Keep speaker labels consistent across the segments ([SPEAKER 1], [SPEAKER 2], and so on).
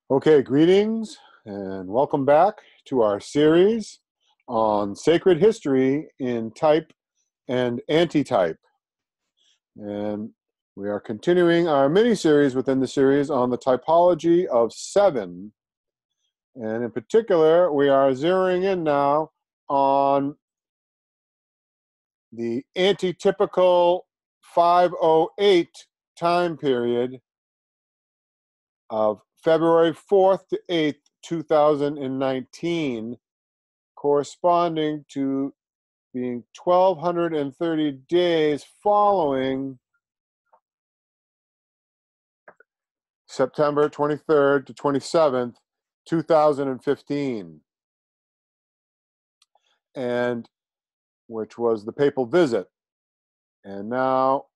[SPEAKER 1] Okay, greetings and welcome back to our series on sacred history in type and anti-type. And we are continuing our mini-series within the series on the typology of 7. And in particular, we are zeroing in now on the antitypical 508 time period of February 4th to 8th, 2019, corresponding to being 1,230 days following September 23rd to 27th, 2015, and which was the papal visit. And now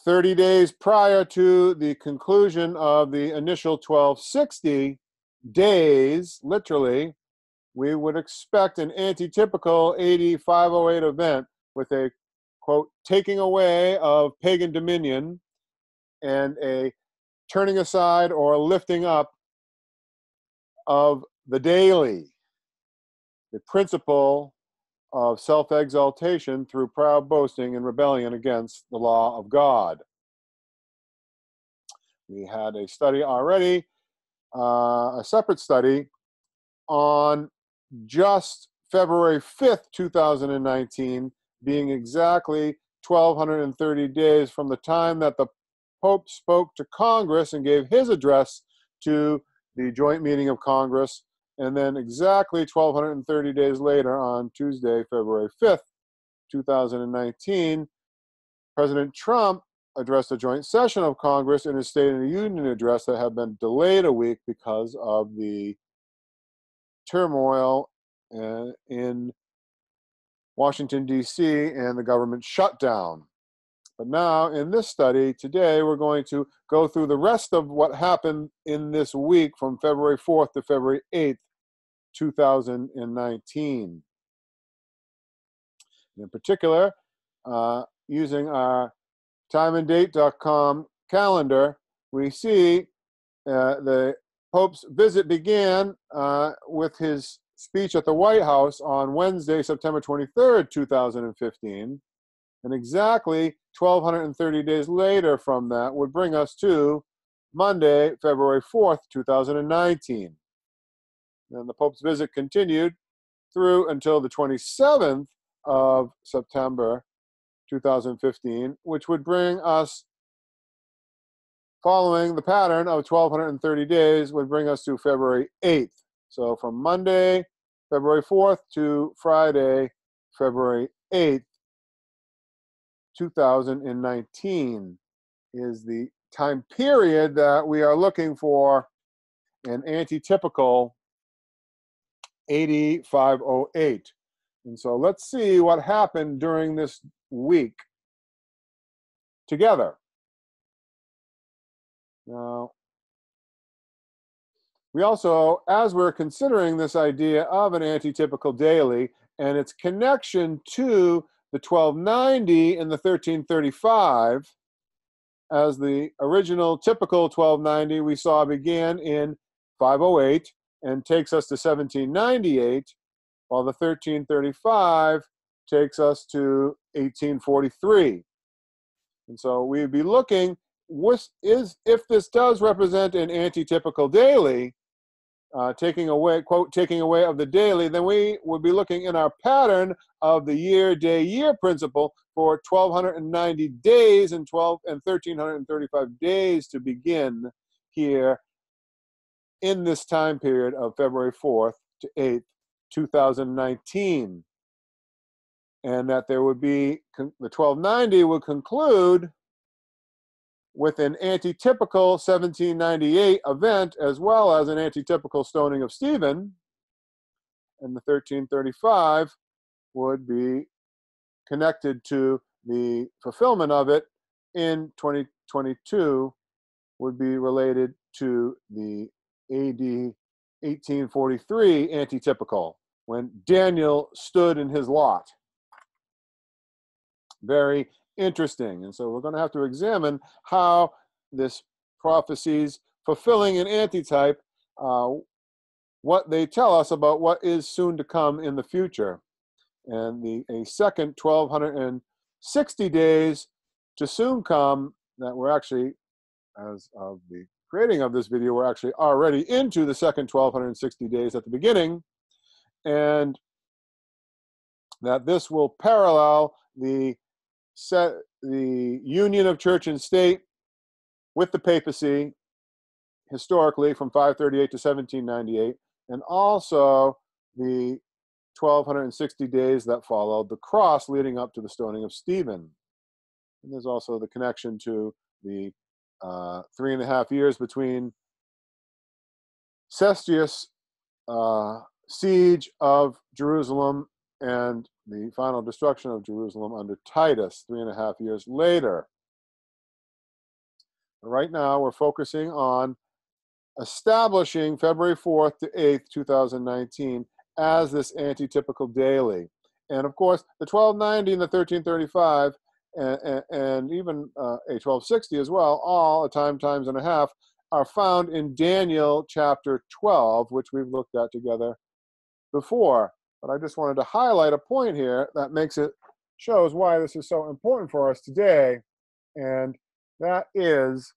[SPEAKER 1] 30 days prior to the conclusion of the initial 1260 days, literally, we would expect an antitypical AD508 event with a, quote, taking away of pagan dominion and a turning aside or lifting up of the daily, the principle of self-exaltation through proud boasting and rebellion against the law of God. We had a study already, a separate study on just February 5th, 2019, being exactly 1,230 days from the time that the Pope spoke to Congress and gave his address to the joint meeting of Congress. And then exactly 1,230 days later, on Tuesday, February 5th, 2019, President Trump addressed a joint session of Congress in his State of the Union address that had been delayed a week because of the turmoil in Washington, D.C. and the government shutdown. But now, in this study, today, we're going to go through the rest of what happened in this week from February 4th to February 8th, 2019. In particular, using our timeanddate.com calendar, we see the Pope's visit began with his speech at the White House on Wednesday, September 23rd, 2015. And exactly 1,230 days later from that would bring us to Monday, February 4th, 2019. And the Pope's visit continued through until the 27th of September 2015, which would bring us, following the pattern of 1,230 days, would bring us to February 8th. So from Monday, February 4th to Friday, February 8th, 2019 is the time period that we are looking for an antitypical AD508. And so let's see what happened during this week together. Now, we also, as we're considering this idea of an antitypical daily and its connection to the 1290 and the 1335, as the original typical 1290 we saw began in 508 and takes us to 1798, while the 1335 takes us to 1843. And so we'd be looking, if this does represent an antitypical daily, taking away, quote, taking away of the daily, then we would be looking in our pattern of the year, day, year principle for 1,290 days and 1,335 days to begin here in this time period of February 4th to 8th, 2019. And that there would be, the 1290 would conclude with an antitypical 1798 event, as well as an antitypical stoning of Stephen, and the 1335 would be connected to the fulfillment of it in 2022, would be related to the AD 1843 antitypical, when Daniel stood in his lot. Very interesting. And so we're going to have to examine how this prophecies fulfilling an antitype what they tell us about what is soon to come in the future. And a second 1260 days to soon come, that we're actually, as of the creating of this video, we're actually already into the second 1260 days at the beginning, and that this will parallel the union of church and state with the papacy historically from 538 to 1798, and also the 1260 days that followed the cross leading up to the stoning of Stephen. And there's also the connection to the 3.5 years between Cestius' siege of Jerusalem and the final destruction of Jerusalem under Titus 3.5 years later. Right now, we're focusing on establishing February 4th to 8th, 2019 as this antitypical daily. And of course, the 1290 and the 1335 and even a 1260 as well, all a times and a half, are found in Daniel chapter 12, which we've looked at together before. But I just wanted to highlight a point here that shows why this is so important for us today. And that is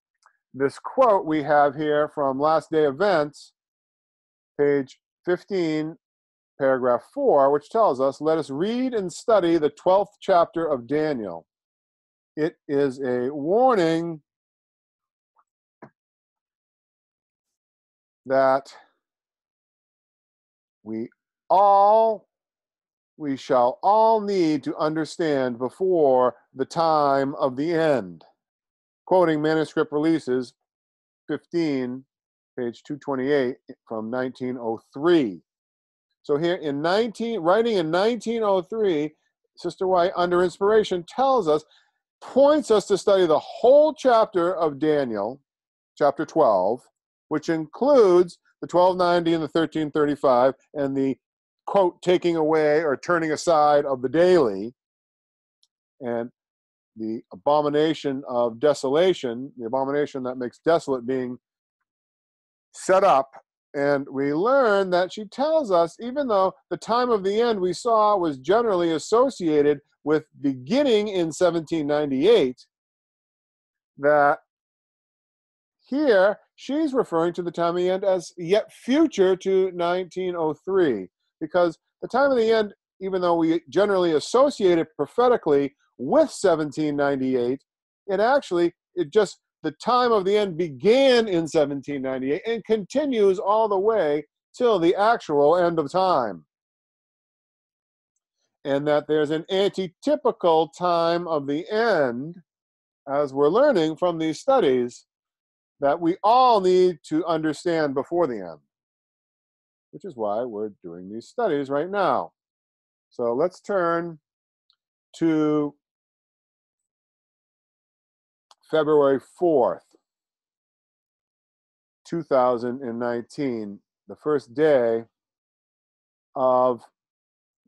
[SPEAKER 1] this quote we have here from Last Day Events, page 15, paragraph 4, which tells us, "Let us read and study the 12th chapter of Daniel. It is a warning that we shall all need to understand before the time of the end." Quoting Manuscript Releases 15, page 228 from 1903. So here writing in 1903, Sister White, under inspiration, points us to study the whole chapter of Daniel, chapter 12, which includes the 1290 and the 1335 and the, quote, taking away or turning aside of the daily, and the abomination of desolation, the abomination that makes desolate being set up. And we learn that she tells us, even though the time of the end we saw was generally associated with beginning in 1798, that here she's referring to the time of the end as yet future to 1903, because the time of the end, even though we generally associate it prophetically with 1798, the time of the end began in 1798 and continues all the way till the actual end of time. And that there's an antitypical time of the end, as we're learning from these studies, that we all need to understand before the end, which is why we're doing these studies right now. So let's turn to February 4th, 2019, the first day of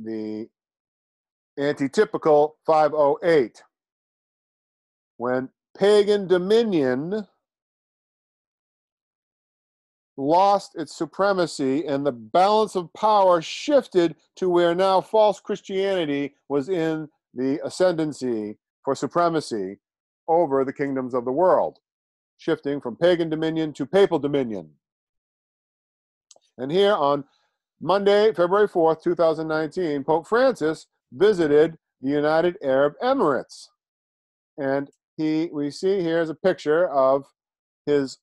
[SPEAKER 1] the antitypical 508, when pagan dominion lost its supremacy and the balance of power shifted to where now false Christianity was in the ascendancy for supremacy over the kingdoms of the world, shifting from pagan dominion to papal dominion. And here on Monday, February 4th, 2019, Pope Francis visited the United Arab Emirates. And we see here is a picture of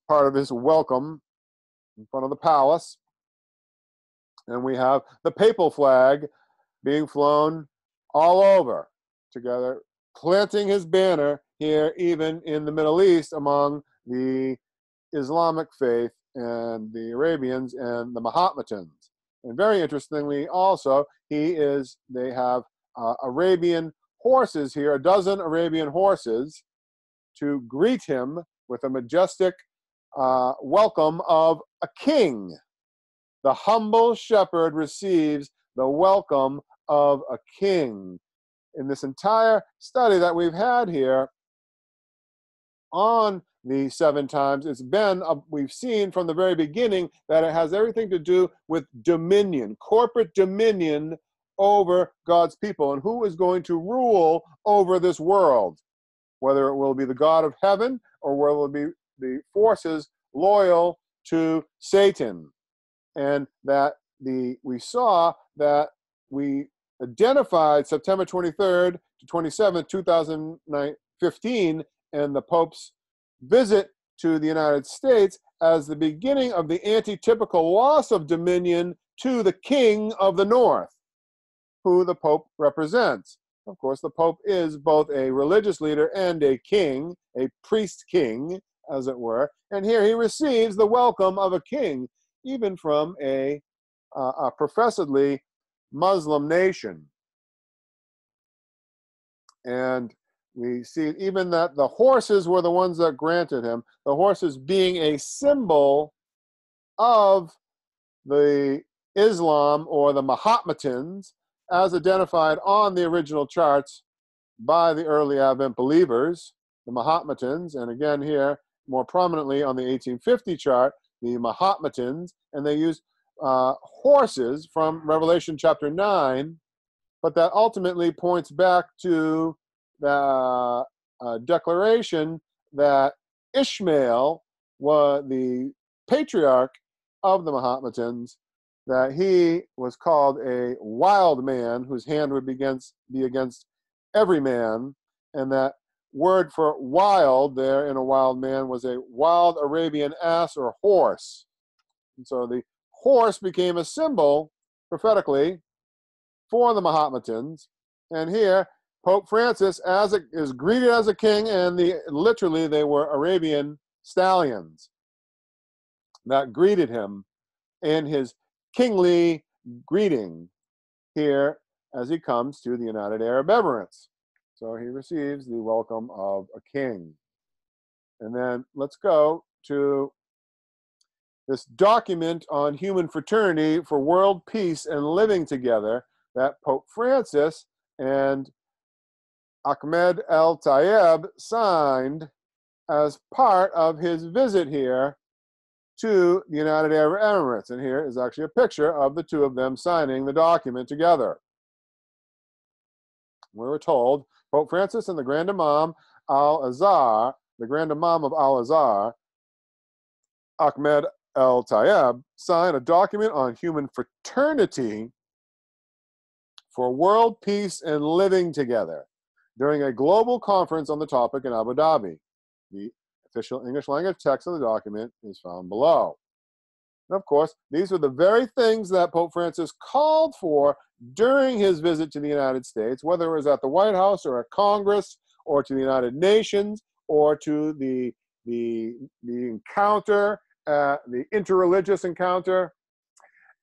[SPEAKER 1] part of his welcome in front of the palace. And we have the papal flag being flown all over together, planting his banner here, even in the Middle East, among the Islamic faith and the Arabians and the Mahometans. And very interestingly, also, they have Arabian horses here, a dozen Arabian horses, to greet him with a majestic welcome of a king. The humble shepherd receives the welcome of a king. In this entire study that we've had here on the 7 times. It's been, we've seen from the very beginning that it has everything to do with dominion, corporate dominion over God's people, and who is going to rule over this world, whether it will be the God of heaven or whether it will be the forces loyal to Satan. And that we saw that we identified September 23rd to 27th, 2015, and the Pope's visit to the United States as the beginning of the anti-typical loss of dominion to the King of the North, who the Pope represents. Of course, the Pope is both a religious leader and a king, a priest king, as it were. And here he receives the welcome of a king, even from a professedly Muslim nation. And we see even that the horses were the ones that granted him, the horses being a symbol of the Islam or the Mahometans, as identified on the original charts by the early Advent believers, the Mahometans, and again here more prominently on the 1850 chart, the Mahometans, and they used horses from Revelation chapter 9, but that ultimately points back to the declaration that Ishmael was the patriarch of the Mahometans, that he was called a wild man whose hand would be against every man, and that word for wild there in a wild man was a wild Arabian ass or horse. And so the horse became a symbol prophetically for the Mahometans. And here Pope Francis is greeted as a king, and literally they were Arabian stallions that greeted him in his kingly greeting here as he comes to the United Arab Emirates. So he receives the welcome of a king. And then let's go to this document on human fraternity for world peace and living together that Pope Francis and Ahmed El-Tayeb signed as part of his visit here to the United Arab Emirates. And here is actually a picture of the two of them signing the document together. We were told Pope Francis and the Grand Imam Al-Azhar, the Grand Imam of Al-Azhar, Ahmed El-Tayeb, signed a document on human fraternity for world peace and living together during a global conference on the topic in Abu Dhabi. The official English language text of the document is found below. And of course, these are the very things that Pope Francis called for during his visit to the United States, whether it was at the White House or at Congress or to the United Nations or to the encounter, the interreligious encounter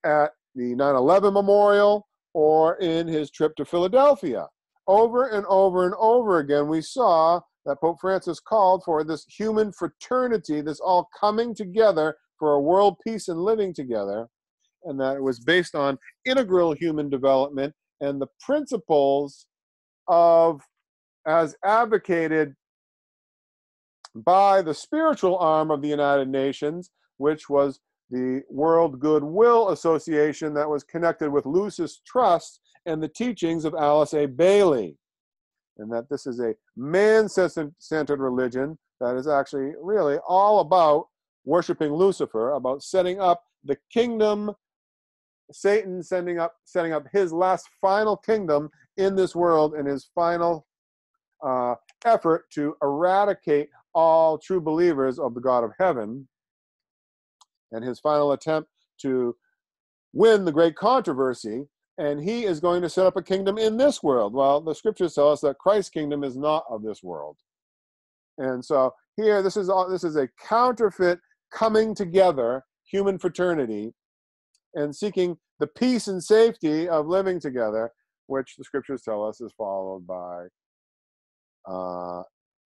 [SPEAKER 1] at the 9/11 memorial or in his trip to Philadelphia. Over and over and over again, we saw that Pope Francis called for this human fraternity, this all coming together for a world peace and living together, and that it was based on integral human development and the principles of, as advocated by the spiritual arm of the United Nations, which was the World Goodwill Association that was connected with Lucis Trust and the teachings of Alice A. Bailey. And that this is a man-centered religion that is actually really all about worshiping Lucifer, about setting up the kingdom, Satan setting up his last final kingdom in this world in his final effort to eradicate all true believers of the God of heaven, and his final attempt to win the great controversy. And he is going to set up a kingdom in this world. Well, the scriptures tell us that Christ's kingdom is not of this world. And so here, this is a counterfeit coming together, human fraternity, and seeking the peace and safety of living together, which the scriptures tell us is followed by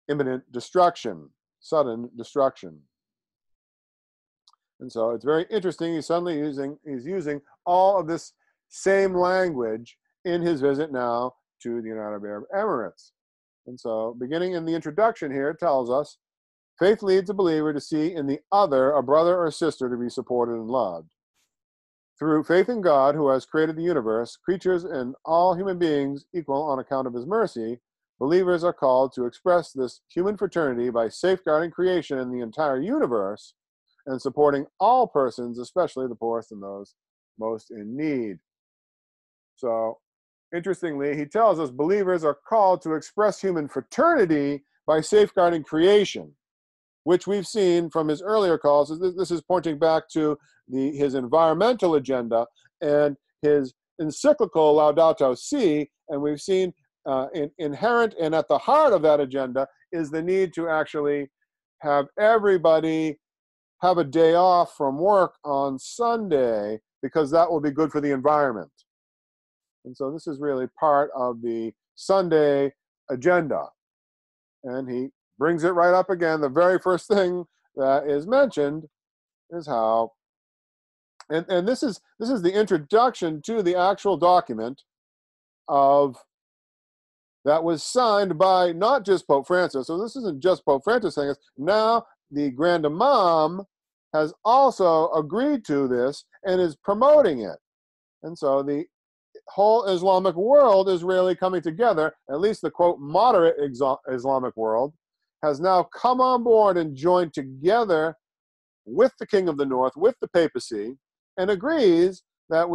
[SPEAKER 1] imminent destruction, sudden destruction. And so it's very interesting. He's using all of this same language in his visit now to the United Arab Emirates. And so beginning in the introduction here, it tells us Faith leads a believer to see in the other a brother or sister to be supported and loved. Through faith in God, who has created the universe, creatures and all human beings equal on account of his mercy, believers are called to express this human fraternity by safeguarding creation and the entire universe and supporting all persons, especially the poorest and those most in need. So, interestingly, he tells us believers are called to express human fraternity by safeguarding creation, which we've seen from his earlier calls. This is pointing back to his environmental agenda and his encyclical Laudato Si, and we've seen inherent and at the heart of that agenda is the need to actually have everybody have a day off from work on Sunday because that will be good for the environment. And so this is really part of the Sunday agenda. And he brings it right up again. The very first thing that is mentioned is how, and this is the introduction to the actual document of that was signed by not just Pope Francis. So this isn't just Pope Francis saying this. Now the Grand Imam has also agreed to this and is promoting it. And so the whole Islamic world is really coming together, at least the quote moderate Islamic world, has now come on board and joined together with the King of the North, with the papacy, and agrees that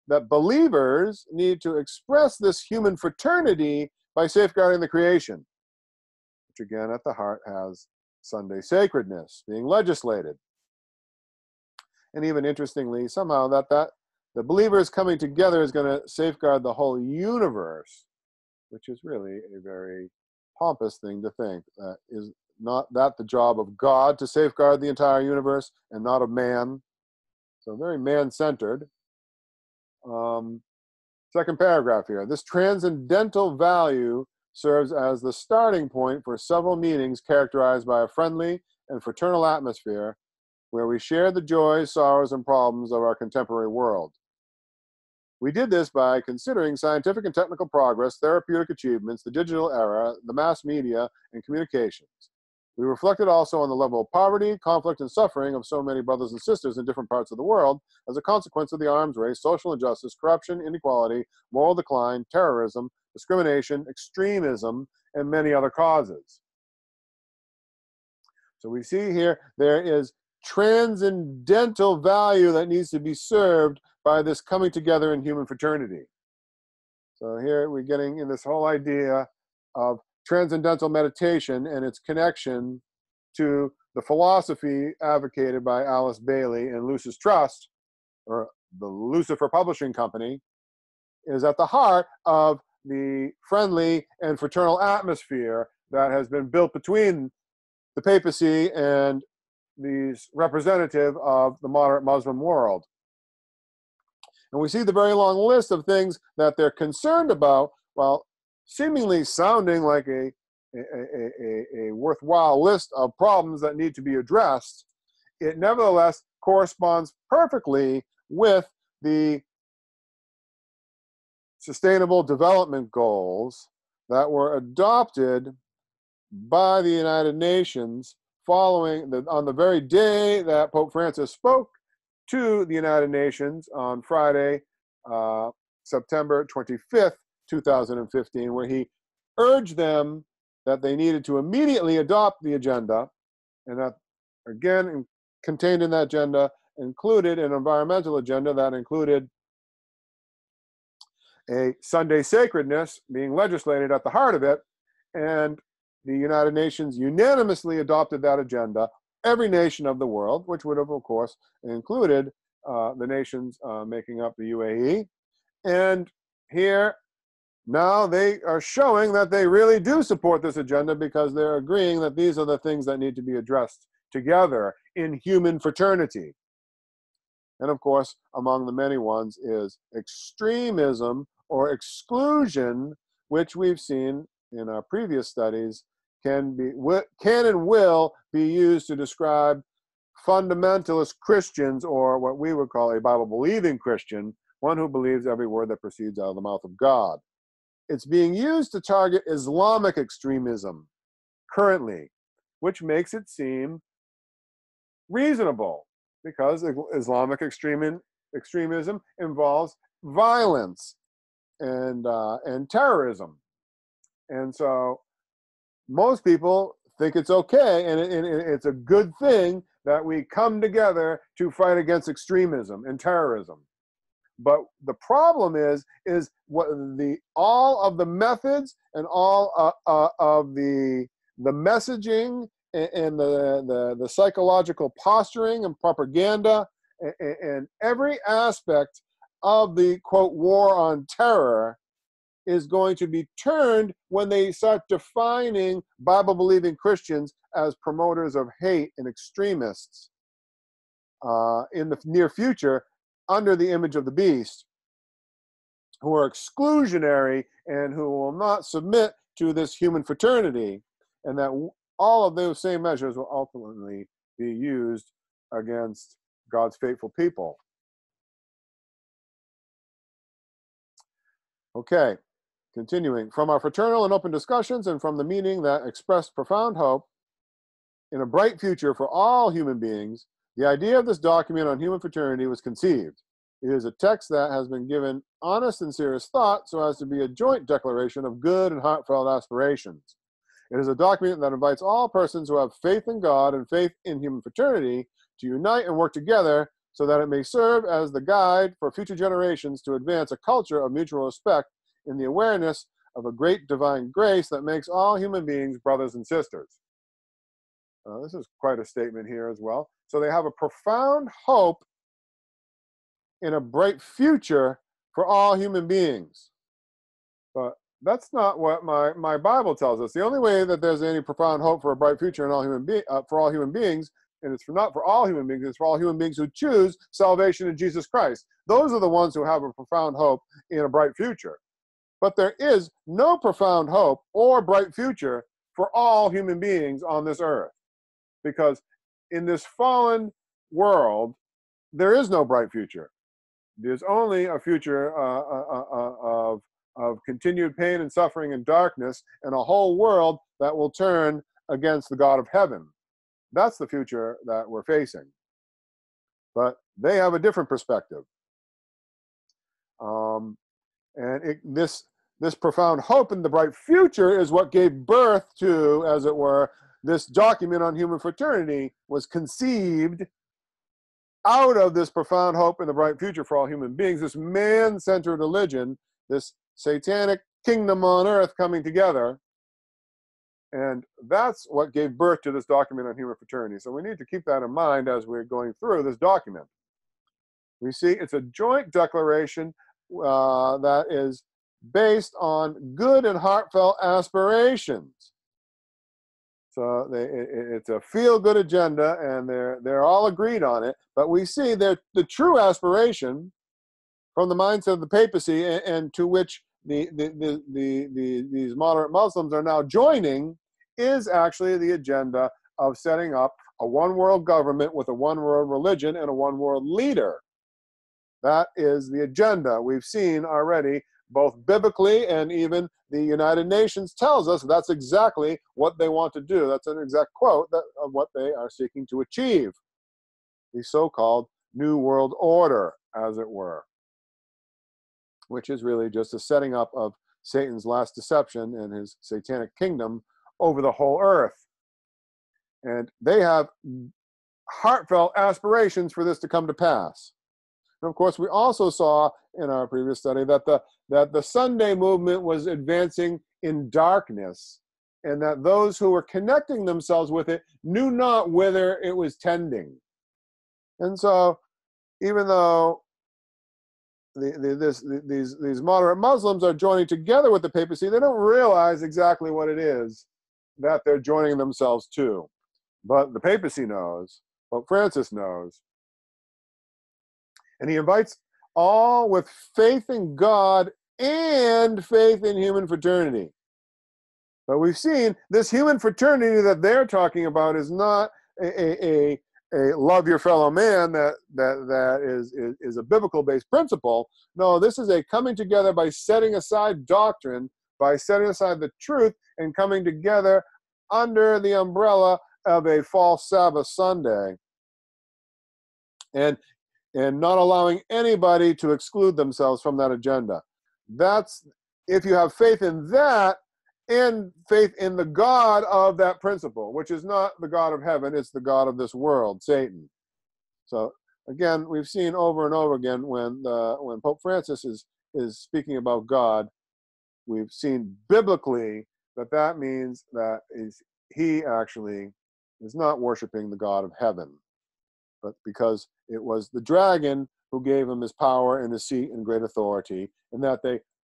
[SPEAKER 1] that believers need to express this human fraternity by safeguarding the creation, which again at the heart has Sunday sacredness being legislated. And even interestingly, somehow that the believers coming together is going to safeguard the whole universe, which is really a very pompous thing to think. Is not that the job of God to safeguard the entire universe and not of man? So very man-centered. Second paragraph here. This transcendental value serves as the starting point for several meetings characterized by a friendly and fraternal atmosphere where we share the joys, sorrows, and problems of our contemporary world. We did this by considering scientific and technical progress, therapeutic achievements, the digital era, the mass media, and communications. We reflected also on the level of poverty, conflict, and suffering of so many brothers and sisters in different parts of the world as a consequence of the arms race, social injustice, corruption, inequality, moral decline, terrorism, discrimination, extremism, and many other causes. So we see here there is transcendental value that needs to be served by this coming together in human fraternity. So here we're getting in this whole idea of transcendental meditation and its connection to the philosophy advocated by Alice Bailey and Lucis Trust, or the Lucifer Publishing Company, is at the heart of the friendly and fraternal atmosphere that has been built between the papacy and these representative of the moderate Muslim world. And we see the very long list of things that they're concerned about, while seemingly sounding like a worthwhile list of problems that need to be addressed. It nevertheless corresponds perfectly with the Sustainable Development Goals that were adopted by the United Nations on the very day that Pope Francis spoke to the United Nations on Friday, September 25th, 2015, where he urged them that they needed to immediately adopt the agenda, and that, again, contained in that agenda included an environmental agenda that included a Sunday sacredness being legislated at the heart of it, and the United Nations unanimously adopted that agenda. Every nation of the world, which would have, of course, included the nations making up the UAE. And here, now they are showing that they really do support this agenda because they're agreeing that these are the things that need to be addressed together in human fraternity. And of course, among the many ones is extremism or exclusion, which we've seen in our previous studies can and will be used to describe fundamentalist Christians, or what we would call a Bible-believing Christian, one who believes every word that proceeds out of the mouth of God. It's being used to target Islamic extremism currently, which makes it seem reasonable, because Islamic extremism involves violence and terrorism. And so most people think it's okay, and it's a good thing that we come together to fight against extremism and terrorism. But the problem is what all of the methods and all of the messaging and the psychological posturing and propaganda and every aspect of the, quote, war on terror is going to be turned when they start defining Bible-believing Christians as promoters of hate and extremists in the near future, under the image of the beast, who are exclusionary and who will not submit to this human fraternity, and that all of those same measures will ultimately be used against God's faithful people. Okay, continuing. From our fraternal and open discussions and from the meaning that expressed profound hope in a bright future for all human beings, the idea of this document on human fraternity was conceived. It is a text that has been given honest and serious thought so as to be a joint declaration of good and heartfelt aspirations. It is a document that invites all persons who have faith in God and faith in human fraternity to unite and work together so that it may serve as the guide for future generations to advance a culture of mutual respect in the awareness of a great divine grace that makes all human beings brothers and sisters. This is quite a statement here as well. So they have a profound hope in a bright future for all human beings. But that's not what my Bible tells us. The only way that there's any profound hope for a bright future in for all human beings, and it's not for all human beings, it's for all human beings who choose salvation in Jesus Christ. Those are the ones who have a profound hope in a bright future. But there is no profound hope or bright future for all human beings on this earth. Because in this fallen world, there is no bright future. There's only a future of continued pain and suffering and darkness, and a whole world that will turn against the God of heaven. That's the future that we're facing. But they have a different perspective. This profound hope in the bright future is what gave birth to, as it were, this document on human fraternity was conceived out of this profound hope in the bright future for all human beings, this man-centered religion, this satanic kingdom on earth coming together. And that's what gave birth to this document on human fraternity. So we need to keep that in mind as we're going through this document. We see it's a joint declaration that is based on good and heartfelt aspirations. So it's a feel-good agenda, and they're all agreed on it. But we see that the true aspiration from the mindset of the papacy, and to which these moderate Muslims are now joining, is actually the agenda of setting up a one-world government with a one-world religion and a one-world leader. That is the agenda. We've seen already, both biblically and even the United Nations tells us that's exactly what they want to do. That's an exact quote of what they are seeking to achieve. The so-called New World Order, as it were, which is really just a setting up of Satan's last deception and his satanic kingdom over the whole earth. And they have heartfelt aspirations for this to come to pass. And of course, we also saw in our previous study that the Sunday movement was advancing in darkness, and that those who were connecting themselves with it knew not whither it was tending. And so, even though these moderate Muslims are joining together with the papacy, they don't realize exactly what it is that they're joining themselves to. But the papacy knows, Pope Francis knows. And he invites all with faith in God and faith in human fraternity. But we've seen this human fraternity that they're talking about is not a love your fellow man that is a biblical-based principle. No, this is a coming together by setting aside doctrine, by setting aside the truth, and coming together under the umbrella of a false Sabbath Sunday, and not allowing anybody to exclude themselves from that agenda. That's, if you have faith in that and faith in the God of that principle, which is not the God of heaven, it's the God of this world, Satan. So again, we've seen over and over again when Pope Francis is speaking about God, we've seen biblically that means that he actually is not worshiping the God of heaven, but because it was the dragon who gave him his power and his seat and great authority, and that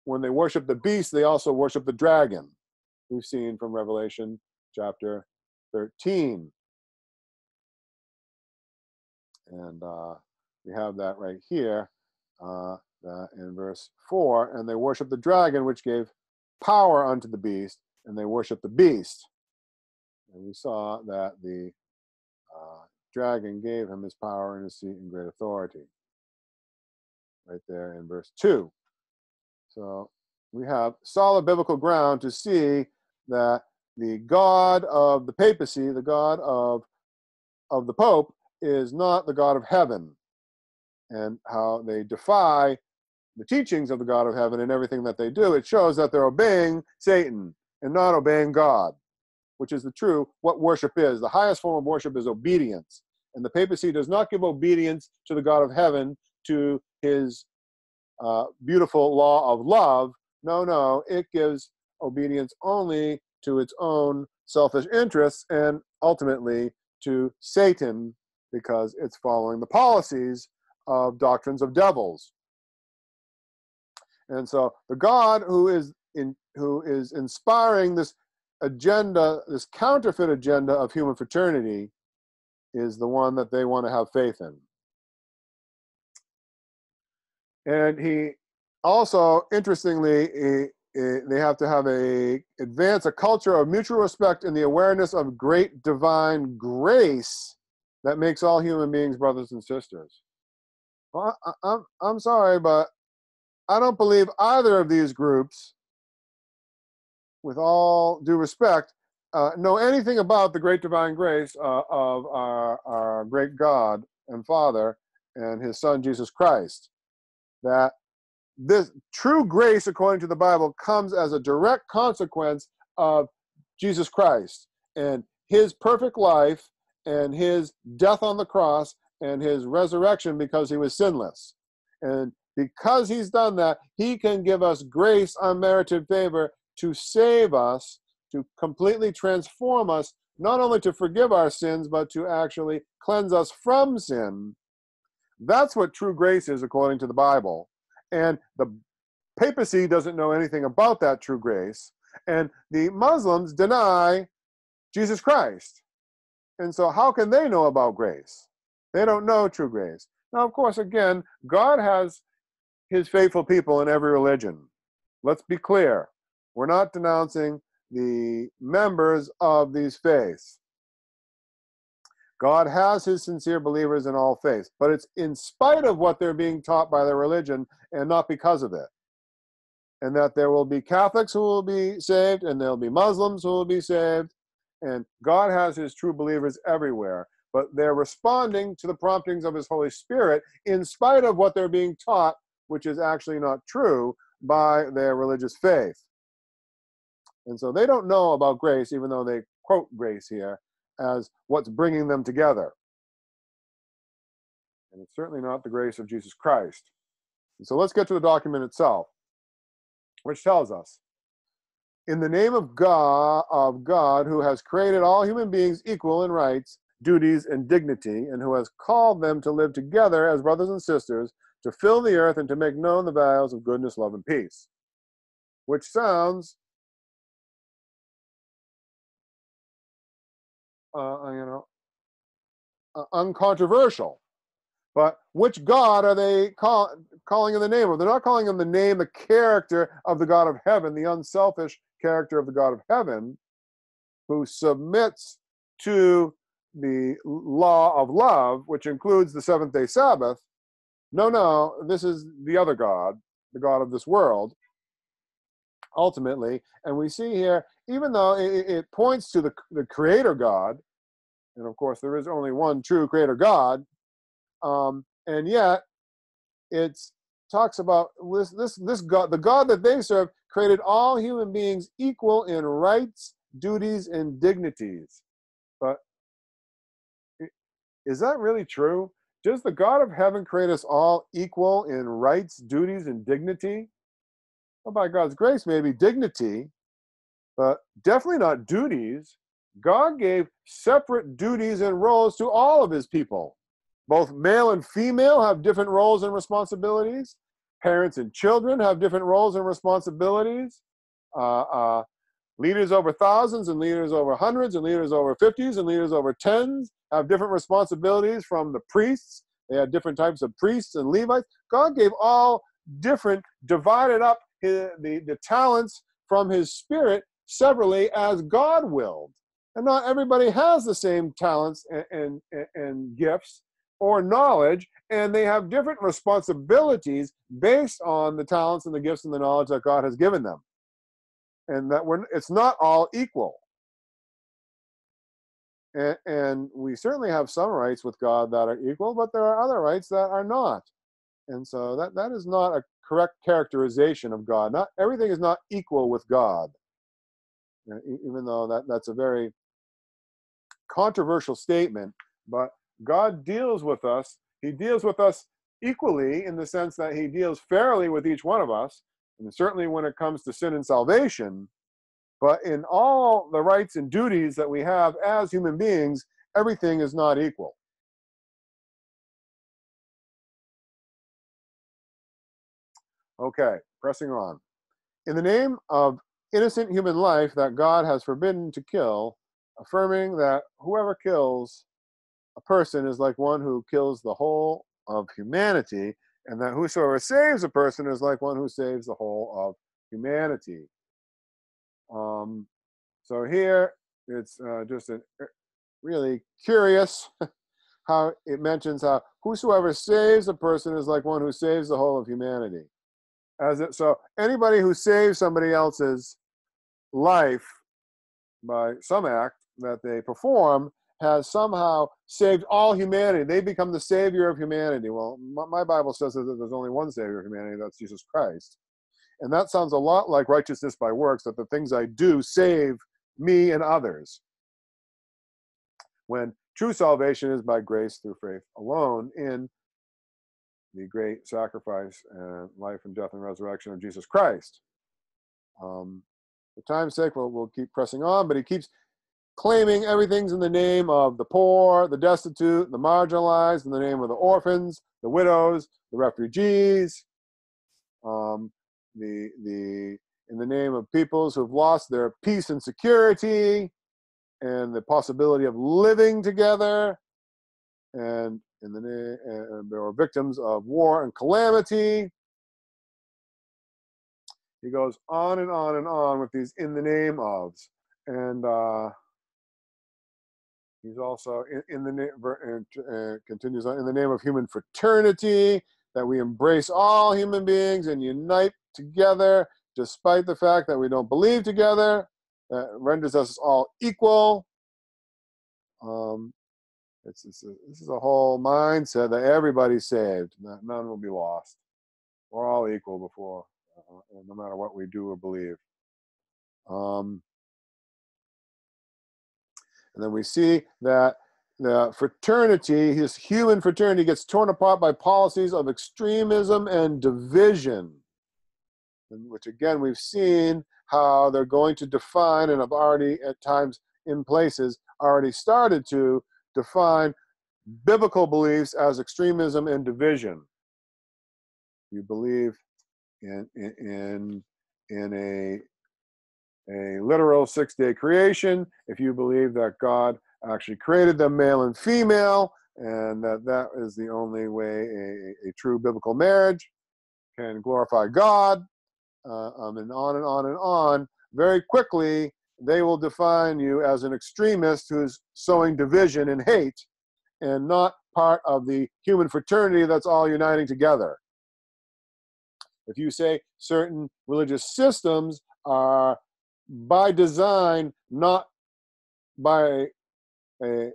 [SPEAKER 1] when they worship the beast, they also worship the dragon. We've seen from Revelation chapter 13. And we have that right here in verse 4. And they worship the dragon, which gave power unto the beast, and they worship the beast. And we saw that the dragon gave him his power and his seat and great authority. Right there in verse 2. So we have solid biblical ground to see that the God of the papacy, the God of the Pope, is not the God of heaven, and how they defy the teachings of the God of heaven in everything that they do. It shows that they're obeying Satan and not obeying God, which is what worship is. The highest form of worship is obedience. And the papacy does not give obedience to the God of heaven, to his beautiful law of love. No, it gives obedience only to its own selfish interests and ultimately to Satan, because it's following the policies of doctrines of devils. And so the God who is inspiring this agenda, this counterfeit agenda of human fraternity, is the one that they want to have faith in. And he also, interestingly, they have to advance a culture of mutual respect and the awareness of great divine grace that makes all human beings brothers and sisters. Well, I'm sorry, but I don't believe either of these groups, with all due respect, know anything about the great divine grace of our great God and Father and his Son, Jesus Christ. That this true grace, according to the Bible, comes as a direct consequence of Jesus Christ and his perfect life and his death on the cross and his resurrection because he was sinless. And because he's done that, he can give us grace, unmerited favor, to save us, to completely transform us, not only to forgive our sins, but to actually cleanse us from sin. That's what true grace is, according to the Bible. And the papacy doesn't know anything about that true grace. And the Muslims deny Jesus Christ. And so how can they know about grace? They don't know true grace. Now, of course, again, God has his faithful people in every religion. Let's be clear. We're not denouncing the members of these faiths. God has his sincere believers in all faiths, but it's in spite of what they're being taught by their religion and not because of it. And that there will be Catholics who will be saved, and there'll be Muslims who will be saved, and God has his true believers everywhere, but they're responding to the promptings of his Holy Spirit in spite of what they're being taught, which is actually not true, by their religious faith. And so they don't know about grace, even though they quote grace here as what's bringing them together. And it's certainly not the grace of Jesus Christ. And so let's get to the document itself, which tells us, in the name of God, who has created all human beings equal in rights, duties, and dignity, and who has called them to live together as brothers and sisters, to fill the earth and to make known the values of goodness, love, and peace. Which sounds, uncontroversial. But which God are they calling in the name of? They're not calling in the name, the character of the God of heaven, the unselfish character of the God of heaven, who submits to the law of love, which includes the seventh-day Sabbath. No, this is the other God, the God of this world, ultimately. And we see here, even though it points to the creator God, And of course, there is only one true creator God. And yet, it talks about this God, the God that they serve, created all human beings equal in rights, duties, and dignities. But is that really true? Does the God of heaven create us all equal in rights, duties, and dignity? Well, by God's grace, maybe dignity, but definitely not duties. God gave separate duties and roles to all of his people. Both male and female have different roles and responsibilities. Parents and children have different roles and responsibilities. Leaders over thousands and leaders over hundreds and leaders over 50s and leaders over tens have different responsibilities from the priests. They had different types of priests and Levites. God gave all different, divided up the talents from his spirit severally as God willed. And not everybody has the same talents and gifts or knowledge, and they have different responsibilities based on the talents and the gifts and the knowledge that God has given them. And that it's not all equal. And we certainly have some rights with God that are equal, but there are other rights that are not. And so that is not a correct characterization of God. Not everything is not equal with God, even though that's a very controversial statement. But God deals with us. He deals with us equally in the sense that he deals fairly with each one of us, and certainly when it comes to sin and salvation. But in all the rights and duties that we have as human beings, everything is not equal. Okay, pressing on. In the name of innocent human life that God has forbidden to kill, affirming that whoever kills a person is like one who kills the whole of humanity, and that whosoever saves a person is like one who saves the whole of humanity. So here, it's just really curious how it mentions how whosoever saves a person is like one who saves the whole of humanity. So anybody who saves somebody else's life by some act that they perform has somehow saved all humanity. They become the savior of humanity. Well, my Bible says that there's only one savior of humanity, that's Jesus Christ. And that sounds a lot like righteousness by works, that the things I do save me and others. When true salvation is by grace through faith alone in the great sacrifice and life and death and resurrection of Jesus Christ. For time's sake, we'll keep pressing on, but he keeps claiming everything's in the name of the poor, the destitute, the marginalized, in the name of the orphans, the widows, the refugees, in the name of peoples who've lost their peace and security and the possibility of living together, and in the name, there are victims of war and calamity. He goes on and on and on with these in the name ofs. And he's also in the name, continues on, in the name of human fraternity, that we embrace all human beings and unite together, despite the fact that we don't believe together. That renders us all equal. This is a whole mindset that everybody's saved. None will be lost. We're all equal before, no matter what we do or believe. And then we see that the fraternity, his human fraternity, gets torn apart by policies of extremism and division, which again we've seen how they're going to define, and have already at times in places already started to define biblical beliefs as extremism and division. You believe in a literal 6-day creation, if you believe that God actually created them male and female, and that is the only way a true biblical marriage can glorify God, and on and on and on, very quickly they will define you as an extremist who's sowing division and hate, and not part of the human fraternity that's all uniting together. If you say certain religious systems are by design, not by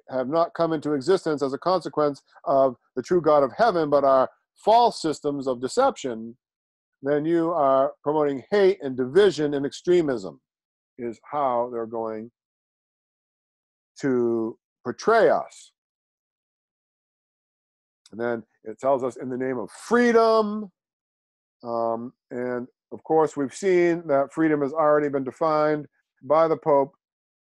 [SPEAKER 1] have not come into existence as a consequence of the true God of heaven, but are false systems of deception, then you are promoting hate and division and extremism, is how they're going to portray us. And then it tells us in the name of freedom. And of course, we've seen that freedom has already been defined by the Pope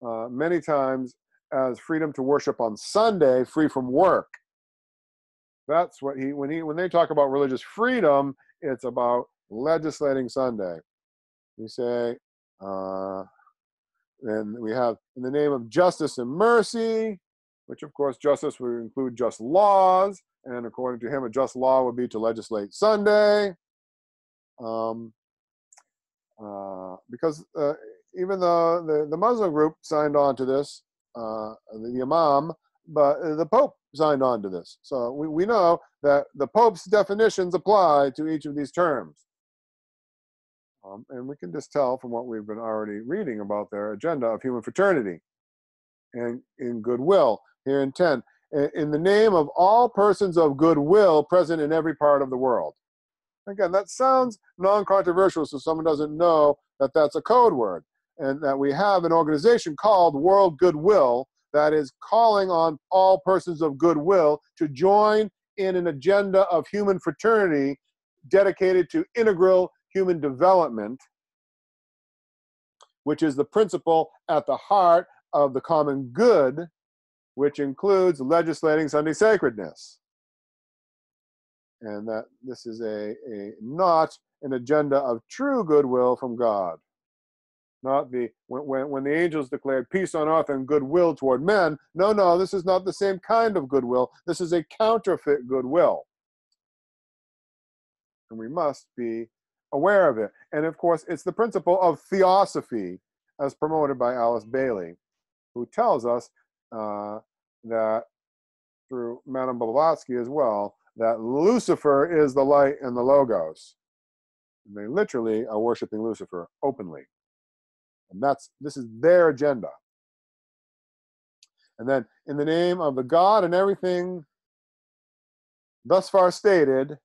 [SPEAKER 1] many times as freedom to worship on Sunday, free from work. That's what when they talk about religious freedom, it's about legislating Sunday. We say, and we have in the name of justice and mercy, which of course justice would include just laws, and according to him, a just law would be to legislate Sunday. Because even though the Muslim group signed on to this, the Imam, but the Pope signed on to this. So we know that the Pope's definitions apply to each of these terms. And we can just tell from what we've been already reading about their agenda of human fraternity and in goodwill here in 10. In the name of all persons of goodwill present in every part of the world. Again, that sounds non-controversial, so someone doesn't know that that's a code word, and that we have an organization called World Goodwill that is calling on all persons of goodwill to join in an agenda of human fraternity dedicated to integral human development, which is the principle at the heart of the common good, which includes legislating Sunday sacredness. And that this is not an agenda of true goodwill from God. Not when the angels declared peace on earth and goodwill toward men. No, this is not the same kind of goodwill. This is a counterfeit goodwill. And we must be aware of it. And of course, it's the principle of theosophy as promoted by Alice Bailey, who tells us that through Madame Blavatsky as well, that Lucifer is the light and the logos. And they literally are worshiping Lucifer openly. And this is their agenda. And then in the name of the God and everything thus far stated,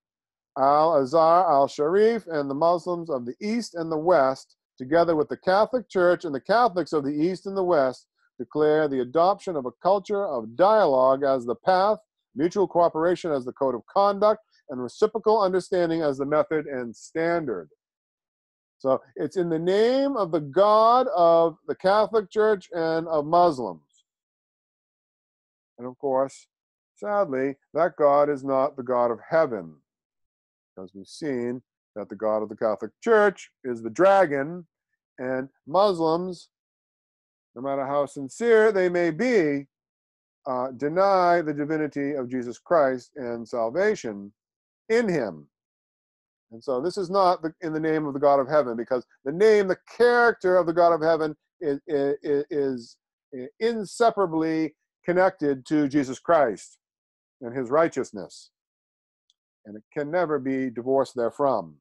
[SPEAKER 1] Al-Azhar, Al-Sharif, and the Muslims of the East and the West, together with the Catholic Church and the Catholics of the East and the West, declare the adoption of a culture of dialogue as the path, mutual cooperation as the code of conduct, and reciprocal understanding as the method and standard. So it's in the name of the God of the Catholic Church and of Muslims. And of course, sadly, that God is not the God of heaven, because we've seen that the God of the Catholic Church is the dragon, and Muslims, no matter how sincere they may be, deny the divinity of Jesus Christ and salvation in him. And so this is not in the name of the God of heaven, because the character of the God of heaven is inseparably connected to Jesus Christ and his righteousness. And it can never be divorced therefrom.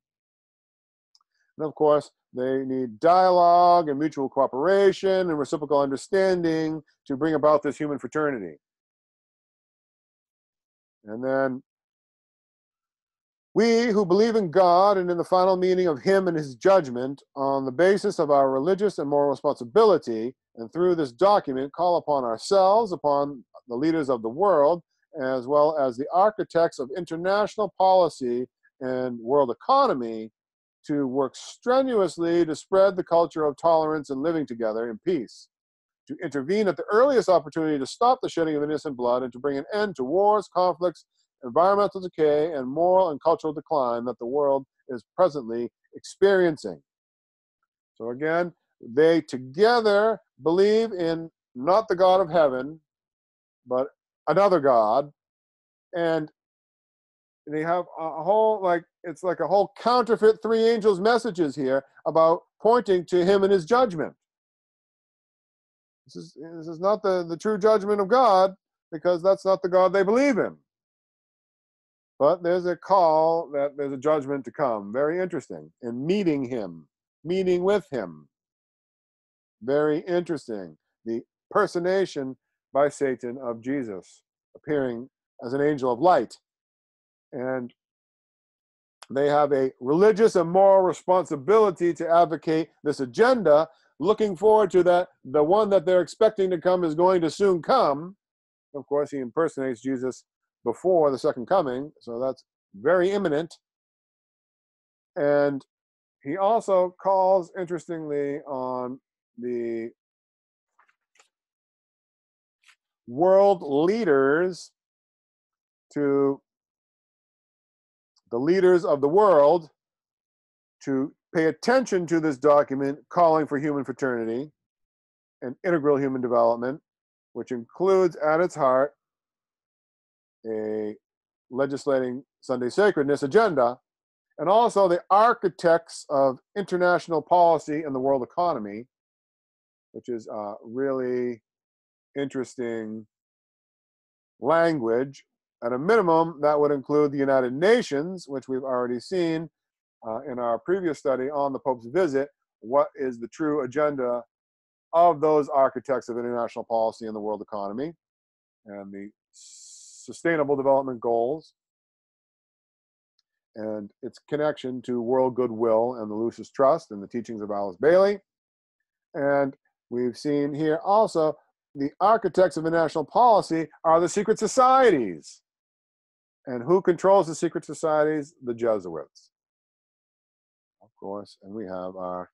[SPEAKER 1] And of course, they need dialogue and mutual cooperation and reciprocal understanding to bring about this human fraternity. And then we who believe in God and in the final meaning of him and his judgment on the basis of our religious and moral responsibility, and through this document call upon ourselves, upon the leaders of the world, as well as the architects of international policy and world economy, to work strenuously to spread the culture of tolerance and living together in peace, to intervene at the earliest opportunity to stop the shedding of innocent blood and to bring an end to wars, conflicts, environmental decay, and moral and cultural decline that the world is presently experiencing. So again, they together believe in not the God of heaven, but another God, and they have a whole, it's like a whole counterfeit three angels messages here about pointing to him and his judgment. This is not the true judgment of God, because that's not the God they believe in. But there's a call that there's a judgment to come. Very interesting. And meeting him, meeting with him. Very interesting. The personation by Satan of Jesus, appearing as an angel of light. And they have a religious and moral responsibility to advocate this agenda, looking forward to that the one that they're expecting to come is going to soon come. Of course, he impersonates Jesus before the second coming, so that's very imminent. And he also calls, interestingly, on the world leaders, to the leaders of the world, to pay attention to this document calling for human fraternity and integral human development, which includes at its heart a legislating Sunday sacredness agenda, and also the architects of international policy and the world economy, which is really interesting language. At a minimum, that would include the United Nations, which we've already seen in our previous study on the Pope's visit. What is the true agenda of those architects of international policy and the world economy and the Sustainable Development Goals, and its connection to world goodwill and the Lucis Trust and the teachings of Alice Bailey. And we've seen here also the architects of international policy are the secret societies. And who controls the secret societies? The Jesuits, of course. And we have our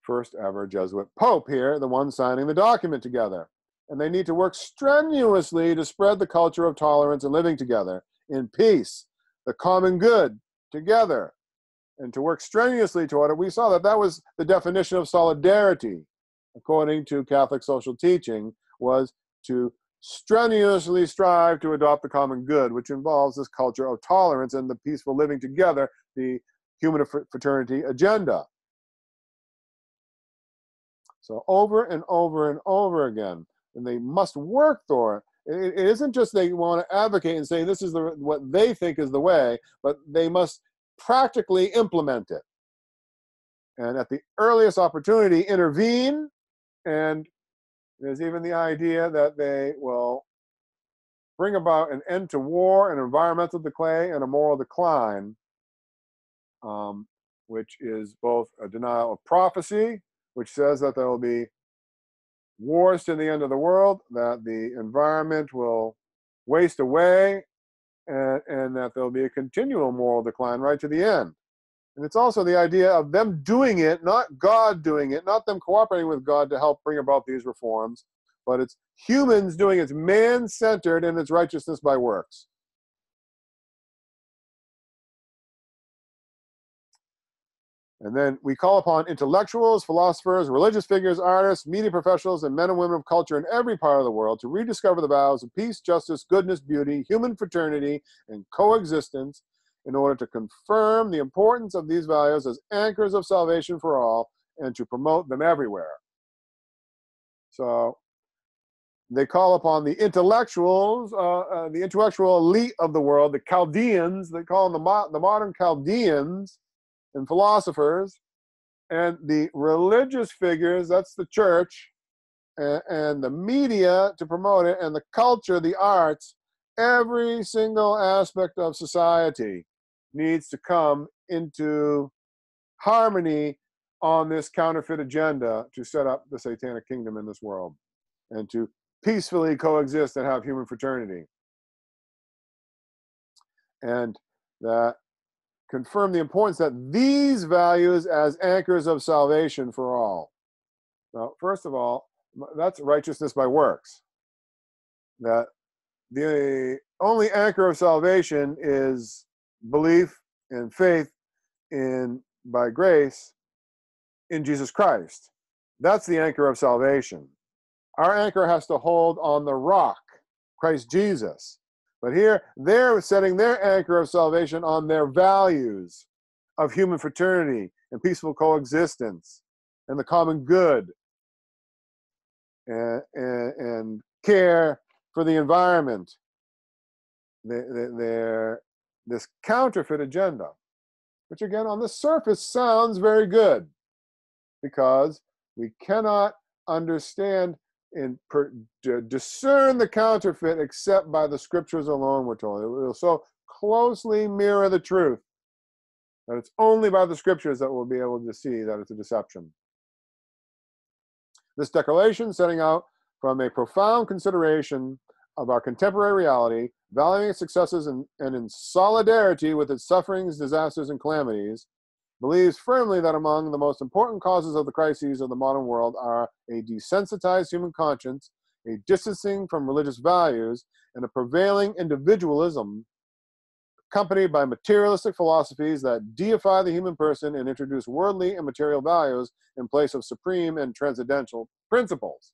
[SPEAKER 1] first ever Jesuit Pope here, the one signing the document together. And they need to work strenuously to spread the culture of tolerance and living together in peace, the common good together, and to work strenuously toward it. We saw that that was the definition of solidarity, according to Catholic social teaching, was to strenuously strive to adopt the common good, which involves this culture of tolerance and the peaceful living together, the human fraternity agenda. So over and over and over again, and they must work for it. It isn't just they want to advocate and say this is what they think is the way, but they must practically implement it. And at the earliest opportunity, intervene. And there's even the idea that they will bring about an end to war, an environmental decay, and a moral decline, which is both a denial of prophecy, which says that there will be wars to the end of the world, that the environment will waste away, and that there'll be a continual moral decline right to the end. And it's also the idea of them doing it, not God doing it, not them cooperating with God to help bring about these reforms, but it's humans doing it. It's man-centered in its righteousness by works. And then we call upon intellectuals, philosophers, religious figures, artists, media professionals, and men and women of culture in every part of the world to rediscover the vows of peace, justice, goodness, beauty, human fraternity, and coexistence in order to confirm the importance of these values as anchors of salvation for all and to promote them everywhere. So they call upon the intellectuals, the intellectual elite of the world, the Chaldeans, they call them the modern Chaldeans, and philosophers, and the religious figures, that's the church, and the media to promote it, and the culture, the arts. Every single aspect of society needs to come into harmony on this counterfeit agenda to set up the satanic kingdom in this world and to peacefully coexist and have human fraternity. And that confirm the importance that these values as anchors of salvation for all. Now, first of all, that's righteousness by works. That the only anchor of salvation is belief and faith in, by grace, in Jesus Christ. That's the anchor of salvation. Our anchor has to hold on the rock, Christ Jesus. But here, they're setting their anchor of salvation on their values of human fraternity and peaceful coexistence and the common good and care for the environment. They're this counterfeit agenda, which again, on the surface sounds very good because we cannot understand discern the counterfeit except by the scriptures alone, we're told. It will so closely mirror the truth that it's only by the scriptures that we'll be able to see that it's a deception. This declaration, setting out from a profound consideration of our contemporary reality, valuing its successes and in solidarity with its sufferings, disasters, and calamities, believes firmly that among the most important causes of the crises of the modern world are a desensitized human conscience, a distancing from religious values, and a prevailing individualism accompanied by materialistic philosophies that deify the human person and introduce worldly and material values in place of supreme and transcendental principles.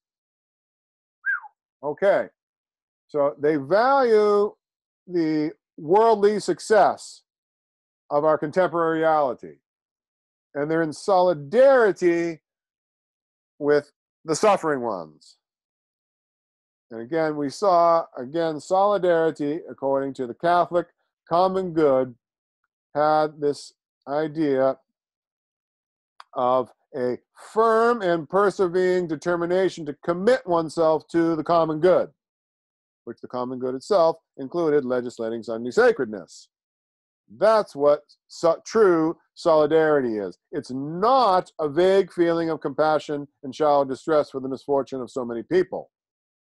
[SPEAKER 1] Okay, so they value the worldly success of our contemporary reality, and they're in solidarity with the suffering ones. And again, we saw, solidarity, according to the Catholic common good, had this idea of a firm and persevering determination to commit oneself to the common good, which the common good itself included legislating Sunday sacredness. That's what true solidarity is. It's not a vague feeling of compassion and shallow distress for the misfortune of so many people,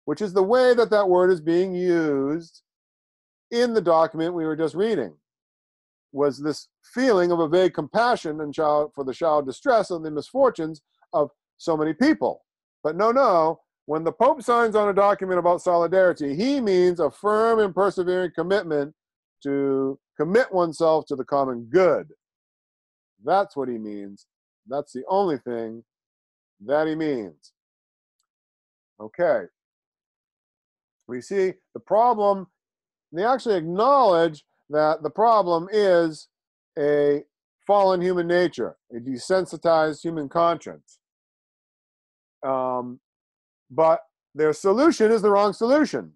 [SPEAKER 1] which is the way that that word is being used in the document we were just reading. Was this feeling of a vague compassion and for the shallow distress of the misfortunes of so many people. But no, when the Pope signs on a document about solidarity, he means a firm and persevering commitment to commit oneself to the common good. That's what he means. That's the only thing that he means. Okay. We see the problem, they actually acknowledge that the problem is a fallen human nature, a desensitized human conscience. But their solution is the wrong solution.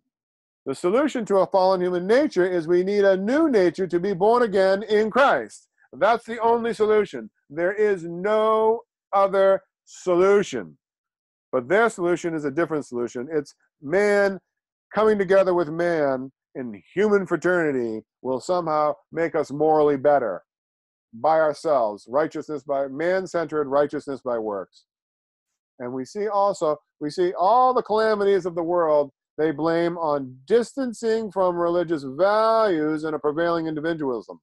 [SPEAKER 1] The solution to a fallen human nature is we need a new nature to be born again in Christ. That's the only solution. There is no other solution. But their solution is a different solution. It's man coming together with man in human fraternity will somehow make us morally better by ourselves. Righteousness by man-centered righteousness by works. And we see all the calamities of the world they blame on distancing from religious values and a prevailing individualism.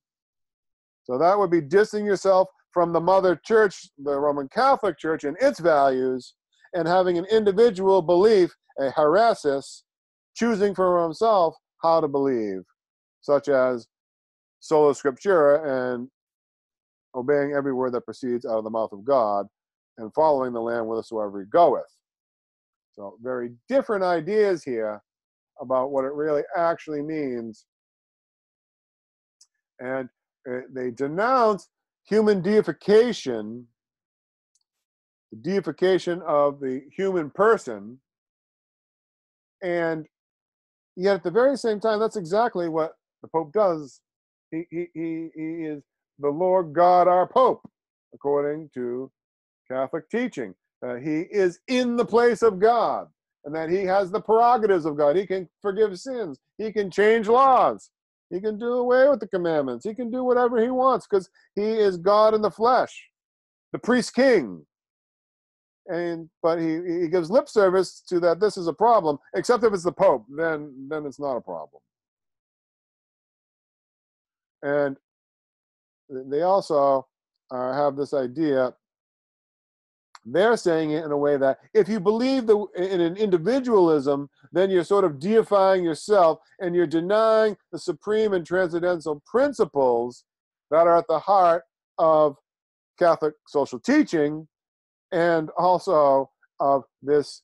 [SPEAKER 1] So that would be distancing yourself from the mother church, the Roman Catholic Church, and its values, and having an individual belief, a heresis, choosing for himself how to believe, such as sola scriptura and obeying every word that proceeds out of the mouth of God and following the Lamb whithersoever he goeth. So very different ideas here about what it really actually means. And they denounce human deification, the deification of the human person, and yet at the very same time, that's exactly what the Pope does. He is the Lord God our Pope, according to Catholic teaching. He is in the place of God, and that he has the prerogatives of God. He can forgive sins. He can change laws. He can do away with the commandments. He can do whatever he wants because he is God in the flesh, the priest king. But he gives lip service to that this is a problem, except if it's the Pope, then it's not a problem. And they also have this idea, they're saying it in a way that if you believe in an individualism, then you're sort of deifying yourself and you're denying the supreme and transcendental principles that are at the heart of Catholic social teaching and also of this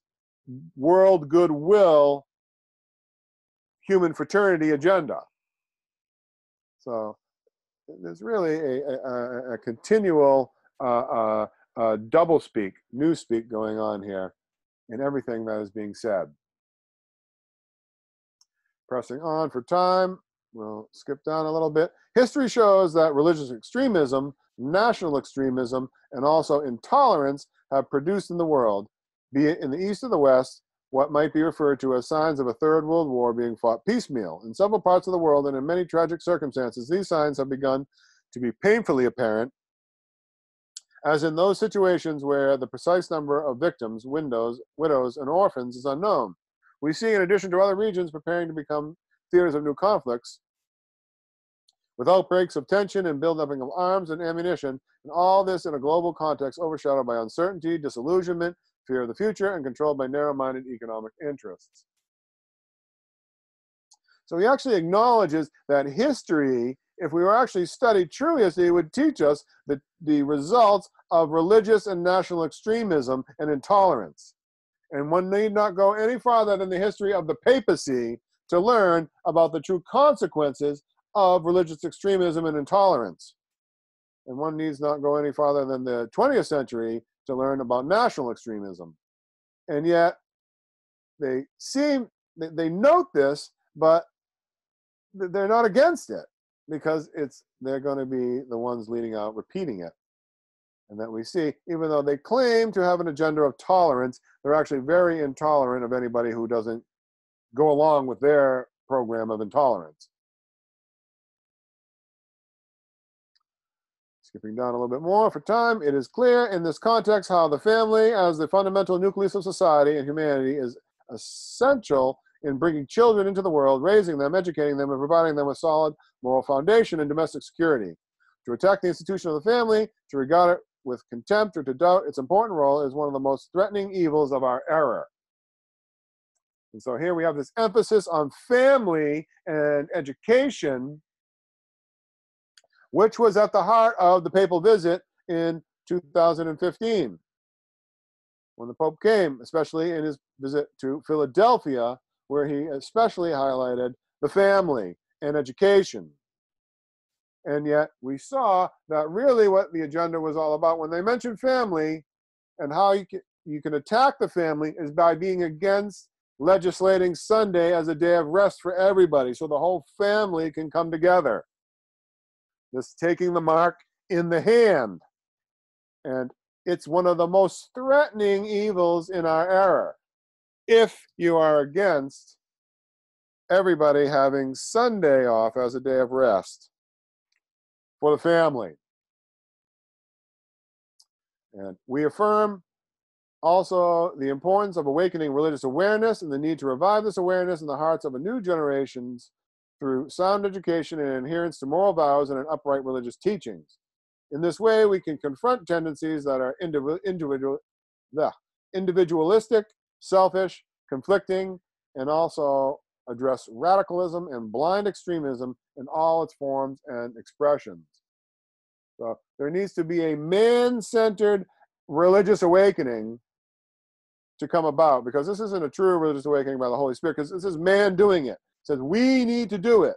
[SPEAKER 1] world goodwill human fraternity agenda. So there's really a continual doublespeak, newspeak going on here in everything that is being said. Pressing on for time, we'll skip down a little bit. History shows that religious extremism, national extremism, and also intolerance have produced in the world, be it in the East or the West, what might be referred to as signs of a third world war being fought piecemeal. In several parts of the world and in many tragic circumstances, these signs have begun to be painfully apparent, as in those situations where the precise number of victims, widows, and orphans is unknown. We see, in addition to other regions preparing to become theaters of new conflicts, with outbreaks of tension and buildup of arms and ammunition, and all this in a global context overshadowed by uncertainty, disillusionment, fear of the future, and controlled by narrow-minded economic interests. So he actually acknowledges that history, if we were actually studied truly, would teach us the results of religious and national extremism and intolerance. And one need not go any farther than the history of the papacy to learn about the true consequences of religious extremism and intolerance. And one needs not go any farther than the 20th century to learn about national extremism. And yet, they note this, but they're not against it, because they're going to be the ones leading out repeating it. And that we see, even though they claim to have an agenda of tolerance, they're actually very intolerant of anybody who doesn't go along with their program of intolerance. Skipping down a little bit more for time, it is clear in this context how the family, as the fundamental nucleus of society and humanity, is essential in bringing children into the world, raising them, educating them, and providing them with solid moral foundation and domestic security. To attack the institution of the family, to regard it with contempt, or to doubt its important role is one of the most threatening evils of our era. And so here we have this emphasis on family and education, which was at the heart of the papal visit in 2015, when the Pope came, especially in his visit to Philadelphia, where he especially highlighted the family and education. And yet we saw that really what the agenda was all about when they mentioned family, and how you can attack the family, is by being against legislating Sunday as a day of rest for everybody, so the whole family can come together. This taking the mark in the hand. And it's one of the most threatening evils in our era, if you are against everybody having Sunday off as a day of rest for the family. And we affirm also the importance of awakening religious awareness and the need to revive this awareness in the hearts of a new generations through sound education and adherence to moral vows and an upright religious teachings. In this way, we can confront tendencies that are individualistic, selfish, conflicting, and also address radicalism and blind extremism in all its forms and expressions. So there needs to be a man-centered religious awakening to come about, because this isn't a true religious awakening by the Holy Spirit, because this is man doing it. It says we need to do it,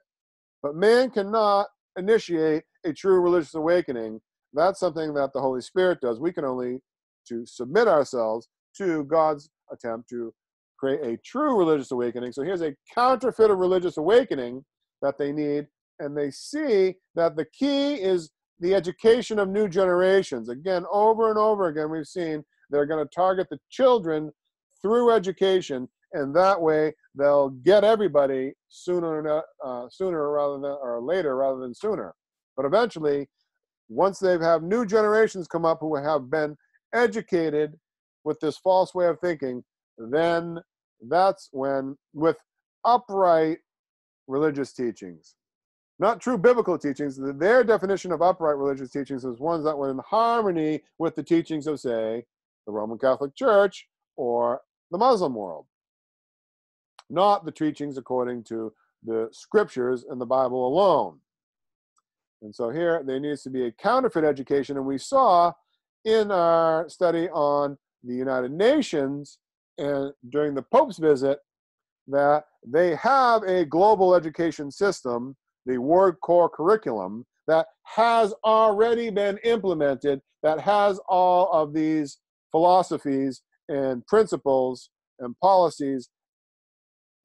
[SPEAKER 1] but man cannot initiate a true religious awakening. That's something that the Holy Spirit does. We can only to submit ourselves to God's attempt to create a true religious awakening. So here's a counterfeit of religious awakening that they need, and they see that the key is the education of new generations. Again, over and over again, we've seen they're going to target the children through education, and that way they'll get everybody sooner rather than or later rather than sooner. But eventually, once they have new generations come up who have been educated with this false way of thinking, then that's when, with upright religious teachings, not true biblical teachings, their definition of upright religious teachings is ones that were in harmony with the teachings of, say, the Roman Catholic Church or the Muslim world, not the teachings according to the scriptures and the Bible alone. And so here there needs to be a counterfeit education, and we saw in our study on the United Nations and during the Pope's visit that they have a global education system, the Word Core curriculum, that has already been implemented, that has all of these philosophies and principles and policies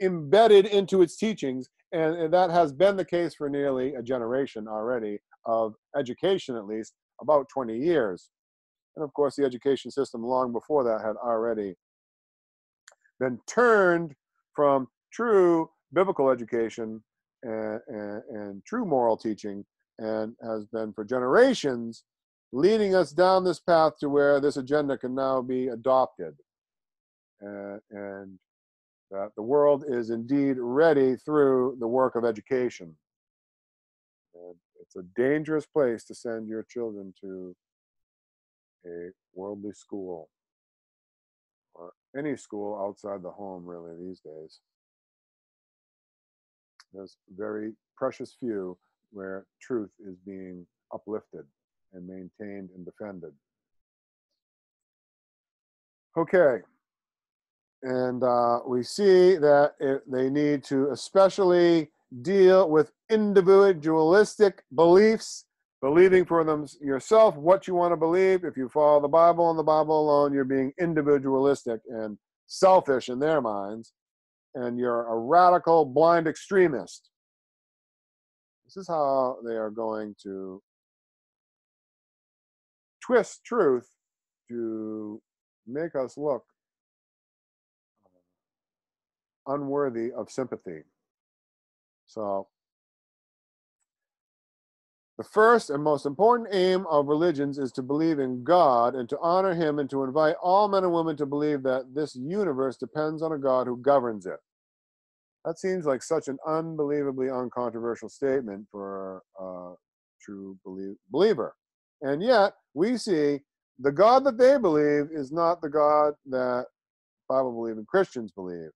[SPEAKER 1] embedded into its teachings, and that has been the case for nearly a generation already of education, at least about 20 years. And of course, the education system long before that had already been turned from true biblical education and true moral teaching, and has been for generations leading us down this path to where this agenda can now be adopted, and that the world is indeed ready through the work of education. And it's a dangerous place to send your children to a worldly school, or any school outside the home, really, these days. There's very precious few where truth is being uplifted and maintained and defended. Okay. And we see that they need to especially deal with individualistic beliefs, believing for them yourself what you want to believe. If you follow the Bible and the Bible alone, you're being individualistic and selfish in their minds, and you're a radical, blind extremist. This is how they are going to twist truth to make us look unworthy of sympathy. So, the first and most important aim of religions is to believe in God and to honor Him, and to invite all men and women to believe that this universe depends on a God who governs it. That seems like such an unbelievably uncontroversial statement for a true believer. And yet, we see the God that they believe is not the God that Bible-believing Christians believe.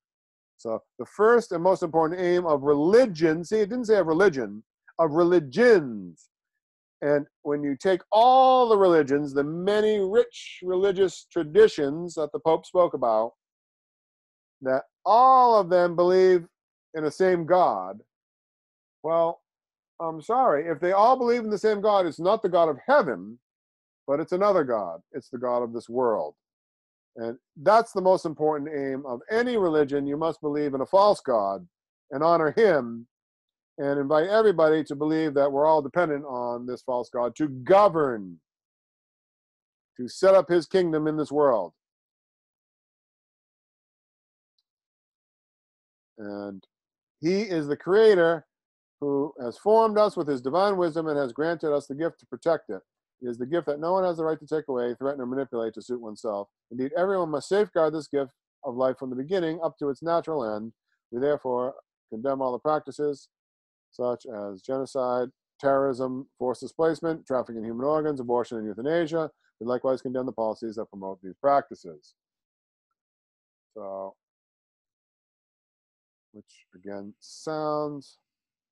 [SPEAKER 1] So the first and most important aim of religion, see, it didn't say of religion, of religions. And when you take all the religions, the many rich religious traditions that the Pope spoke about, that all of them believe in the same God, well, I'm sorry, if they all believe in the same God, it's not the God of heaven, but it's another God. It's the God of this world. And that's the most important aim of any religion. You must believe in a false God and honor Him, and invite everybody to believe that we're all dependent on this false God to govern, to set up His kingdom in this world. And He is the Creator who has formed us with His divine wisdom and has granted us the gift to protect it. It is the gift that no one has the right to take away, threaten, or manipulate to suit oneself. Indeed, everyone must safeguard this gift of life from the beginning up to its natural end. We therefore condemn all the practices such as genocide, terrorism, forced displacement, trafficking in human organs, abortion, and euthanasia. We likewise condemn the policies that promote these practices. So, which again sounds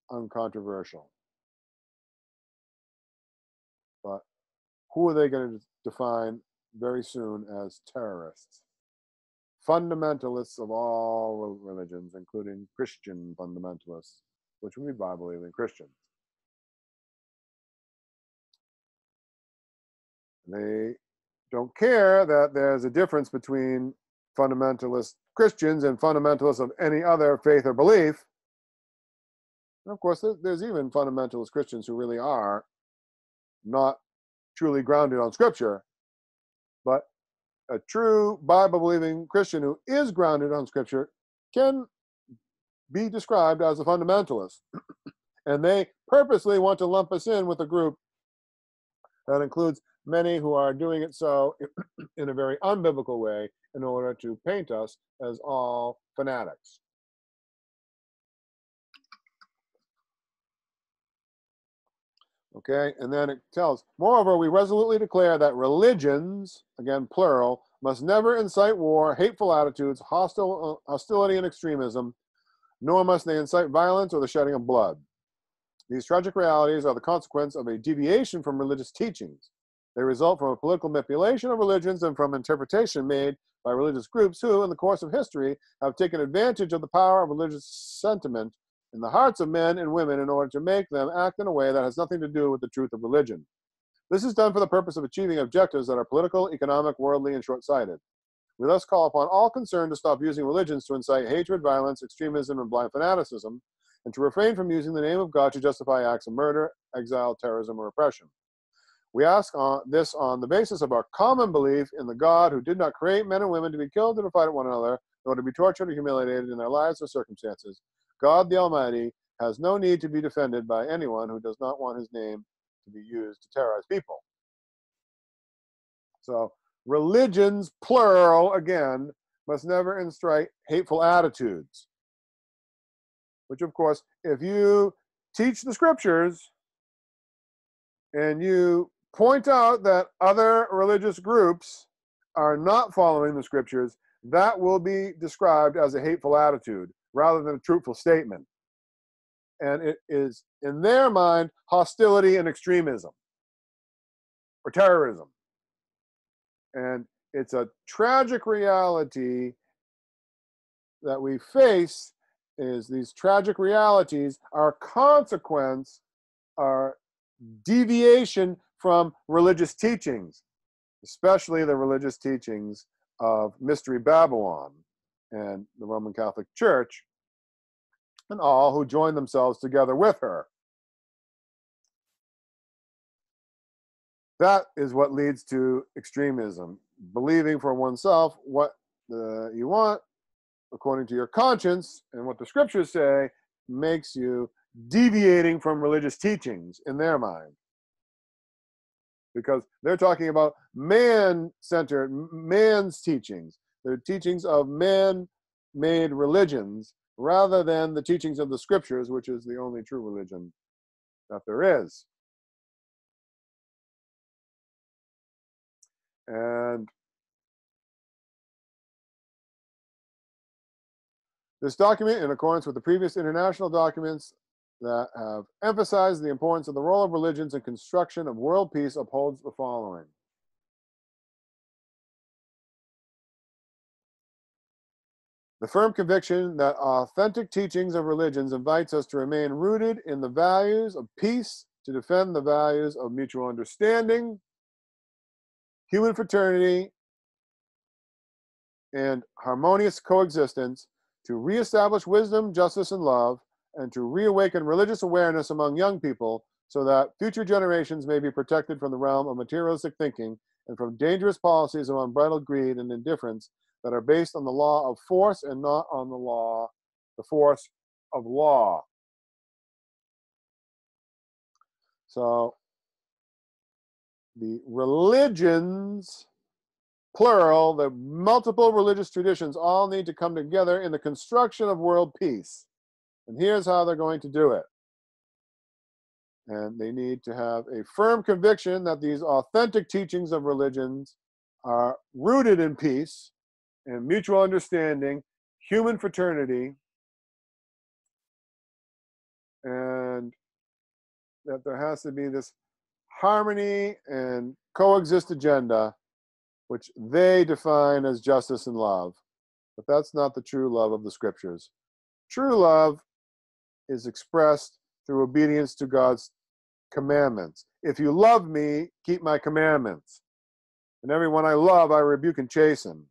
[SPEAKER 1] uncontroversial. But who are they going to define very soon as terrorists? Fundamentalists of all religions, including Christian fundamentalists, which would be Bible-believing Christians. They don't care that there's a difference between fundamentalist Christians and fundamentalists of any other faith or belief. And of course, there's even fundamentalist Christians who really are not truly grounded on Scripture, but a true Bible-believing Christian who is grounded on Scripture can be described as a fundamentalist. And they purposely want to lump us in with a group that includes many who are doing it so in a very unbiblical way in order to paint us as all fanatics. Okay, and then it tells, moreover, we resolutely declare that religions, again plural, must never incite war, hateful attitudes, hostility, and extremism, nor must they incite violence or the shedding of blood. These tragic realities are the consequence of a deviation from religious teachings. They result from a political manipulation of religions and from interpretation made by religious groups who, in the course of history, have taken advantage of the power of religious sentiment in the hearts of men and women in order to make them act in a way that has nothing to do with the truth of religion. This is done for the purpose of achieving objectives that are political, economic, worldly, and short-sighted. We thus call upon all concerned to stop using religions to incite hatred, violence, extremism, and blind fanaticism, and to refrain from using the name of God to justify acts of murder, exile, terrorism, or oppression. We ask this on the basis of our common belief in the God who did not create men and women to be killed and to fight one another, nor to be tortured or humiliated in their lives or circumstances. God the Almighty has no need to be defended by anyone who does not want his name to be used to terrorize people. So religions, plural, again, must never incite hateful attitudes. Which, of course, if you teach the scriptures and you point out that other religious groups are not following the scriptures, that will be described as a hateful attitude rather than a truthful statement. And it is, in their mind, hostility and extremism or terrorism. And it's a tragic reality that we face, is these tragic realities are consequence, are deviation from religious teachings, especially the religious teachings of Mystery Babylon and the Roman Catholic Church and all who join themselves together with her. That is what leads to extremism. Believing for oneself what you want according to your conscience and what the scriptures say makes you deviating from religious teachings in their mind. Because they're talking about man-centered, man's teachings. They're teachings of man-made religions rather than the teachings of the scriptures, which is the only true religion that there is. And this document, in accordance with the previous international documents that have emphasized the importance of the role of religions in construction of world peace, upholds the following. The firm conviction that authentic teachings of religions invites us to remain rooted in the values of peace, to defend the values of mutual understanding, human fraternity, and harmonious coexistence, to reestablish wisdom, justice, and love, and to reawaken religious awareness among young people so that future generations may be protected from the realm of materialistic thinking and from dangerous policies of unbridled greed and indifference that are based on the law of force and not on the force of law. So the religions, plural, the multiple religious traditions all need to come together in the construction of world peace. And here's how they're going to do it. And they need to have a firm conviction that these authentic teachings of religions are rooted in peace and mutual understanding, human fraternity, and that there has to be this harmony and coexist agenda, which they define as justice and love. But that's not the true love of the scriptures. True love is expressed through obedience to God's commandments. If you love me, keep my commandments. And everyone I love, I rebuke and chasten.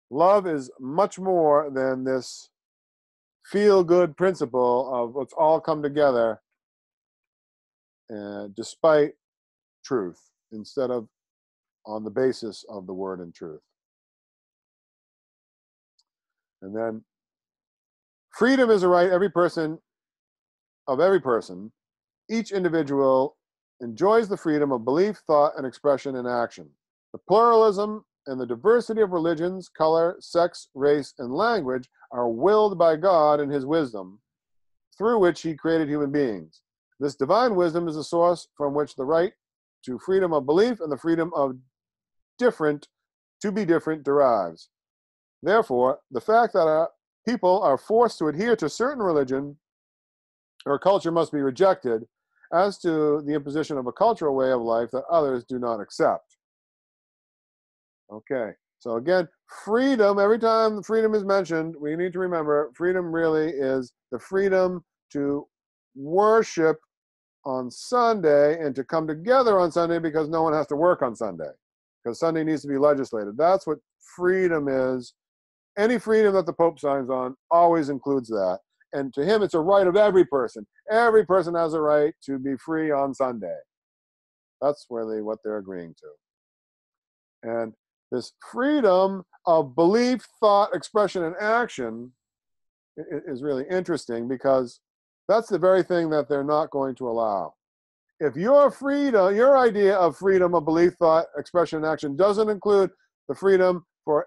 [SPEAKER 1] Love is much more than this feel-good principle of let's all come together despite truth, instead of on the basis of the word and truth. And then freedom is a right every person, each individual enjoys the freedom of belief, thought, and expression and action. The pluralism and the diversity of religions, color, sex, race, and language are willed by God in his wisdom, through which he created human beings. This divine wisdom is the source from which the right to freedom of belief and the freedom of to be different derives. Therefore, the fact that our people are forced to adhere to certain religion or culture must be rejected, as to the imposition of a cultural way of life that others do not accept. Okay, so again, freedom, every time freedom is mentioned, we need to remember freedom really is the freedom to worship on Sunday and to come together on Sunday because no one has to work on Sunday, because Sunday needs to be legislated. That's what freedom is. Any freedom that the Pope signs on always includes that. And to him, it's a right of every person. Every person has a right to be free on Sunday. That's really what they're agreeing to. And this freedom of belief, thought, expression, and action is really interesting, because that's the very thing that they're not going to allow. If your freedom, your idea of freedom of belief, thought, expression, and action doesn't include the freedom for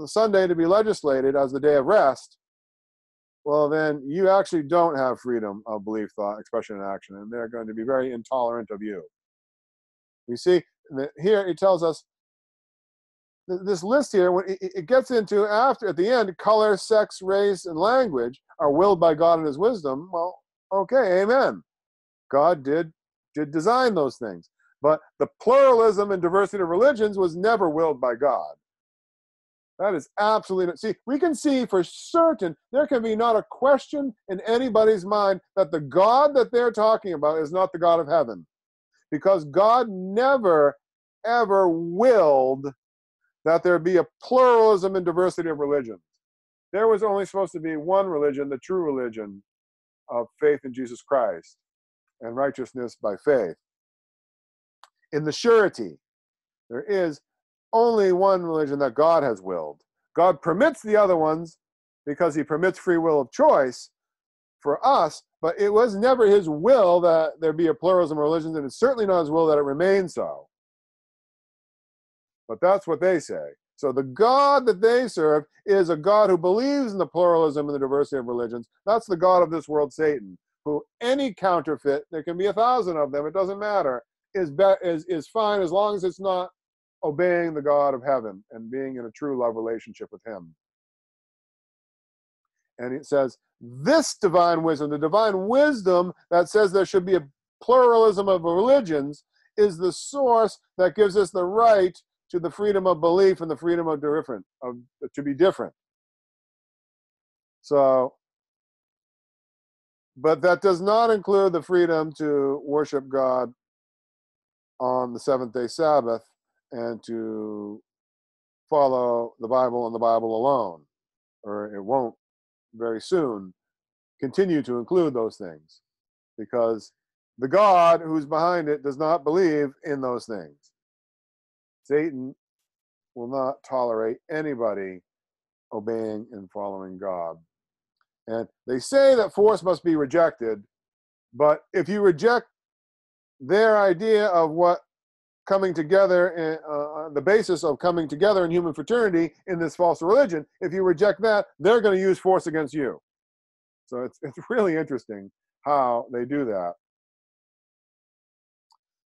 [SPEAKER 1] Sunday to be legislated as the day of rest, well, then you actually don't have freedom of belief, thought, expression, and action, and they're going to be very intolerant of you. You see, here it tells us, this list here, when it gets into, after, at the end, color, sex, race, and language are willed by God in his wisdom. Well, okay, amen. God did design those things. But the pluralism and diversity of religions was never willed by God. That is absolutely, see, we can see for certain, there can be not a question in anybody's mind that the God that they're talking about is not the God of heaven. Because God never, ever willed that there be a pluralism and diversity of religions. There was only supposed to be one religion, the true religion of faith in Jesus Christ and righteousness by faith. In the surety, there is only one religion that God has willed. God permits the other ones because he permits free will of choice for us, but it was never his will that there be a pluralism of religions, and it's certainly not his will that it remain so. But that's what they say. So the God that they serve is a God who believes in the pluralism and the diversity of religions. That's the God of this world, Satan, who any counterfeit, there can be 1,000 of them, it doesn't matter, is fine as long as it's not obeying the God of heaven and being in a true love relationship with him. And it says, this divine wisdom, the divine wisdom that says there should be a pluralism of religions, is the source that gives us the right to the freedom of belief and the freedom of to be different. So, but that does not include the freedom to worship God on the seventh-day Sabbath and to follow the Bible and the Bible alone, or it won't very soon continue to include those things, because the God who's behind it does not believe in those things. Satan will not tolerate anybody obeying and following God. And they say that force must be rejected, but if you reject their idea of what coming together, the basis of coming together in human fraternity in this false religion, if you reject that, they're going to use force against you. So it's really interesting how they do that.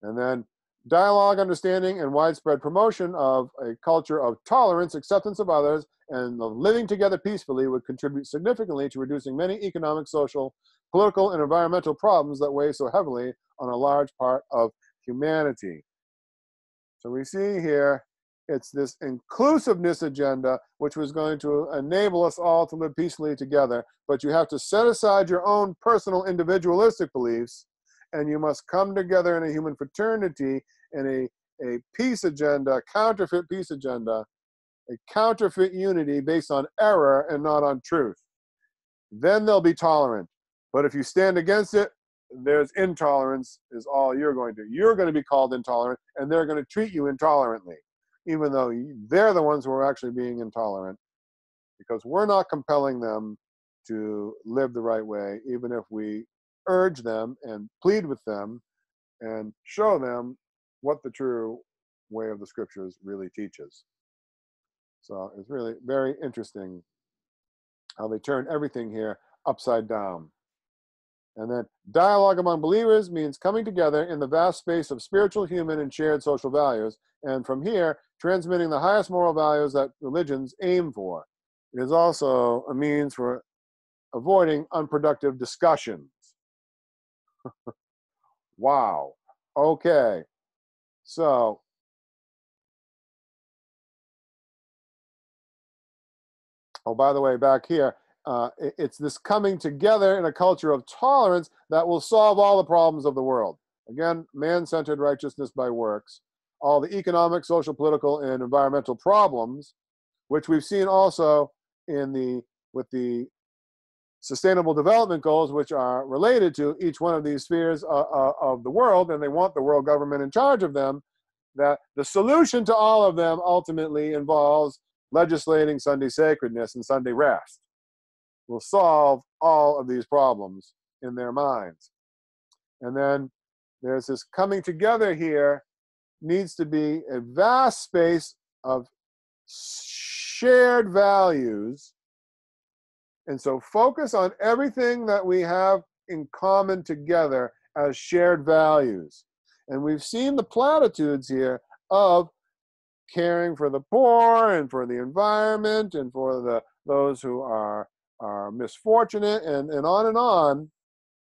[SPEAKER 1] And then dialogue, understanding, and widespread promotion of a culture of tolerance, acceptance of others, and of living together peacefully would contribute significantly to reducing many economic, social, political, and environmental problems that weigh so heavily on a large part of humanity. So we see here, it's this inclusiveness agenda, which was going to enable us all to live peacefully together. But you have to set aside your own personal individualistic beliefs, and you must come together in a human fraternity in a peace agenda, counterfeit peace agenda, a counterfeit unity based on error and not on truth. Then they'll be tolerant. But if you stand against it, there's intolerance is all you're going to be called intolerant, and they're going to treat you intolerantly, even though they're the ones who are actually being intolerant, because we're not compelling them to live the right way, even if we urge them and plead with them and show them what the true way of the scriptures really teaches. So it's really very interesting how they turn everything here upside down. And then dialogue among believers means coming together in the vast space of spiritual, human, and shared social values. And from here, transmitting the highest moral values that religions aim for. It is also a means for avoiding unproductive discussions. Wow. Okay. So, oh, by the way, back here, it's this coming together in a culture of tolerance that will solve all the problems of the world. Again, man-centered righteousness by works, all the economic, social, political, and environmental problems, which we've seen also with the Sustainable Development Goals, which are related to each one of these spheres of the world, and they want the world government in charge of them. that the solution to all of them ultimately involves legislating Sunday sacredness and Sunday rest. Will solve all of these problems in their minds. And then there's this coming together here, needs to be a vast space of shared values. And so focus on everything that we have in common together as shared values. And we've seen the platitudes here of caring for the poor and for the environment and for those who are misfortunate and on.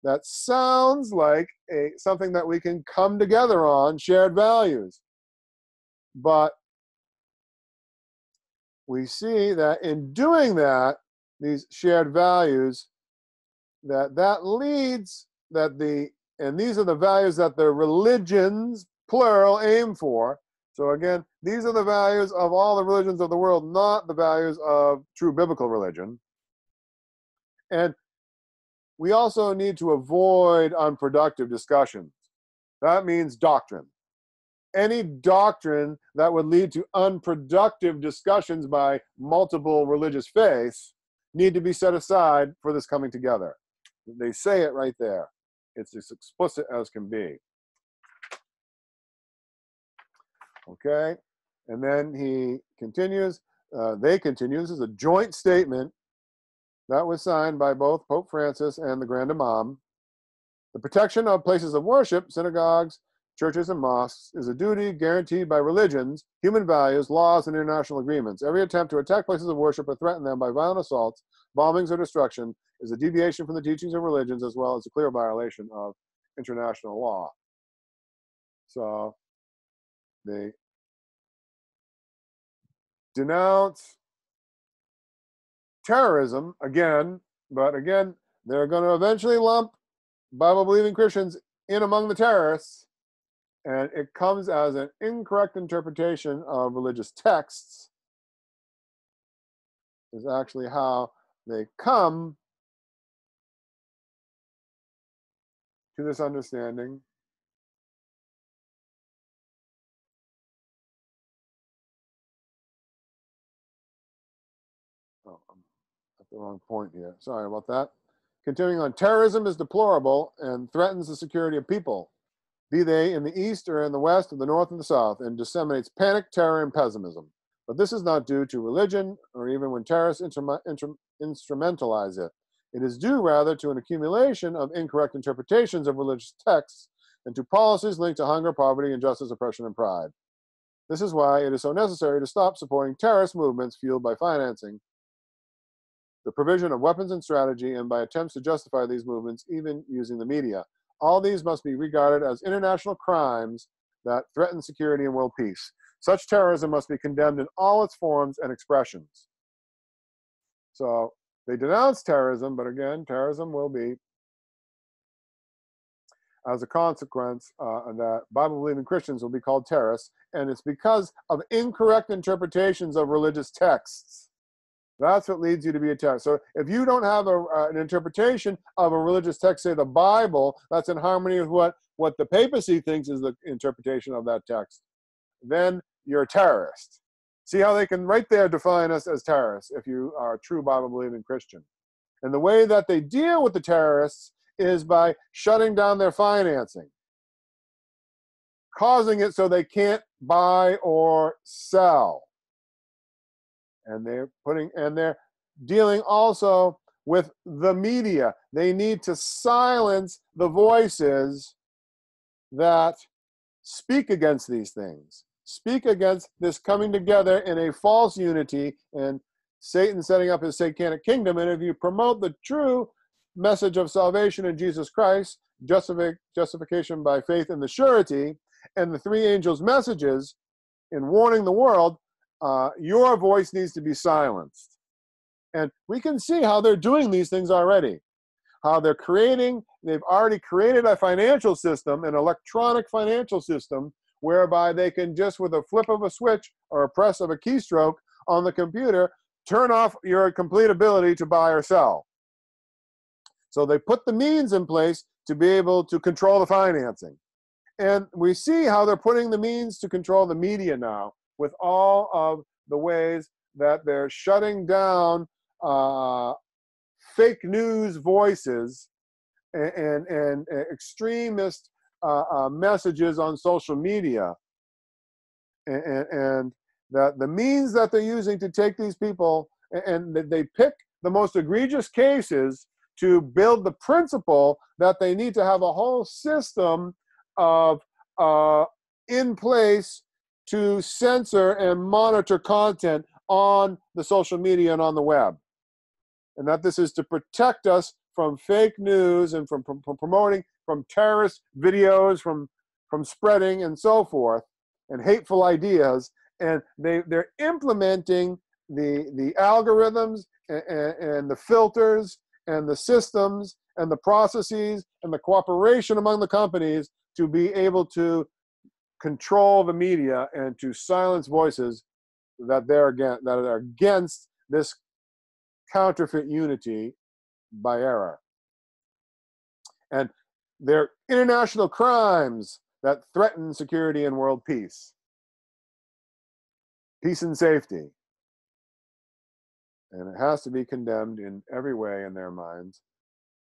[SPEAKER 1] That sounds like something that we can come together on, shared values. But we see that in doing that, these shared values, that leads and these are the values that the religions, plural, aim for. So again, these are the values of all the religions of the world, not the values of true biblical religion. And we also need to avoid unproductive discussions. That means doctrine. Any doctrine that would lead to unproductive discussions by multiple religious faiths need to be set aside for this coming together. They say it right there. It's as explicit as can be. Okay, and then he continues, this is a joint statement that was signed by both Pope Francis and the Grand Imam. The protection of places of worship, synagogues, churches, and mosques is a duty guaranteed by religions, human values, laws, and international agreements. Every attempt to attack places of worship or threaten them by violent assaults, bombings, or destruction is a deviation from the teachings of religions as well as a clear violation of international law. So they denounce terrorism again, but again, they're going to eventually lump Bible-believing Christians in among the terrorists, and it comes as an incorrect interpretation of religious texts, is actually how they come to this understanding. Oh, I'm at the wrong point here. Sorry about that. Continuing on, terrorism is deplorable and threatens the security of people, be they in the east or in the west, or the north or the south, and disseminates panic, terror, and pessimism. But this is not due to religion, or even when terrorists instrumentalize it. It is due, rather, to an accumulation of incorrect interpretations of religious texts and to policies linked to hunger, poverty, injustice, oppression, and pride. This is why it is so necessary to stop supporting terrorist movements fueled by financing, the provision of weapons and strategy, and by attempts to justify these movements, even using the media. All these must be regarded as international crimes that threaten security and world peace. Such terrorism must be condemned in all its forms and expressions. So they denounce terrorism, but again, terrorism will be, as a consequence, that Bible-believing Christians will be called terrorists, and it's because of incorrect interpretations of religious texts. That's what leads you to be a terrorist. So if you don't have an interpretation of a religious text, say the Bible, that's in harmony with what the papacy thinks is the interpretation of that text, then you're a terrorist. See how they can right there define us as terrorists if you are a true Bible-believing Christian. And the way that they deal with the terrorists is by shutting down their financing, causing it so they can't buy or sell. And they're dealing also with the media. They need to silence the voices that speak against these things, speak against this coming together in a false unity and Satan setting up his satanic kingdom. And if you promote the true message of salvation in Jesus Christ, justification by faith in the surety, and the three angels' messages in warning the world, your voice needs to be silenced. And we can see how they're doing these things already. How they've already created a financial system, an electronic financial system, whereby they can just with a flip of a switch or a press of a keystroke on the computer, turn off your complete ability to buy or sell. So they put the means in place to be able to control the financing. And we see how they're putting the means to control the media now with all of the ways that they're shutting down fake news voices and extremist messages on social media. And that the means that they're using to take these people, and they pick the most egregious cases to build the principle that they need to have a whole system of in place to censor and monitor content on the social media and on the web. And that this is to protect us from fake news and from promoting, from terrorist videos, from spreading and so forth, and hateful ideas. And they're implementing the algorithms and the filters and the systems and the processes and the cooperation among the companies to be able to control the media and to silence voices that are against this counterfeit unity by error. And they're international crimes that threaten security and world peace and safety. And it has to be condemned in every way in their minds.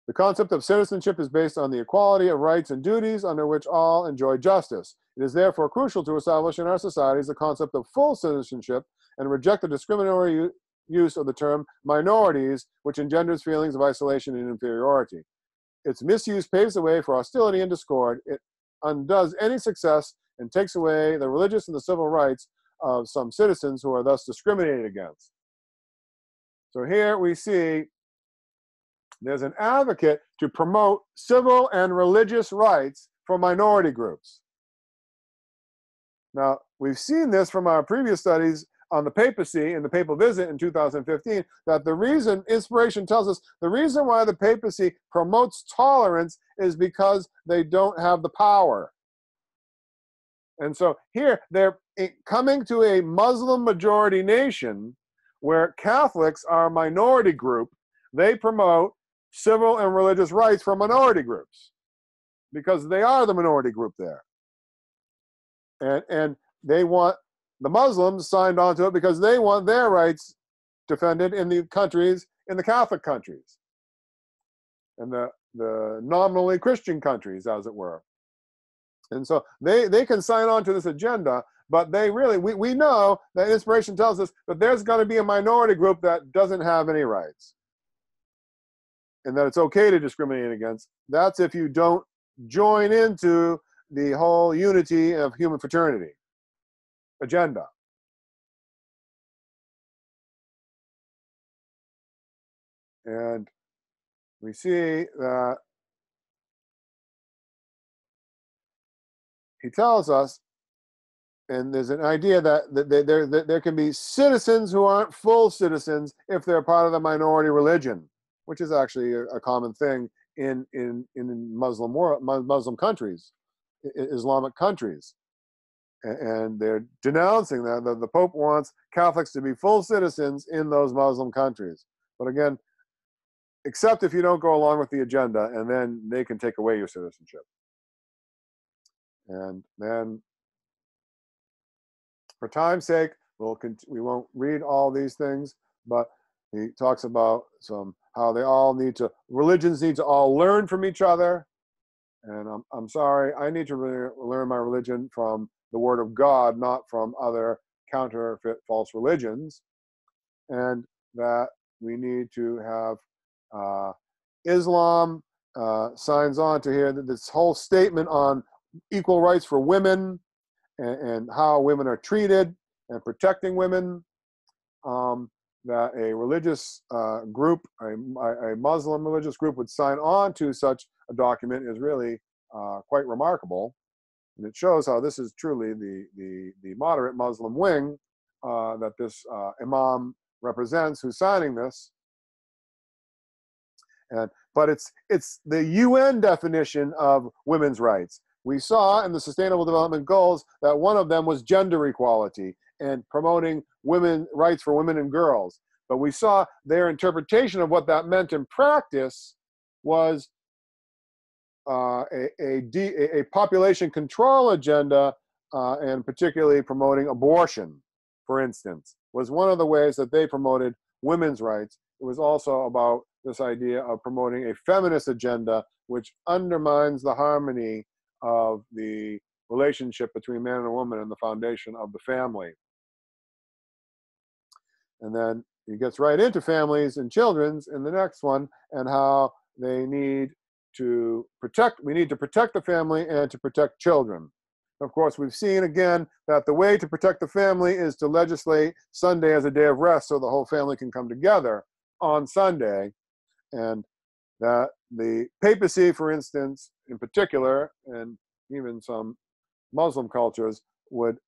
[SPEAKER 1] The concept of citizenship is based on the equality of rights and duties under which all enjoy justice. It is therefore crucial to establish in our societies the concept of full citizenship and reject the discriminatory use of the term minorities, which engenders feelings of isolation and inferiority. Its misuse paves the way for hostility and discord. It undoes any success and takes away the religious and the civil rights of some citizens who are thus discriminated against. So here we see there's an advocate to promote civil and religious rights for minority groups. Now, we've seen this from our previous studies on the papacy and the papal visit in 2015, that the reason, inspiration tells us, the reason why the papacy promotes tolerance is because they don't have the power. And so here, they're coming to a Muslim majority nation where Catholics are a minority group. They promote civil and religious rights for minority groups because they are the minority group there. And they want the Muslims signed onto it because they want their rights defended in the countries, in the Catholic countries, and the nominally Christian countries, as it were. And so they can sign on to this agenda, but they really, we know that inspiration tells us that there's going to be a minority group that doesn't have any rights, and that it's okay to discriminate against. That's if you don't join into the whole unity of human fraternity agenda. And we see that he tells us, and there's an idea that there can be citizens who aren't full citizens if they're part of the minority religion, which is actually a common thing in Muslim countries, Islamic countries. And they're denouncing that the Pope wants Catholics to be full citizens in those Muslim countries. But again, except if you don't go along with the agenda, and then they can take away your citizenship. And then, for time's sake, we won't read all these things, but he talks about how they all religions need to all learn from each other. And I'm sorry, I need to learn my religion from the Word of God, not from other counterfeit false religions. And that we need to have Islam signs on to here that this whole statement on equal rights for women and how women are treated and protecting women, that a religious group, a Muslim religious group would sign on to such a document is really quite remarkable. And it shows how this is truly the moderate Muslim wing that this imam represents who's signing this. But it's the UN definition of women's rights. We saw in the Sustainable Development Goals that one of them was gender equality and promoting rights for women and girls. But we saw their interpretation of what that meant in practice was a population control agenda, and particularly promoting abortion, for instance, was one of the ways that they promoted women's rights. It was also about this idea of promoting a feminist agenda, which undermines the harmony of the relationship between man and woman and the foundation of the family. And then he gets right into families and children's in the next one, and how they need to protect, we need to protect the family and to protect children. Of course, we've seen again that the way to protect the family is to legislate Sunday as a day of rest so the whole family can come together on Sunday. And that the papacy, for instance, in particular, and even some Muslim cultures, would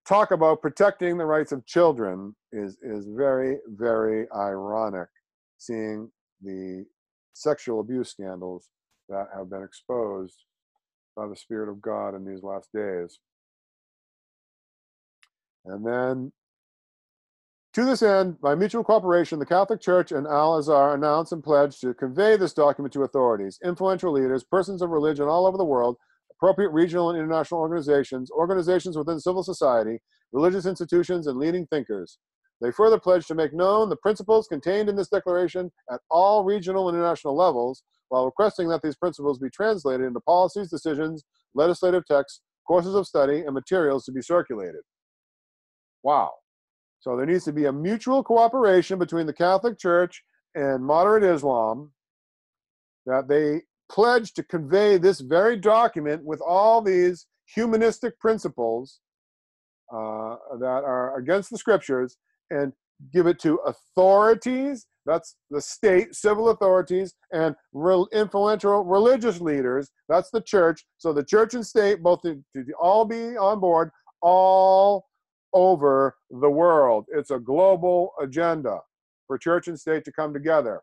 [SPEAKER 1] talk about protecting the rights of children is very, very ironic, seeing the sexual abuse scandals that have been exposed by the Spirit of God in these last days. And then, to this end, by mutual cooperation, the Catholic Church and Al-Azhar announced and pledged to convey this document to authorities, influential leaders, persons of religion all over the world, appropriate regional and international organizations, organizations within civil society, religious institutions, and leading thinkers. They further pledged to make known the principles contained in this declaration at all regional and international levels, while requesting that these principles be translated into policies, decisions, legislative texts, courses of study, and materials to be circulated. Wow. So there needs to be a mutual cooperation between the Catholic Church and moderate Islam, that they pledge to convey this very document with all these humanistic principles that are against the scriptures, and give it to authorities, that's the state, civil authorities, and influential religious leaders, that's the church. So the church and state both to all be on board all over the world. It's a global agenda for church and state to come together.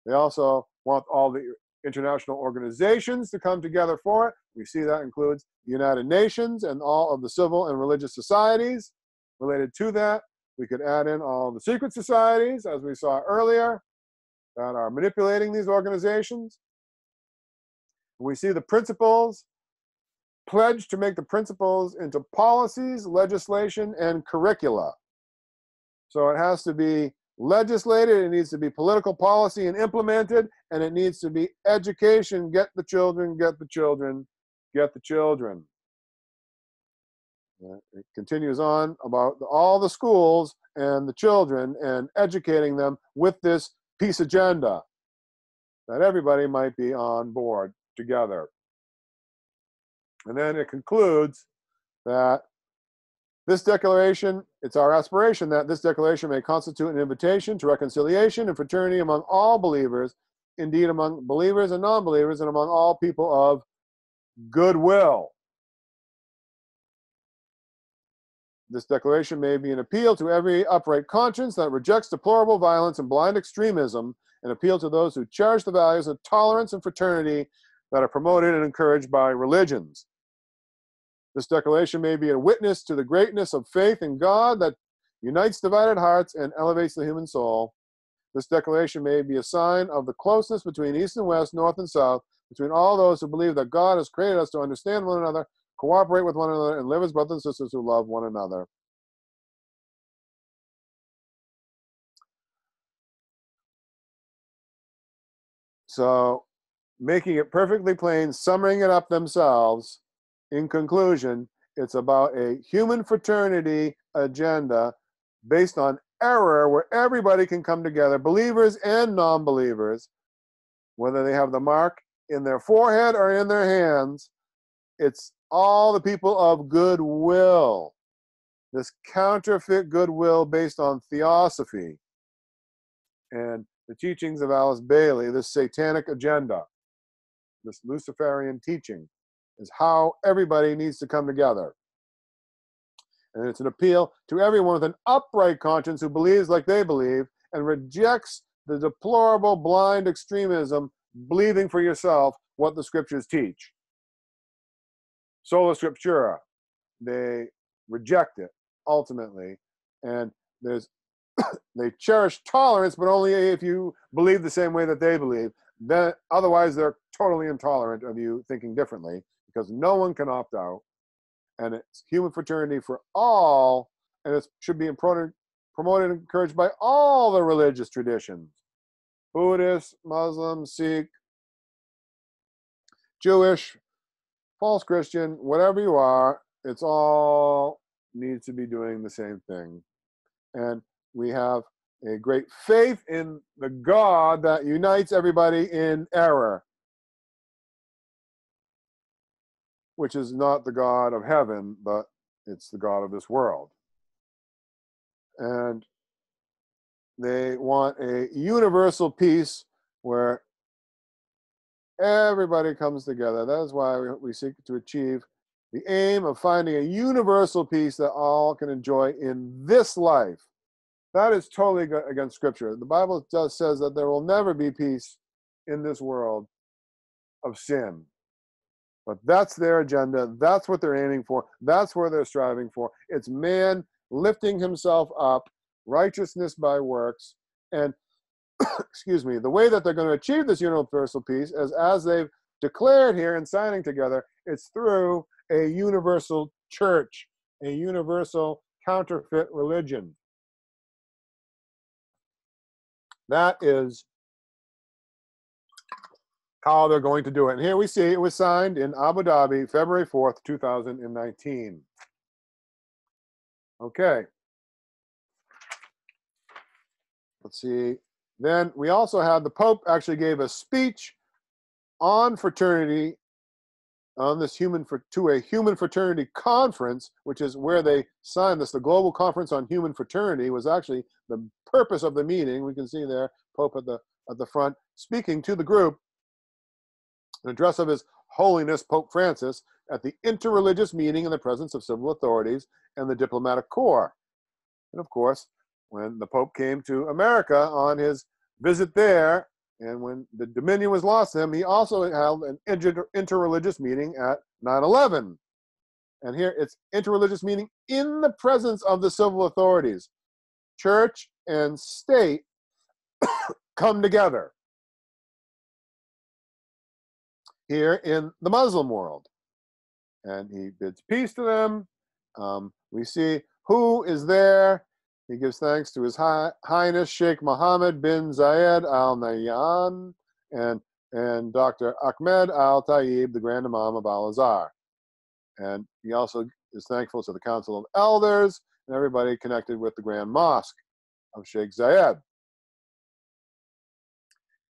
[SPEAKER 1] They also want all the international organizations to come together for it. We see that includes the United Nations and all of the civil and religious societies related to that. We could add in all the secret societies, as we saw earlier, that are manipulating these organizations. We see the principles, pledge to make the principles into policies, legislation, and curricula. So it has to be legislated, it needs to be political policy and implemented, and it needs to be education. Get the children, get the children, get the children. It continues on about all the schools and the children and educating them with this peace agenda, that everybody might be on board together. And then it concludes that this declaration, it's our aspiration that this declaration may constitute an invitation to reconciliation and fraternity among all believers, indeed among believers and non-believers, and among all people of goodwill. This declaration may be an appeal to every upright conscience that rejects deplorable violence and blind extremism, and appeal to those who cherish the values of tolerance and fraternity that are promoted and encouraged by religions. This declaration may be a witness to the greatness of faith in God that unites divided hearts and elevates the human soul. This declaration may be a sign of the closeness between East and West, North and South, between all those who believe that God has created us to understand one another, cooperate with one another, and live as brothers and sisters who love one another. So, making it perfectly plain, summing it up themselves, in conclusion, it's about a human fraternity agenda based on error, where everybody can come together, believers and non-believers, whether they have the mark in their forehead or in their hands. It's all the people of goodwill. This counterfeit goodwill based on theosophy and the teachings of Alice Bailey, this satanic agenda, this Luciferian teaching, is how everybody needs to come together. And it's an appeal to everyone with an upright conscience who believes like they believe and rejects the deplorable blind extremism, believing for yourself what the scriptures teach. Sola Scriptura. They reject it, ultimately. And they cherish tolerance, but only if you believe the same way that they believe. Then, otherwise, they're totally intolerant of you thinking differently, because no one can opt out, and it's human fraternity for all, and it should be promoted and encouraged by all the religious traditions. Buddhist, Muslim, Sikh, Jewish, false Christian, whatever you are, it's all needs to be doing the same thing. And we have a great faith in the God that unites everybody in error, which is not the God of heaven, but it's the God of this world. And they want a universal peace where everybody comes together. That is why we seek to achieve the aim of finding a universal peace that all can enjoy in this life. That is totally against Scripture. The Bible says that there will never be peace in this world of sin. But that's their agenda. That's what they're aiming for. That's where they're striving for. It's man lifting himself up, righteousness by works. And, excuse me, the way that they're going to achieve this universal peace is, as they've declared here in signing together, it's through a universal church, a universal counterfeit religion. That is how they're going to do it. And here we see it was signed in Abu Dhabi, February 4th, 2019. Okay. Let's see. Then we also had the Pope actually gave a speech on fraternity, on this to a Human Fraternity conference, which is where they signed this. The Global Conference on Human Fraternity was actually the purpose of the meeting. We can see there, Pope at the front, speaking to the group, an address of His Holiness Pope Francis at the interreligious meeting in the presence of civil authorities and the diplomatic corps. And of course, when the Pope came to America on his visit there, and when the Dominion was lost to him, he also held an interreligious meeting at 9/11. And here it's interreligious meeting in the presence of the civil authorities. Church and state come together here in the Muslim world. And he bids peace to them. We see who is there. He gives thanks to His Highness Sheikh Mohammed bin Zayed Al Nahyan and Dr. Ahmed Al Tayyib, the Grand Imam of Al Azhar. And he also is thankful to the Council of Elders and everybody connected with the Grand Mosque of Sheikh Zayed.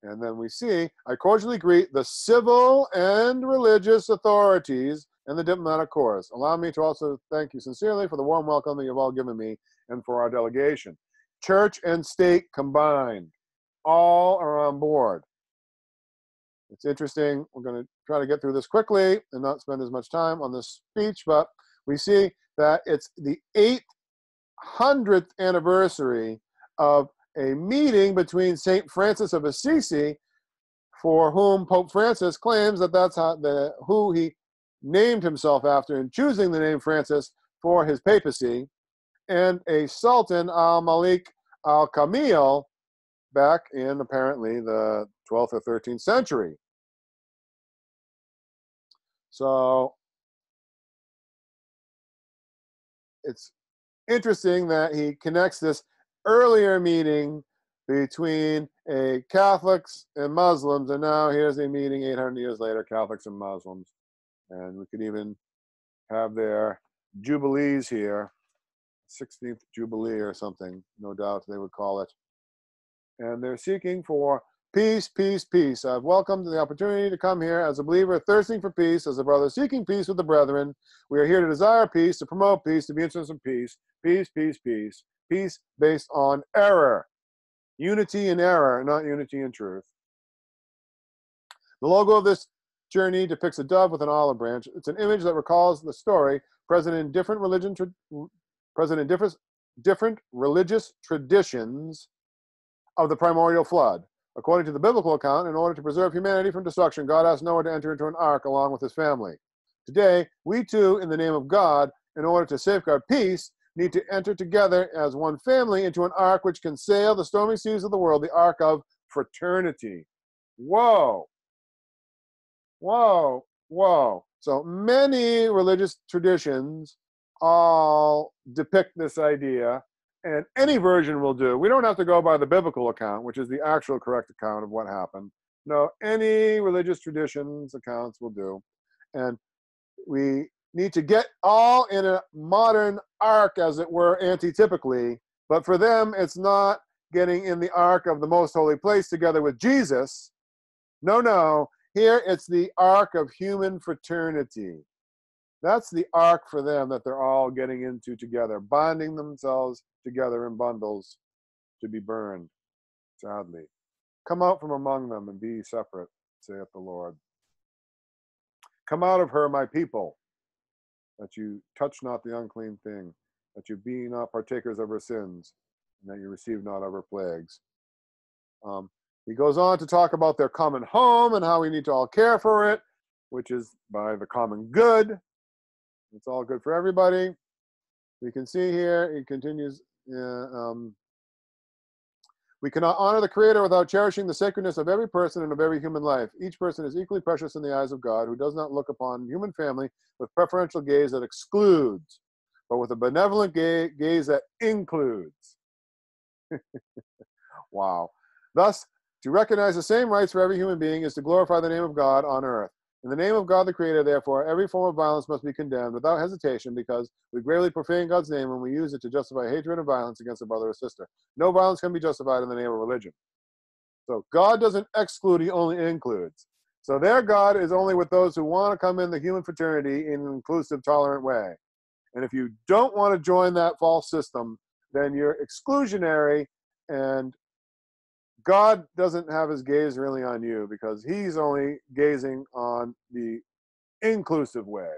[SPEAKER 1] And then we see, I cordially greet the civil and religious authorities and the diplomatic corps. Allow me to also thank you sincerely for the warm welcome that you've all given me and for our delegation. Church and state combined, all are on board. It's interesting. We're going to try to get through this quickly and not spend as much time on this speech, but we see that it's the 800th anniversary of a meeting between St. Francis of Assisi, for whom Pope Francis claims that that's who he named himself after in choosing the name Francis for his papacy, and a Sultan al-Malik al-Kamil back in apparently the 12th or 13th century. So it's interesting that he connects this earlier meeting between Catholics and Muslims, and now here's a meeting 800 years later, Catholics and Muslims. And we could even have their jubilees here, 16th Jubilee or something, no doubt they would call it. And they're seeking for peace, peace, peace. I've welcomed the opportunity to come here as a believer thirsting for peace, as a brother seeking peace with the brethren. We are here to desire peace, to promote peace, to be interested in peace. Peace, peace, peace. Peace based on error. Unity in error, not unity in truth. The logo of this journey depicts a dove with an olive branch. It's an image that recalls the story present in different different religious traditions of the primordial flood. According to the biblical account, in order to preserve humanity from destruction, God asked Noah to enter into an ark along with his family. Today, we too, in the name of God, in order to safeguard peace, need to enter together as one family into an ark which can sail the stormy seas of the world, the ark of fraternity. Whoa! Whoa, whoa. So many religious traditions all depict this idea, and any version will do. We don't have to go by the biblical account, which is the actual correct account of what happened. No, any religious traditions accounts will do. And we need to get all in a modern ark, as it were, antitypically. But for them, it's not getting in the ark of the most holy place together with Jesus. No, no. Here it's the ark of human fraternity. That's the ark for them that they're all getting into together, binding themselves together in bundles to be burned, sadly. Come out from among them and be separate, saith the Lord. Come out of her, my people, that you touch not the unclean thing, that you be not partakers of her sins, and that you receive not of her plagues. He goes on to talk about their common home and how we need to all care for it, which is by the common good. It's all good for everybody. We can see here, he continues, we cannot honor the Creator without cherishing the sacredness of every person and of every human life. Each person is equally precious in the eyes of God, who does not look upon human family with preferential gaze that excludes, but with a benevolent gaze that includes. Wow. Thus, to recognize the same rights for every human being is to glorify the name of God on earth. In the name of God the Creator, therefore, every form of violence must be condemned without hesitation, because we gravely profane God's name when we use it to justify hatred and violence against a brother or sister. No violence can be justified in the name of religion. So God doesn't exclude, he only includes. So their God is only with those who want to come in the human fraternity in an inclusive, tolerant way. And if you don't want to join that false system, then you're exclusionary, and God doesn't have his gaze really on you, because he's only gazing on the inclusive way.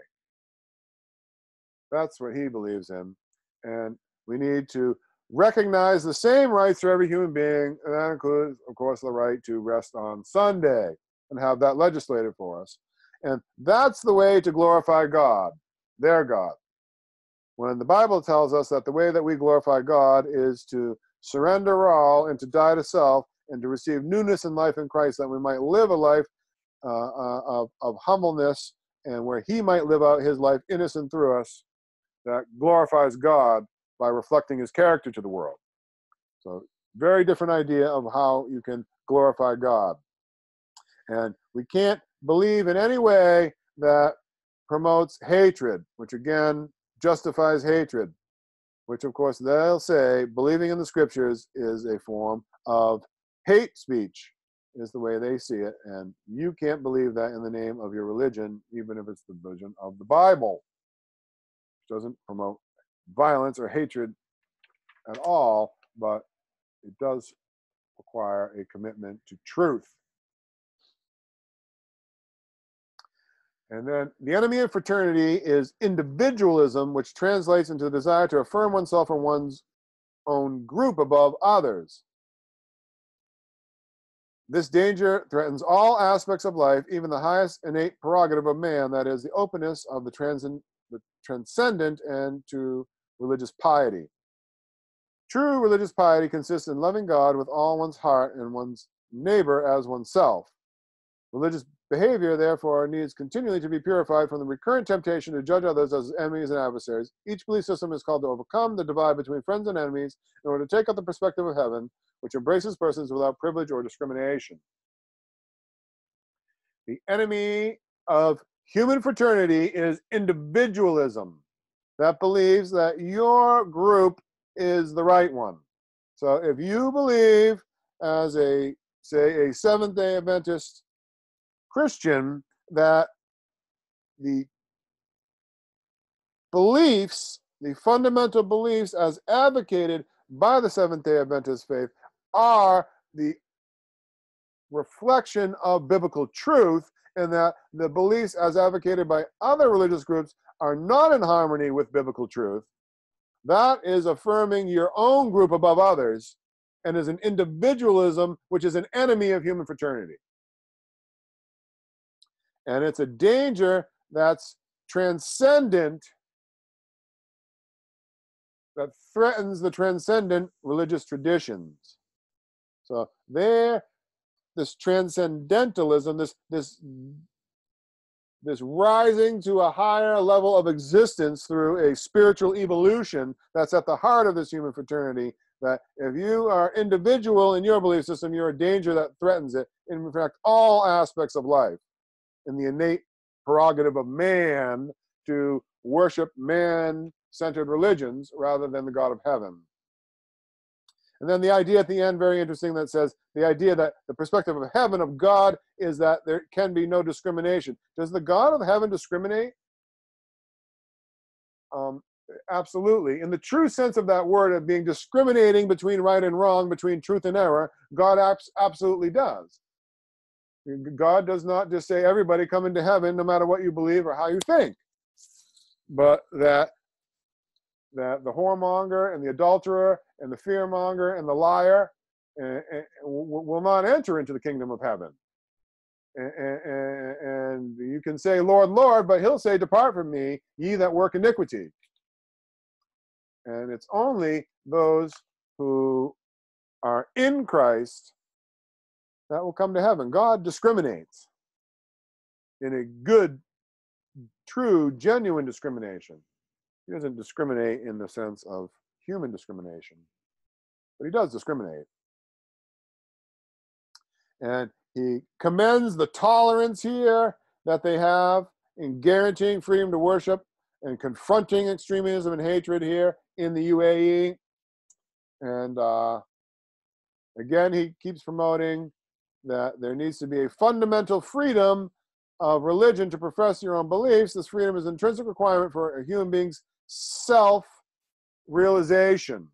[SPEAKER 1] That's what he believes in. And we need to recognize the same rights for every human being, and that includes, of course, the right to rest on Sunday and have that legislated for us. And that's the way to glorify God, their God. When the Bible tells us that the way that we glorify God is to surrender all and to die to self and to receive newness in life in Christ, that we might live a life of humbleness, and where he might live out his life innocent through us, that glorifies God by reflecting his character to the world. So very different idea of how you can glorify God. And we can't believe in any way that promotes hatred, which again justifies hatred, which of course they'll say believing in the scriptures is a form of hate speech, is the way they see it. And you can't believe that in the name of your religion, even if it's the religion of the Bible, which doesn't promote violence or hatred at all, but it does require a commitment to truth. And then the enemy of fraternity is individualism, which translates into the desire to affirm oneself or one's own group above others. This danger threatens all aspects of life, even the highest innate prerogative of man, that is, the openness of the transcendent, and to religious piety. True religious piety consists in loving God with all one's heart and one's neighbor as oneself. Religious behavior, therefore, needs continually to be purified from the recurrent temptation to judge others as enemies and adversaries. Each belief system is called to overcome the divide between friends and enemies in order to take up the perspective of heaven, which embraces persons without privilege or discrimination. The enemy of human fraternity is individualism, that believes that your group is the right one. So if you believe, as a, say, a Seventh-day Adventist Christian, that the beliefs, the fundamental beliefs as advocated by the Seventh-day Adventist faith, are the reflection of biblical truth, and that the beliefs as advocated by other religious groups are not in harmony with biblical truth, that is affirming your own group above others, and is an individualism which is an enemy of human fraternity. And it's a danger that's transcendent, that threatens the transcendent religious traditions. So there, this transcendentalism, this this rising to a higher level of existence through a spiritual evolution that's at the heart of this human fraternity, that if you are individual in your belief system, you're a danger that threatens it, in fact, all aspects of life, in the innate prerogative of man to worship man-centered religions rather than the God of heaven. And then the idea at the end, very interesting, that says the idea that the perspective of heaven, of God, is that there can be no discrimination. Does the God of heaven discriminate? Absolutely. In the true sense of that word, of being discriminating between right and wrong, between truth and error, God absolutely does. God does not just say, everybody come into heaven no matter what you believe or how you think. But that the whoremonger and the adulterer and the fearmonger and the liar will not enter into the kingdom of heaven. And you can say, Lord, Lord, but he'll say, depart from me, ye that work iniquity. And it's only those who are in Christ that will come to heaven. God discriminates in a good, true, genuine discrimination. He doesn't discriminate in the sense of human discrimination, but he does discriminate. And he commends the tolerance here that they have in guaranteeing freedom to worship and confronting extremism and hatred here in the UAE. And again, he keeps promoting that there needs to be a fundamental freedom of religion to profess your own beliefs. This freedom is an intrinsic requirement for a human being's self-realization.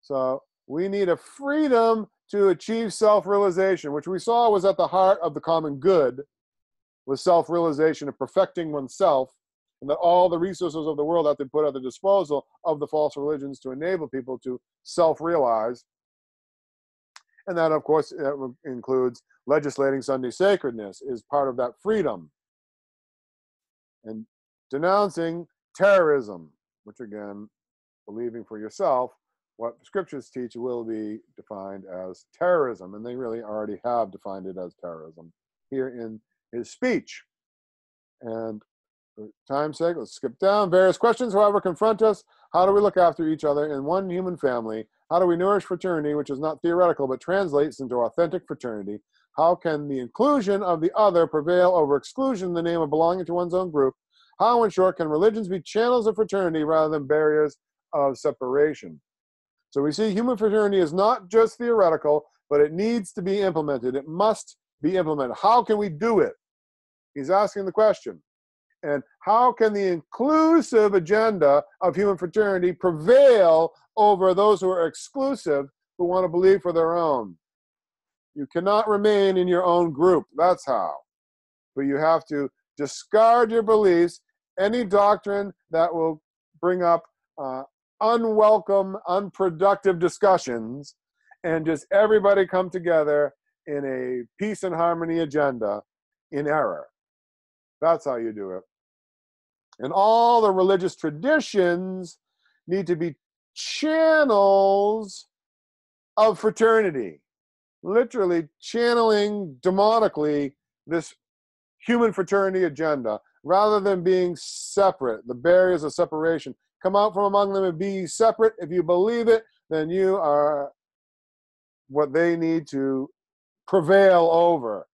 [SPEAKER 1] So we need a freedom to achieve self-realization, which we saw was at the heart of the common good, was self-realization of perfecting oneself, and that all the resources of the world have to put at the disposal of the false religions to enable people to self-realize. And that, of course, includes legislating Sunday sacredness is part of that freedom. And denouncing terrorism, which again, believing for yourself what the scriptures teach will be defined as terrorism. And they really already have defined it as terrorism here in his speech. And for time's sake, let's skip down. Various questions, however, confront us. How do we look after each other in one human family? How do we nourish fraternity, which is not theoretical, but translates into authentic fraternity? How can the inclusion of the other prevail over exclusion in the name of belonging to one's own group? How, in short, can religions be channels of fraternity rather than barriers of separation? So we see human fraternity is not just theoretical, but it needs to be implemented. It must be implemented. How can we do it? He's asking the question. And how can the inclusive agenda of human fraternity prevail over those who are exclusive, who want to believe for their own? You cannot remain in your own group. That's how. But you have to discard your beliefs, any doctrine that will bring up unwelcome, unproductive discussions, and just everybody come together in a peace and harmony agenda in error. That's how you do it. And all the religious traditions need to be channels of fraternity, literally channeling demonically this human fraternity agenda, rather than being separate, the barriers of separation. Come out from among them and be separate. If you believe it, then you are what they need to prevail over,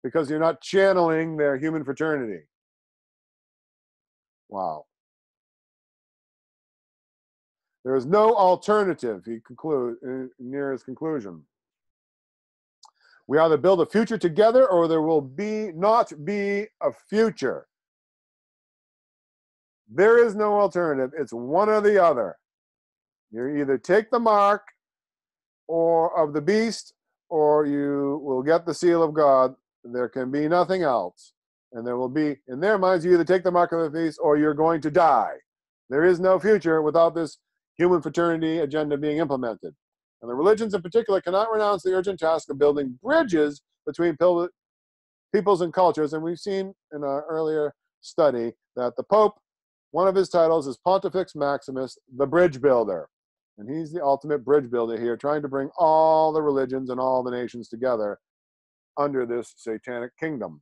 [SPEAKER 1] because you're not channeling their human fraternity. Wow. There is no alternative, he concludes near his conclusion. We either build a future together or there will not be a future. There is no alternative. It's one or the other. You either take the mark or of the beast, or you will get the seal of God. There can be nothing else. And there will be, in their minds, you either take the mark of the beast or you're going to die. There is no future without this human fraternity agenda being implemented. And the religions in particular cannot renounce the urgent task of building bridges between peoples and cultures. And we've seen in our earlier study that the Pope, one of his titles is Pontifex Maximus, the bridge builder. And he's the ultimate bridge builder here, trying to bring all the religions and all the nations together under this satanic kingdom.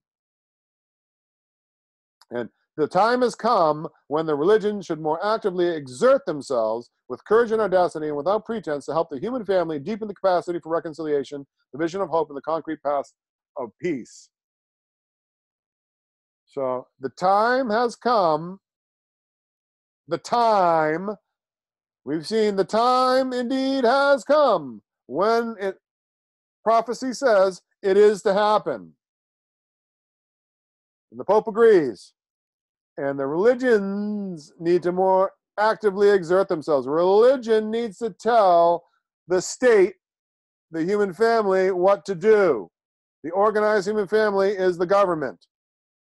[SPEAKER 1] And the time has come when the religion should more actively exert themselves with courage and audacity and without pretense to help the human family deepen the capacity for reconciliation, the vision of hope, and the concrete path of peace. So the time has come. The time, we've seen the time indeed has come when prophecy says it is to happen. And the Pope agrees. And the religions need to more actively exert themselves. Religion needs to tell the state, the human family, what to do. The organized human family is the government.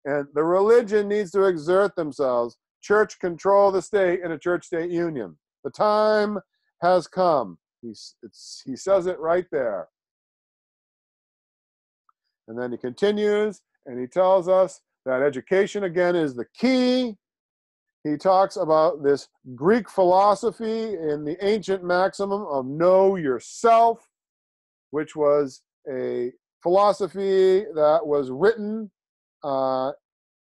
[SPEAKER 1] And the religion needs to exert themselves. Church control the state in a church-state union. The time has come. He says it right there. And then he continues, and he tells us that education, again, is the key. He talks about this Greek philosophy in the ancient maximum of know yourself, which was a philosophy that was written,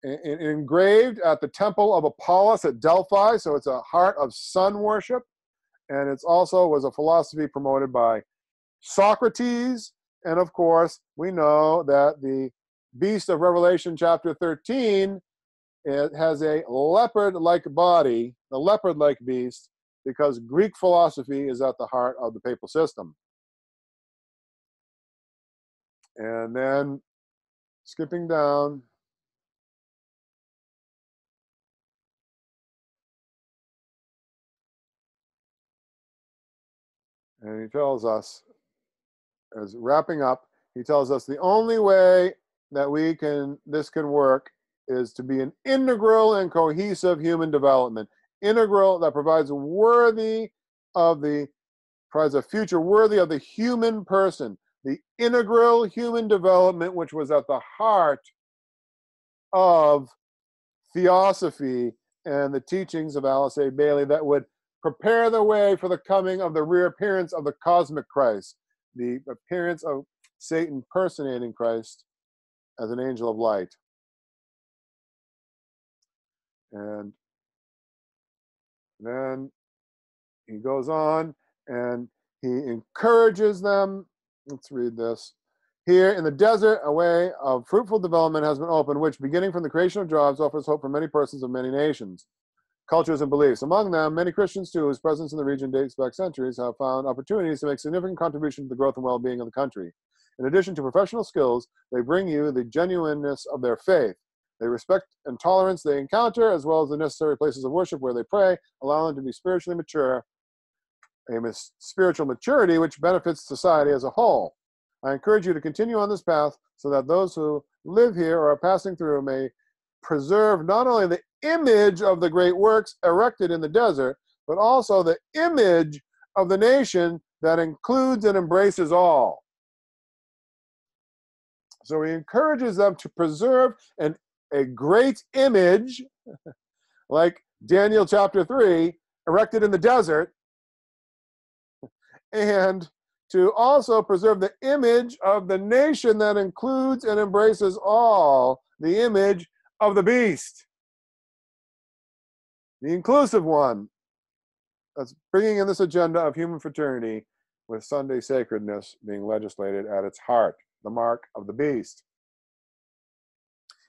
[SPEAKER 1] engraved at the temple of Apollos at Delphi. So it's a heart of sun worship. And it's also was a philosophy promoted by Socrates. And of course, we know that the beast of Revelation chapter 13, it has a leopard-like body, the leopard-like beast, because Greek philosophy is at the heart of the papal system. And then, skipping down, and he tells us, as wrapping up, he tells us the only way that this can work is to be an integral and cohesive human development. Integral that provides a future worthy of the human person. The integral human development, which was at the heart of theosophy and the teachings of Alice A. Bailey, that would prepare the way for the coming of the reappearance of the cosmic Christ, the appearance of Satan personating Christ as an angel of light. And then he goes on and he encourages them. Let's read this. Here in the desert, a way of fruitful development has been opened, which, beginning from the creation of jobs, offers hope for many persons of many nations, cultures, and beliefs. Among them, many Christians, too, whose presence in the region dates back centuries, have found opportunities to make significant contribution to the growth and well-being of the country. In addition to professional skills, they bring you the genuineness of their faith. They respect and tolerance they encounter, as well as the necessary places of worship where they pray, allow them to be spiritually mature, a spiritual maturity which benefits society as a whole. I encourage you to continue on this path so that those who live here or are passing through may preserve not only the image of the great works erected in the desert, but also the image of the nation that includes and embraces all. So he encourages them to preserve a great image, like Daniel chapter 3, erected in the desert, and to also preserve the image of the nation that includes and embraces all, the image of the beast, the inclusive one, that's bringing in this agenda of human fraternity with Sunday sacredness being legislated at its heart, the mark of the beast.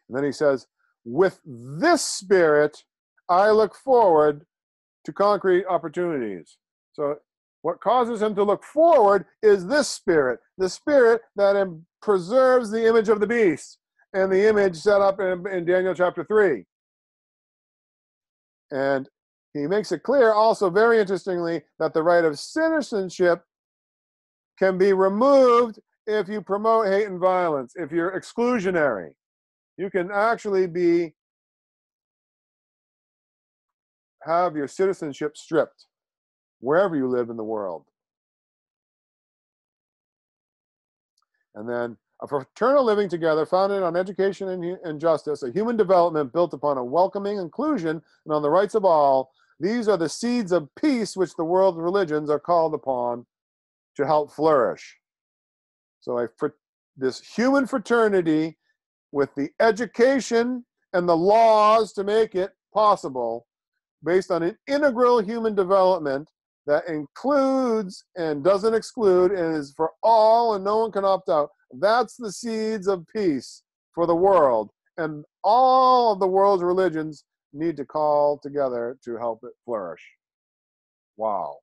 [SPEAKER 1] And then he says, with this spirit, I look forward to concrete opportunities. So what causes him to look forward is this spirit, the spirit that preserves the image of the beast and the image set up in Daniel chapter 3. And he makes it clear also, very interestingly, that the right of citizenship can be removed if you promote hate and violence, if you're exclusionary. You can actually have your citizenship stripped wherever you live in the world. And then a fraternal living together founded on education and justice, a human development built upon a welcoming inclusion and on the rights of all. These are the seeds of peace which the world's religions are called upon to help flourish. So this human fraternity with the education and the laws to make it possible based on an integral human development that includes and doesn't exclude and is for all and no one can opt out. That's the seeds of peace for the world. And all of the world's religions need to call together to help it flourish. Wow.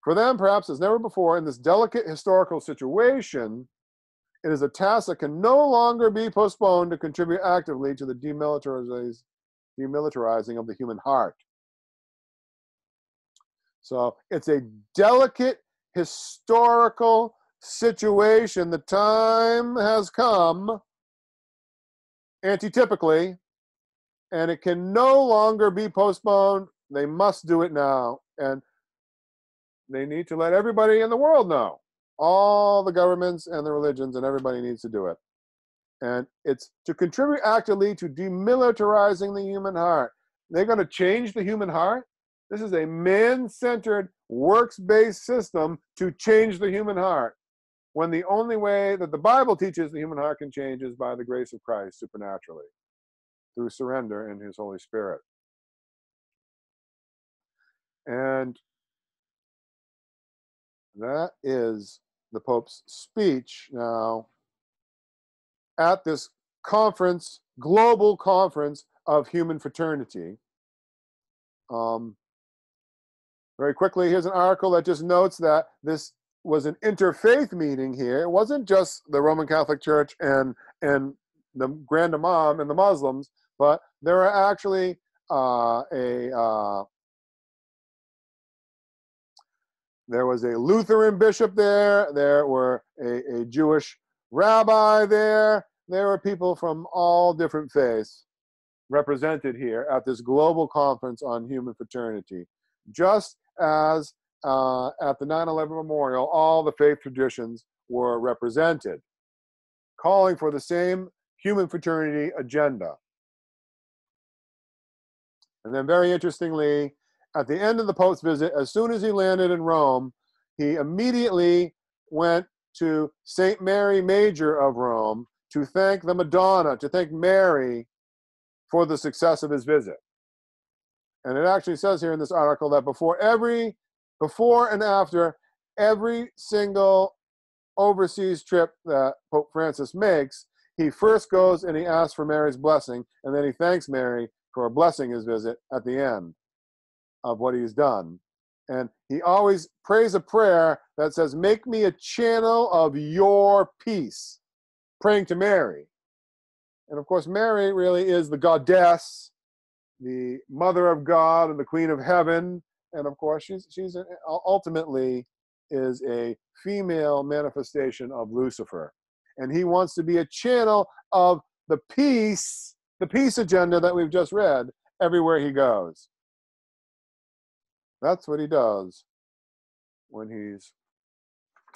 [SPEAKER 1] For them, perhaps as never before, in this delicate historical situation, it is a task that can no longer be postponed to contribute actively to the demilitarizing of the human heart. So it's a delicate historical situation. The time has come, antitypically, and it can no longer be postponed. They must do it now. And they need to let everybody in the world know. All the governments and the religions, and everybody needs to do it. And it's to contribute actively to demilitarizing the human heart. They're going to change the human heart. This is a man-centered, works-based system to change the human heart, when the only way that the Bible teaches the human heart can change is by the grace of Christ supernaturally, through surrender in his Holy Spirit. And that is the Pope's speech now at this conference, global conference of Human Fraternity. Very quickly, here's an article that just notes that this was an interfaith meeting here. It wasn't just the Roman Catholic Church and the Grand Imam and the Muslims, but there are actually there was a Lutheran bishop there. There were a Jewish rabbi there. There were people from all different faiths represented here at this global conference on human fraternity. Just as at the 9/11 memorial, all the faith traditions were represented, calling for the same human fraternity agenda. And then very interestingly, at the end of the Pope's visit, as soon as he landed in Rome, he immediately went to St. Mary Major of Rome to thank the Madonna, to thank Mary for the success of his visit. And it actually says here in this article that before and after every single overseas trip that Pope Francis makes, he first goes and he asks for Mary's blessing, and then he thanks Mary for blessing his visit at the end of what he's done. And he always prays a prayer that says, "Make me a channel of your peace," praying to Mary. And of course, Mary really is the goddess, the mother of God and the queen of heaven. And of course, she's ultimately is a female manifestation of Lucifer. And he wants to be a channel of the peace agenda that we've just read everywhere he goes. That's what he does when he's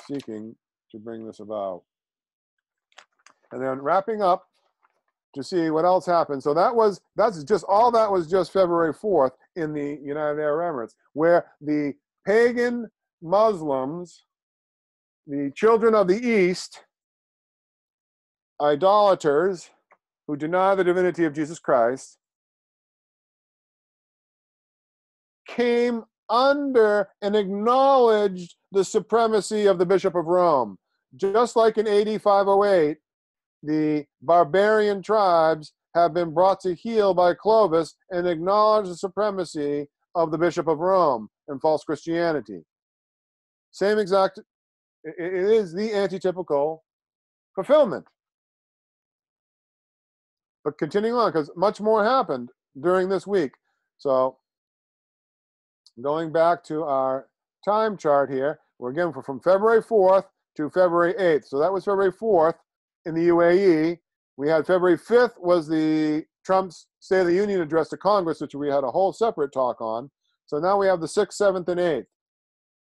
[SPEAKER 1] seeking to bring this about. And then wrapping up to see what else happened. So that was just February 4th in the United Arab Emirates, where the pagan Muslims, the children of the East, idolaters who deny the divinity of Jesus Christ, came under and acknowledged the supremacy of the Bishop of Rome. Just like in AD508, the barbarian tribes have been brought to heel by Clovis and acknowledge the supremacy of the Bishop of Rome and false Christianity. Same exact, it is the antitypical fulfillment. But continuing on, because much more happened during this week. So going back to our time chart here, we're again from February 4th to February 8th. So that was February 4th in the UAE. We had February 5th was the Trump's State of the Union address to Congress, which we had a whole separate talk on. So now we have the 6th, 7th, and 8th.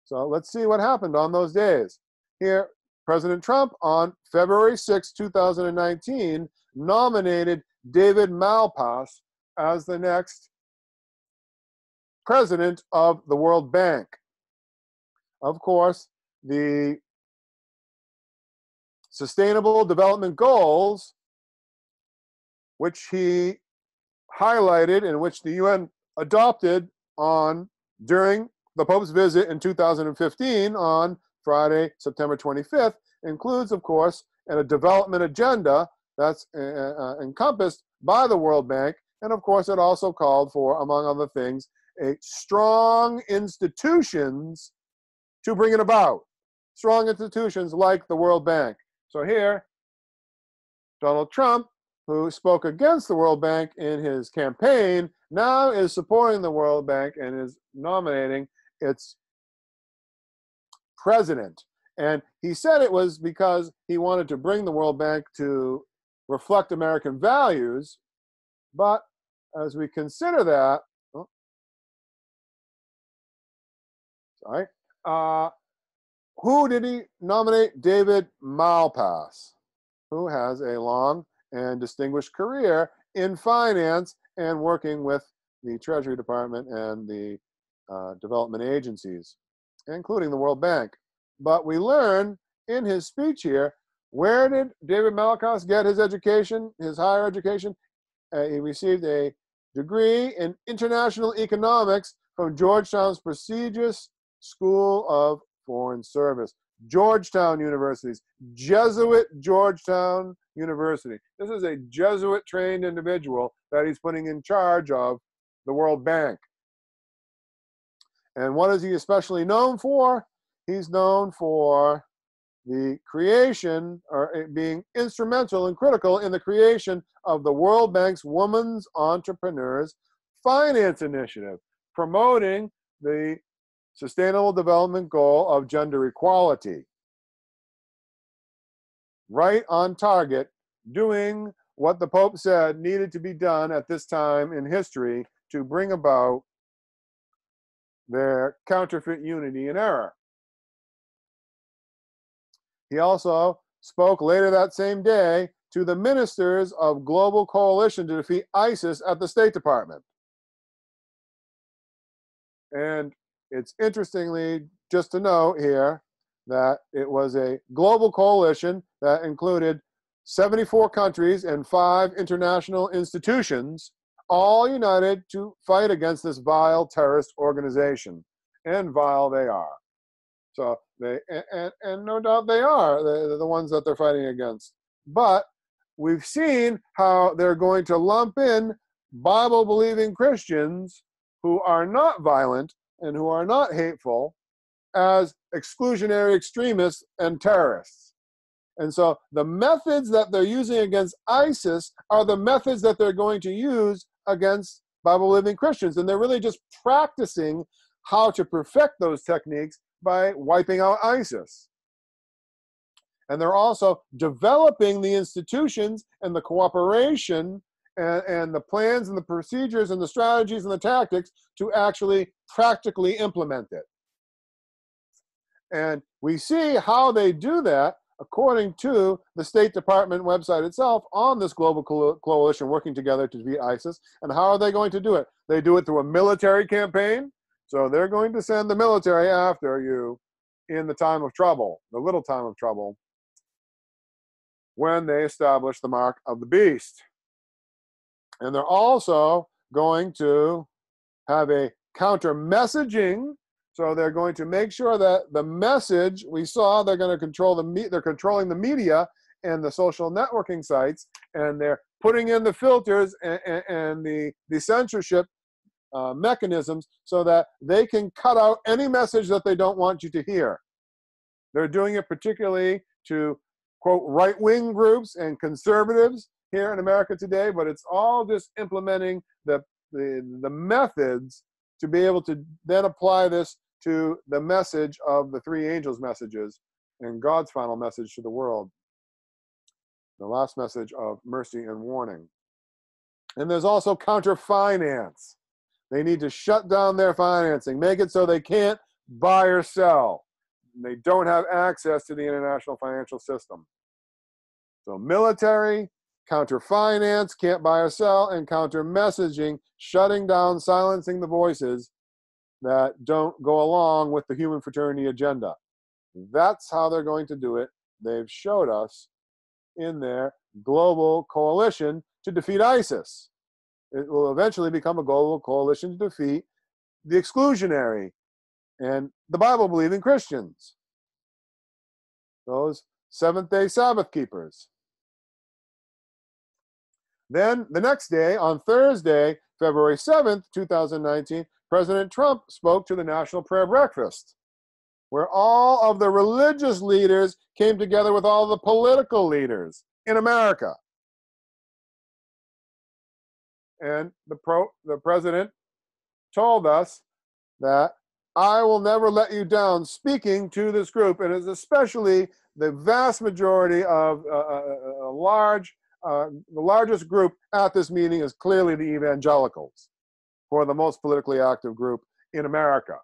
[SPEAKER 1] So let's see what happened on those days. Here, President Trump on February 6, 2019, nominated David Malpass as the next president of the World Bank. Of course, the Sustainable Development Goals which he highlighted and which the UN adopted during the Pope's visit in 2015 on Friday, September 25th, includes, of course, a development agenda that's encompassed by the World Bank. And of course, it also called for, among other things, a strong institutions to bring it about. Strong institutions like the World Bank. So here, Donald Trump, who spoke against the World Bank in his campaign, now is supporting the World Bank and is nominating its president. And he said it was because he wanted to bring the World Bank to reflect American values. But as we consider that, who did he nominate? David Malpass, who has a long and distinguished career in finance and working with the Treasury Department and the development agencies, including the World Bank. But we learn in his speech here, where did David Malpass get his education, his higher education? He received a degree in international economics from Georgetown's prestigious School of Foreign Service. Georgetown Universities, Jesuit Georgetown University. This is a Jesuit-trained individual that he's putting in charge of the World Bank. And what is he especially known for? He's known for the creation, or being instrumental and critical in the creation of the World Bank's Women's Entrepreneurs Finance Initiative, promoting the Sustainable Development Goal of gender equality. Right on target, doing what the Pope said needed to be done at this time in history to bring about their counterfeit unity and error. He also spoke later that same day to the ministers of Global Coalition to defeat ISIS at the State Department. And it's interestingly just to note here that it was a global coalition that included 74 countries and 5 international institutions, all united to fight against this vile terrorist organization. And vile they are. So they, and no doubt they are, the ones that they're fighting against. But we've seen how they're going to lump in Bible-believing Christians who are not violent and who are not hateful as exclusionary extremists and terrorists. And so the methods that they're using against ISIS are the methods that they're going to use against Bible-believing Christians. And they're really just practicing how to perfect those techniques by wiping out ISIS. And they're also developing the institutions and the cooperation and the plans and the procedures and the strategies and the tactics to actually practically implement it. And we see how they do that according to the State Department website itself on this global coalition working together to defeat ISIS. And how are they going to do it? They do it through a military campaign. So they're going to send the military after you in the time of trouble, the little time of trouble, when they establish the mark of the beast. And they're also going to have a counter messaging. So they're going to make sure that the message we saw, they're going to control they're controlling the media and the social networking sites, and they're putting in the filters and the censorship mechanisms so that they can cut out any message that they don't want you to hear. They're doing it particularly to, quote, right-wing groups and conservatives here in America today, but it's all just implementing the methods to be able to then apply this to the message of the 3 angels' messages and God's final message to the world. The last message of mercy and warning. And there's also counter-finance. They need to shut down their financing, make it so they can't buy or sell. They don't have access to the international financial system. So military, counter-finance, can't buy or sell, and counter-messaging, shutting down, silencing the voices that don't go along with the Human Fraternity agenda. That's how they're going to do it. They've showed us in their global coalition to defeat ISIS. It will eventually become a global coalition to defeat the exclusionary and the Bible-believing Christians, those Seventh-day Sabbath keepers. Then the next day, on Thursday, February 7th, 2019, President Trump spoke to the National Prayer Breakfast, where all of the religious leaders came together with all the political leaders in America. And the president told us that I will never let you down, speaking to this group. And it's especially the vast majority of the largest group at this meeting is clearly the evangelicals, who are the most politically active group in America.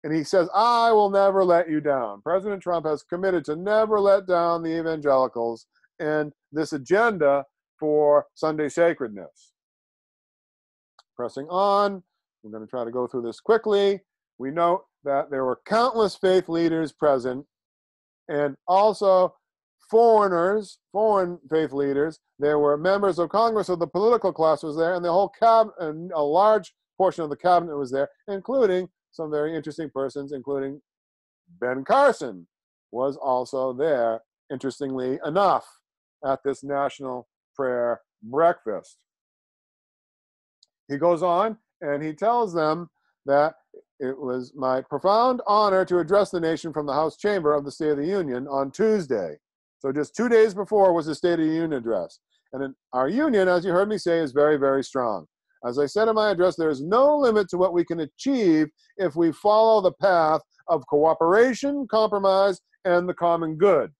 [SPEAKER 1] And he says, I will never let you down. President Trump has committed to never let down the evangelicals and this agenda for Sunday sacredness. Pressing on, we're going to try to go through this quickly. We note that there were countless faith leaders present, and also foreigners, foreign faith leaders. There were members of Congress of the political class was there, and the whole cabinet, and a large portion of the cabinet was there, including some very interesting persons, including Ben Carson was also there, interestingly enough, at this National Prayer Breakfast. He goes on and he tells them that it was my profound honor to address the nation from the House chamber of the State of the Union on Tuesday. So just 2 days before was the State of the Union address. And our union, as you heard me say, is very, very strong. As I said in my address, there is no limit to what we can achieve if we follow the path of cooperation, compromise, and the common good.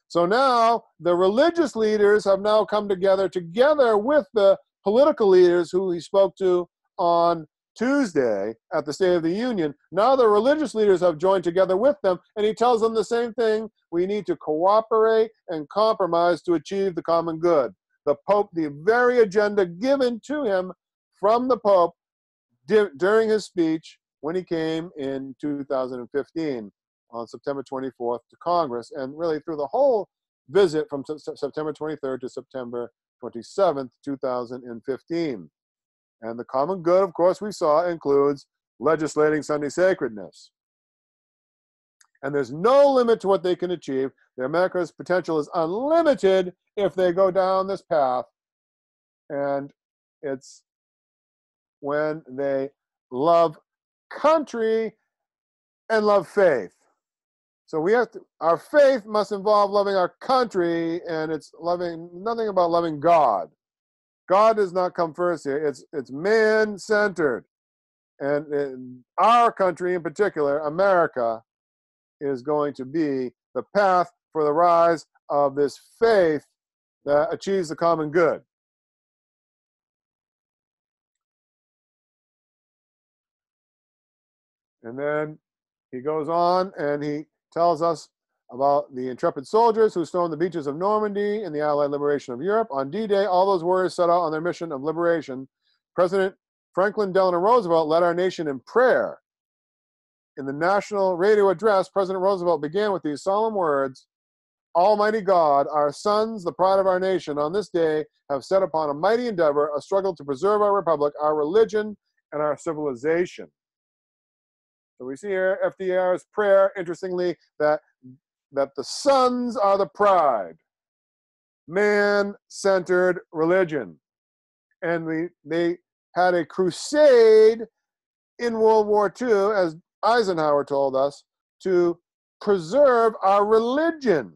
[SPEAKER 1] So now the religious leaders have now come together with the political leaders who he spoke to on Tuesday at the State of the Union. Now the religious leaders have joined together with them, and he tells them the same thing. We need to cooperate and compromise to achieve the common good. The Pope, the very agenda given to him from the Pope during his speech when he came in 2015 on September 24th to Congress, and really through the whole visit from September 23rd to September 27th, 2015. And the common good, of course, we saw includes legislating Sunday sacredness. And there's no limit to what they can achieve. America's potential is unlimited if they go down this path. And it's when they love country and love faith. So we have to, our faith must involve loving our country, and it's nothing about loving God. God does not come first here. It's man-centered. And in our country in particular, America, is going to be the path for the rise of this faith that achieves the common good. And then he goes on and he tells us about the intrepid soldiers who stormed the beaches of Normandy in the Allied liberation of Europe. On D-Day, all those warriors set out on their mission of liberation. President Franklin Delano Roosevelt led our nation in prayer. In the national radio address, President Roosevelt began with these solemn words, Almighty God, our sons, the pride of our nation, on this day have set upon a mighty endeavor, a struggle to preserve our republic, our religion, and our civilization. So we see here FDR's prayer, interestingly, that the sons are the pride, man-centered religion. And they had a crusade in World War II, as Eisenhower told us, to preserve our religion.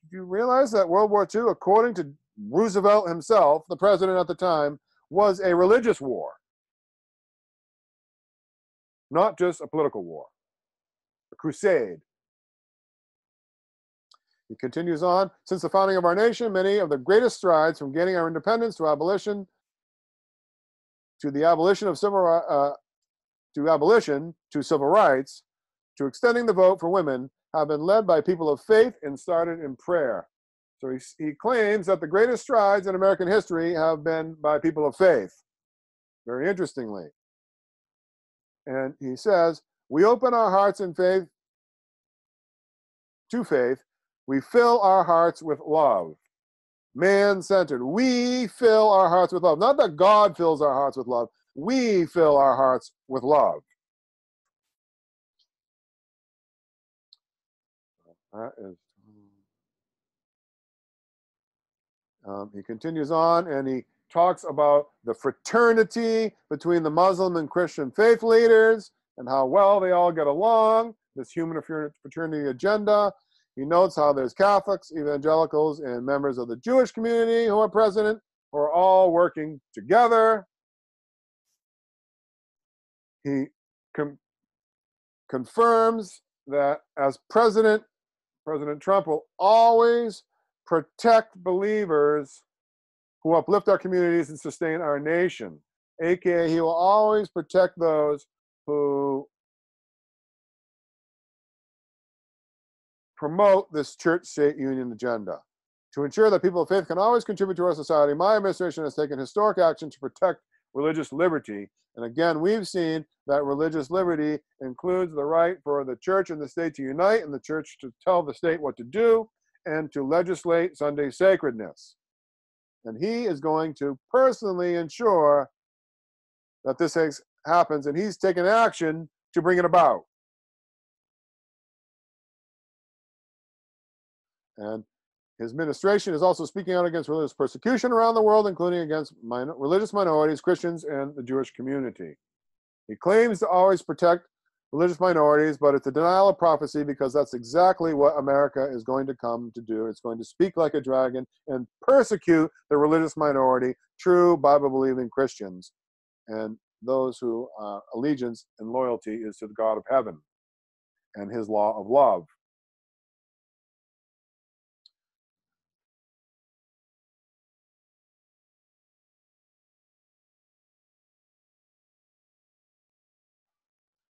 [SPEAKER 1] Do you realize that World War II, according to Roosevelt himself, the president at the time, was a religious war? Not just a political war, a crusade. He continues on, since the founding of our nation, many of the greatest strides from gaining our independence to abolition, to the abolition of civil rights, to extending the vote for women, have been led by people of faith and started in prayer. So he claims that the greatest strides in American history have been by people of faith, very interestingly. And he says, we open our hearts in faith to faith. We fill our hearts with love. Man-centered. We fill our hearts with love. Not that God fills our hearts with love. We fill our hearts with love. That is... he continues on and he talks about the fraternity between the Muslim and Christian faith leaders and how well they all get along, this human fraternity agenda. He notes how there's Catholics, evangelicals, and members of the Jewish community who are present, who are all working together. He confirms that as President Trump will always protect believers who uplift our communities and sustain our nation. AKA, he will always protect those who promote this church-state union agenda. To ensure that people of faith can always contribute to our society, my administration has taken historic action to protect religious liberty. And again, we've seen that religious liberty includes the right for the church and the state to unite, and the church to tell the state what to do, and to legislate Sunday sacredness. And he is going to personally ensure that this happens, and he's taken action to bring it about. And his administration is also speaking out against religious persecution around the world, including against religious minorities, Christians, and the Jewish community. He claims to always protect religious minorities, but it's a denial of prophecy, because that's exactly what America is going to come to do. It's going to speak like a dragon and persecute the religious minority, true Bible-believing Christians, and those who allegiance and loyalty is to the God of heaven and his law of love.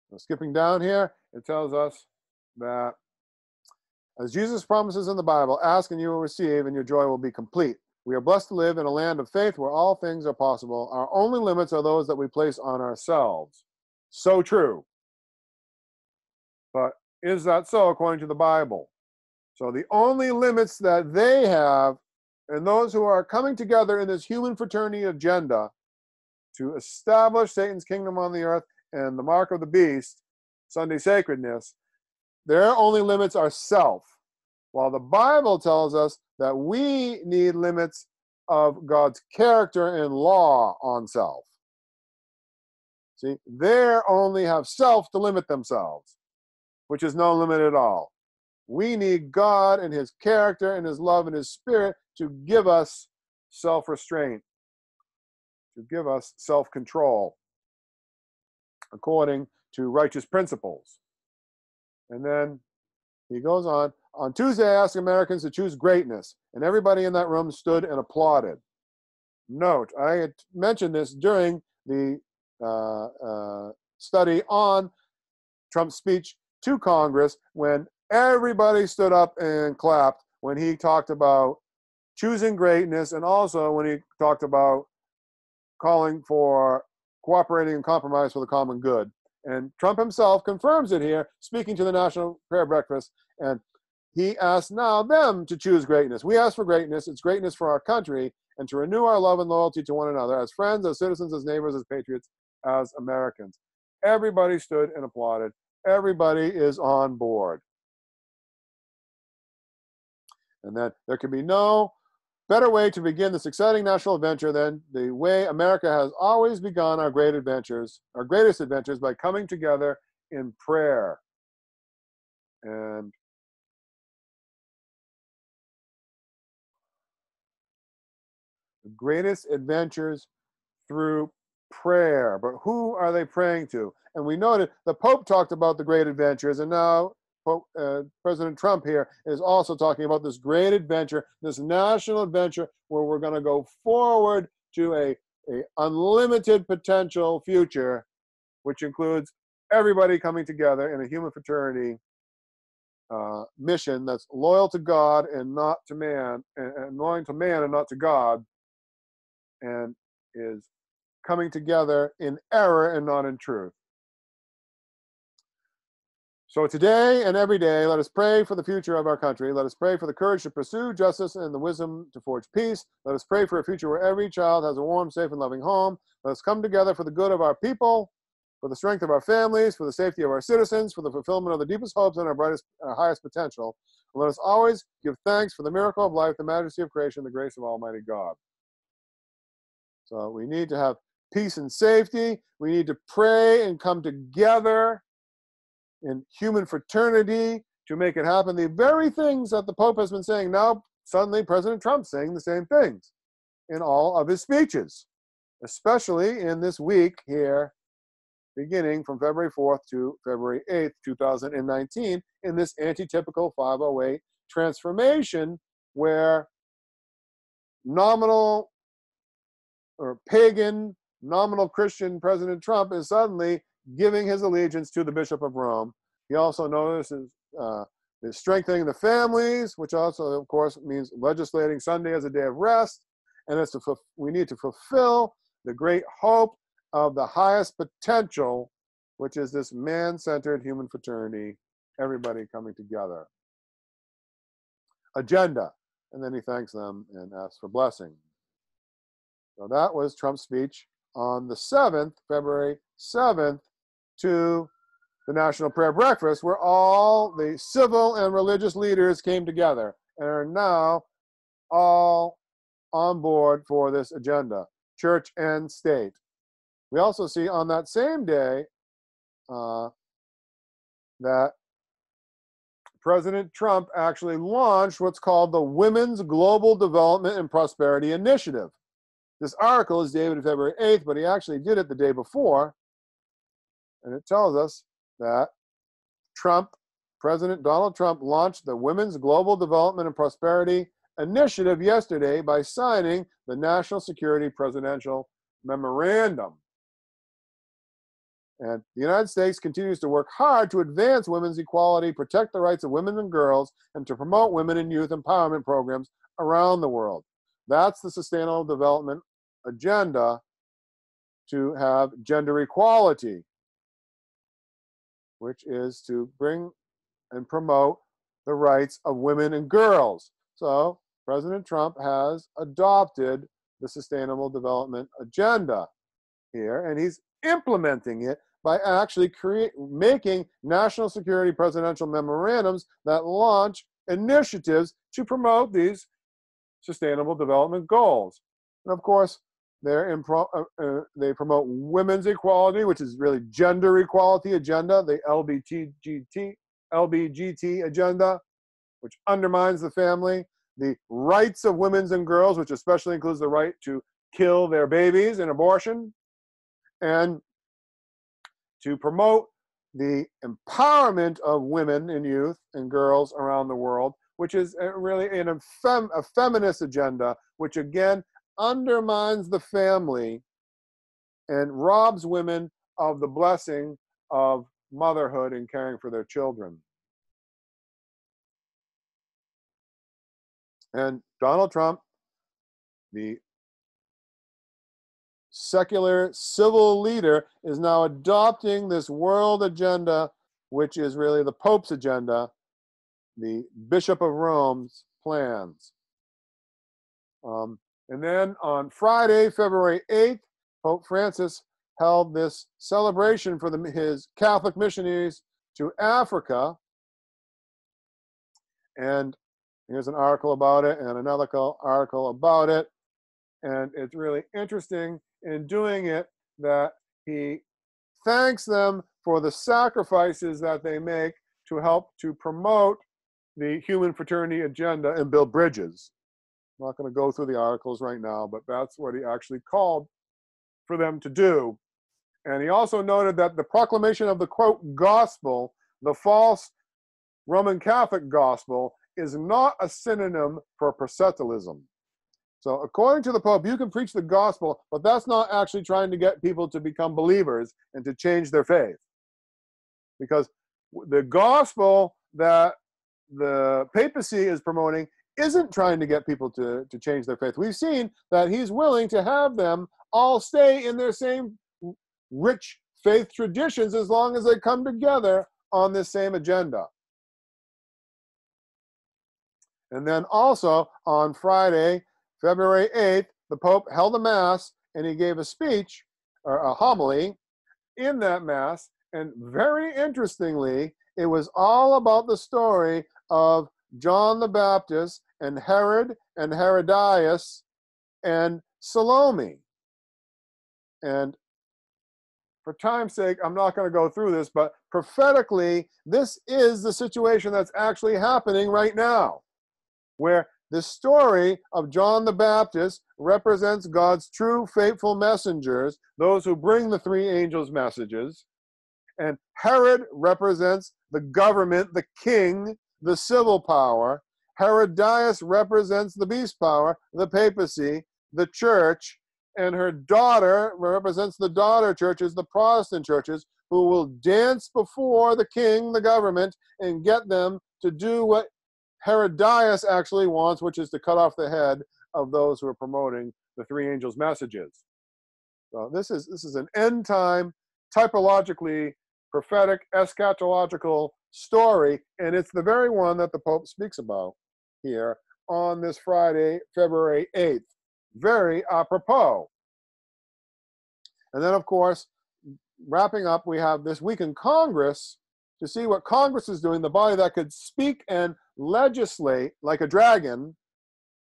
[SPEAKER 1] Now, skipping down here, it tells us that as Jesus promises in the Bible, ask and you will receive, and your joy will be complete. We are blessed to live in a land of faith where all things are possible. Our only limits are those that we place on ourselves. So true. But is that so according to the Bible? So the only limits that they have, and those who are coming together in this human fraternity agenda to establish Satan's kingdom on the earth and the mark of the beast, Sunday sacredness, their only limits are self. While the Bible tells us that we need limits of God's character and law on self. See, they only have self to limit themselves, which is no limit at all. We need God and his character and his love and his spirit to give us self-restraint, to give us self-control according to righteous principles. And then he goes on Tuesday I asked Americans to choose greatness, and everybody in that room stood and applauded. Note, I had mentioned this during the study on Trump's speech to Congress, when everybody stood up and clapped when he talked about choosing greatness, and also when he talked about calling for cooperating and compromise for the common good. And Trump himself confirms it here, speaking to the National Prayer Breakfast, and he asks now them to choose greatness. We ask for greatness. It's greatness for our country, and to renew our love and loyalty to one another as friends, as citizens, as neighbors, as patriots, as Americans. Everybody stood and applauded. Everybody is on board. And that there can be no better way to begin this exciting national adventure than the way America has always begun our greatest adventures, by coming together in prayer. And the greatest adventures through prayer. But who are they praying to? And we noted the Pope talked about the great adventures, and now President Trump here is also talking about this great adventure, this national adventure, where we're going to go forward to a unlimited potential future, which includes everybody coming together in a human fraternity mission that's loyal to God and not to man, and loyal to man and not to God, and is coming together in error and not in truth. So today and every day, let us pray for the future of our country. Let us pray for the courage to pursue justice and the wisdom to forge peace. Let us pray for a future where every child has a warm, safe, and loving home. Let us come together for the good of our people, for the strength of our families, for the safety of our citizens, for the fulfillment of the deepest hopes and our highest potential. And let us always give thanks for the miracle of life, the majesty of creation, the grace of Almighty God. So we need to have peace and safety. We need to pray and come together in human fraternity to make it happen. The very things that the Pope has been saying, now suddenly President Trump's saying the same things in all of his speeches, especially in this week here, beginning from February 4th to February 8th, 2019, in this anti-typical 508 transformation where nominal or pagan, nominal Christian President Trump is suddenly giving his allegiance to the Bishop of Rome. He also notices is strengthening the families, which also, of course, means legislating Sunday as a day of rest. And we need to fulfill the great hope of the highest potential, which is this man-centered human fraternity, everybody coming together. Agenda. And then he thanks them and asks for blessing. So that was Trump's speech on the 7th, February 7th, to the National Prayer Breakfast, where all the civil and religious leaders came together and are now all on board for this agenda, church and state. We also see on that same day that President Trump actually launched what's called the Women's Global Development and Prosperity Initiative. This article is dated February 8th, but he actually did it the day before. And it tells us that President Donald Trump launched the Women's Global Development and Prosperity Initiative yesterday by signing the National Security Presidential Memorandum. And the United States continues to work hard to advance women's equality, protect the rights of women and girls, and to promote women and youth empowerment programs around the world. That's the Sustainable Development Agenda, to have gender equality, which is to bring and promote the rights of women and girls. So President Trump has adopted the Sustainable Development Agenda here, and he's implementing it by actually making national security presidential memorandums that launch initiatives to promote these Sustainable Development Goals. And of course, they promote women's equality, which is really gender equality agenda, the LBGT agenda, which undermines the family, the rights of women and girls, which especially includes the right to kill their babies in abortion, and to promote the empowerment of women and youth and girls around the world, which is really a feminist agenda, which again undermines the family and robs women of the blessing of motherhood and caring for their children. And Donald Trump, the secular civil leader, is now adopting this world agenda, which is really the Pope's agenda, the Bishop of Rome's plans. And then on Friday, February 8th, Pope Francis held this celebration for his Catholic missionaries to Africa. And here's an article about it and another article about it. And it's really interesting in doing it that he thanks them for the sacrifices that they make to help to promote the human fraternity agenda and build bridges. I'm not going to go through the articles right now, but that's what he actually called for them to do. And he also noted that the proclamation of the, quote, gospel, the false Roman Catholic gospel, is not a synonym for proselytism. So according to the Pope, you can preach the gospel, but that's not actually trying to get people to become believers and to change their faith. Because the gospel that the papacy is promoting isn't trying to get people to change their faith. We've seen that he's willing to have them all stay in their same rich faith traditions as long as they come together on this same agenda. And then also on Friday, February 8th, the Pope held a Mass and he gave a speech, or a homily, in that Mass. And very interestingly, it was all about the story of John the Baptist and Herod and Herodias and Salome. And for time's sake, I'm not going to go through this, but prophetically, this is the situation that's actually happening right now, where the story of John the Baptist represents God's true faithful messengers, those who bring the three angels' messages. And Herod represents the government, the king, the civil power. Herodias represents the beast power, the papacy, the church. And her daughter represents the daughter churches, the Protestant churches, who will dance before the king, the government, and get them to do what Herodias actually wants, which is to cut off the head of those who are promoting the three angels' messages. So this is an end time, typologically prophetic, eschatological story, and it's the very one that the Pope speaks about here on this Friday, February 8th. Very apropos. And then, of course, wrapping up, we have this week in Congress to see what Congress is doing, the body that could speak and legislate like a dragon.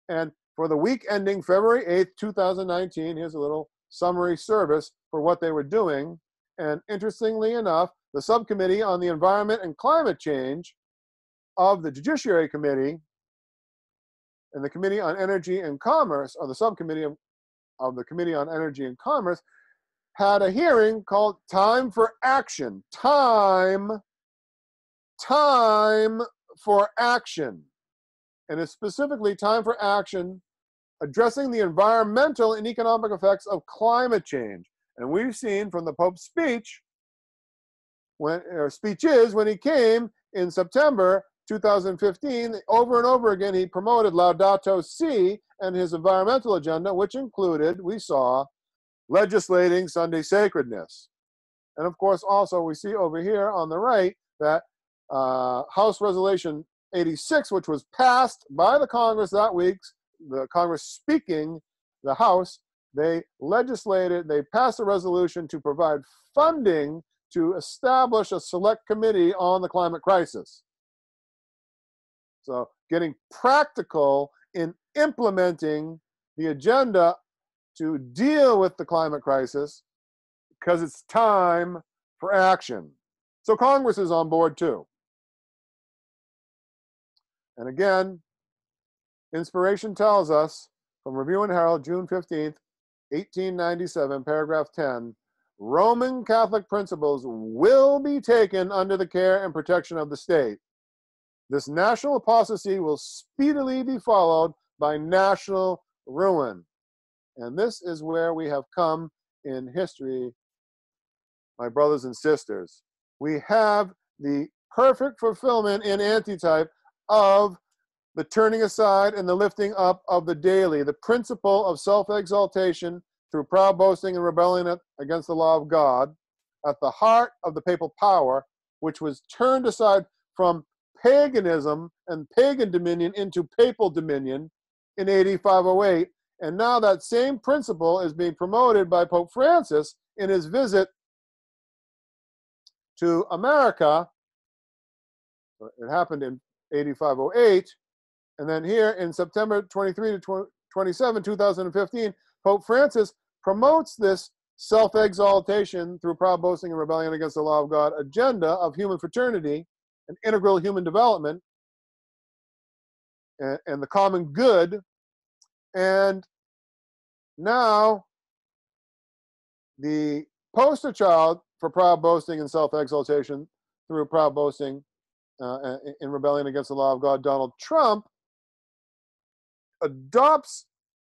[SPEAKER 1] And for the week ending February 8th, 2019, here's a little summary service for what they were doing. And interestingly enough, the Subcommittee on the Environment and Climate Change of the Judiciary Committee and the Committee on Energy and Commerce, or the Subcommittee of the Committee on Energy and Commerce, had a hearing called Time for Action. Time for Action. And it's specifically time for action addressing the environmental and economic effects of climate change. And we've seen from the Pope's speech, when he came in September 2015, over and over again, he promoted Laudato Si and his environmental agenda, which included, we saw, legislating Sunday sacredness. And of course, also we see over here on the right that House Resolution 86, which was passed by the Congress that week, the Congress speaking the House, they passed a resolution to provide funding to establish a select committee on the climate crisis. So getting practical in implementing the agenda to deal with the climate crisis, because it's time for action. So Congress is on board too. And again, inspiration tells us from Review and Herald, June 15th, 1897, paragraph 10, Roman Catholic principles will be taken under the care and protection of the state. This national apostasy will speedily be followed by national ruin. And this is where we have come in history, my brothers and sisters. We have the perfect fulfillment in antitype of the turning aside and the lifting up of the daily, the principle of self-exaltation through proud boasting and rebellion against the law of God, at the heart of the papal power, which was turned aside from paganism and pagan dominion into papal dominion in AD508. And now that same principle is being promoted by Pope Francis in his visit to America. It happened in AD508. And then here in September 23 to 27, 2015, Pope Francis promotes this self-exaltation through proud boasting and rebellion against the law of God agenda of human fraternity and integral human development and the common good. And now the poster child for proud boasting and self-exaltation through proud boasting in rebellion against the law of God, Donald Trump, adopts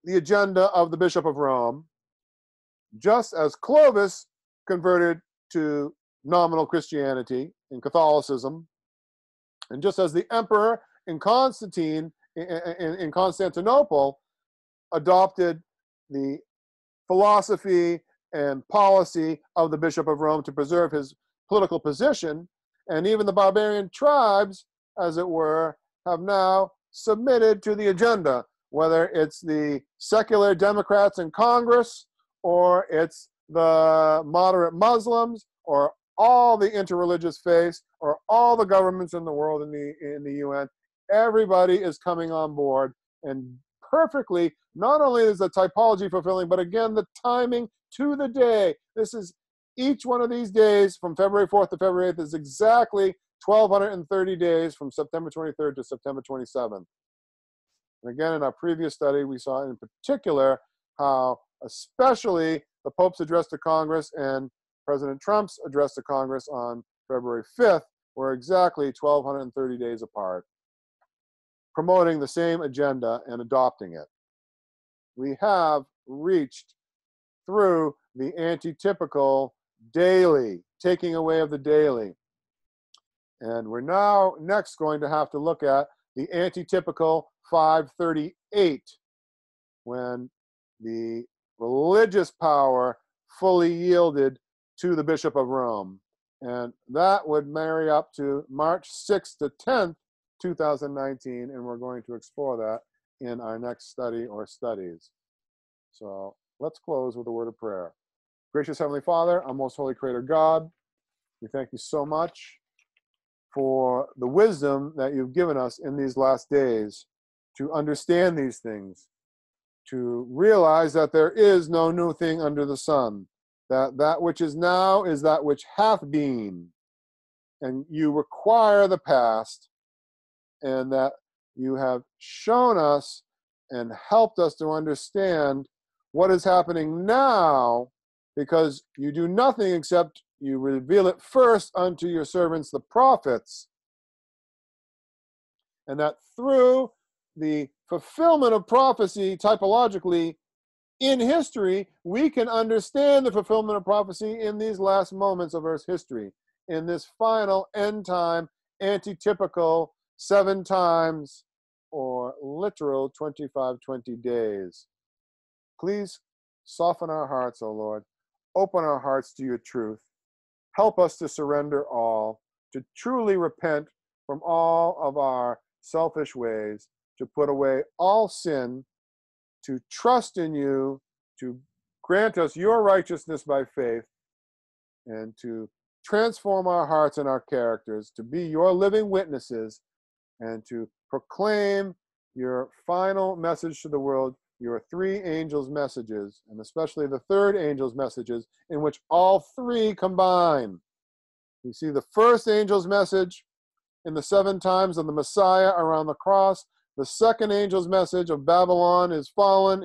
[SPEAKER 1] the agenda of the Bishop of Rome, just as Clovis converted to nominal Christianity in Catholicism, and just as the emperor in Constantinople adopted the philosophy and policy of the Bishop of Rome to preserve his political position, And even the barbarian tribes, as it were, have now submitted to the agenda, whether it's the secular Democrats in Congress, or it's the moderate Muslims, or all the interreligious faiths, or all the governments in the world in the UN. Everybody is coming on board, and perfectly, not only is the typology fulfilling, but again, the timing to the day. This is each one of these days from February 4th to February 8th is exactly 1,230 days from September 23rd to September 27th. And again, in our previous study, we saw in particular how especially the Pope's address to Congress and President Trump's address to Congress on February 5th were exactly 1,230 days apart, promoting the same agenda and adopting it. We have reached through the antitypical daily, taking away of the daily. And we're now next going to have to look at the antitypical 538, when the religious power fully yielded to the Bishop of Rome. And that would marry up to March 6th to 10th, 2019, and we're going to explore that in our next study or studies. So let's close with a word of prayer. Gracious Heavenly Father, our most holy Creator God, we thank you so much for the wisdom that you've given us in these last days to understand these things, to realize that there is no new thing under the sun, that that which is now is that which hath been, and you require the past, and that you have shown us and helped us to understand what is happening now, because you do nothing except you reveal it first unto your servants, the prophets, and that through the fulfillment of prophecy typologically in history, we can understand the fulfillment of prophecy in these last moments of Earth's history, in this final end time, antitypical 7 times or literal 25-20 days. Please soften our hearts, O Lord. Open our hearts to your truth. Help us to surrender all, to truly repent from all of our selfish ways, to put away all sin, to trust in you, to grant us your righteousness by faith, and to transform our hearts and our characters, to be your living witnesses, and to proclaim your final message to the world, your 3 angels' messages, and especially the 3rd angel's messages, in which all 3 combine. We see the first angel's message in the 7 times of the Messiah around the cross. The 2nd angel's message of Babylon is fallen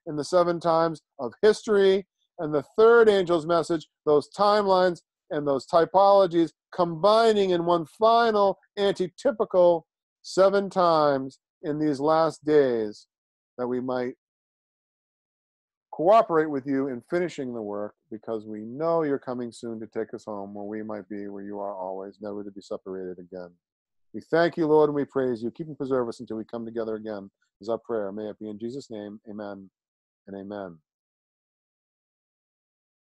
[SPEAKER 1] in the 7 times of history. And the 3rd angel's message, those timelines and those typologies combining in one final antitypical 7 times in these last days, that we might cooperate with you in finishing the work, because we know you're coming soon to take us home, where we might be where you are always, never to be separated again. We thank you, Lord, and we praise you. Keep and preserve us until we come together again, is our prayer. May it be in Jesus' name, amen and amen.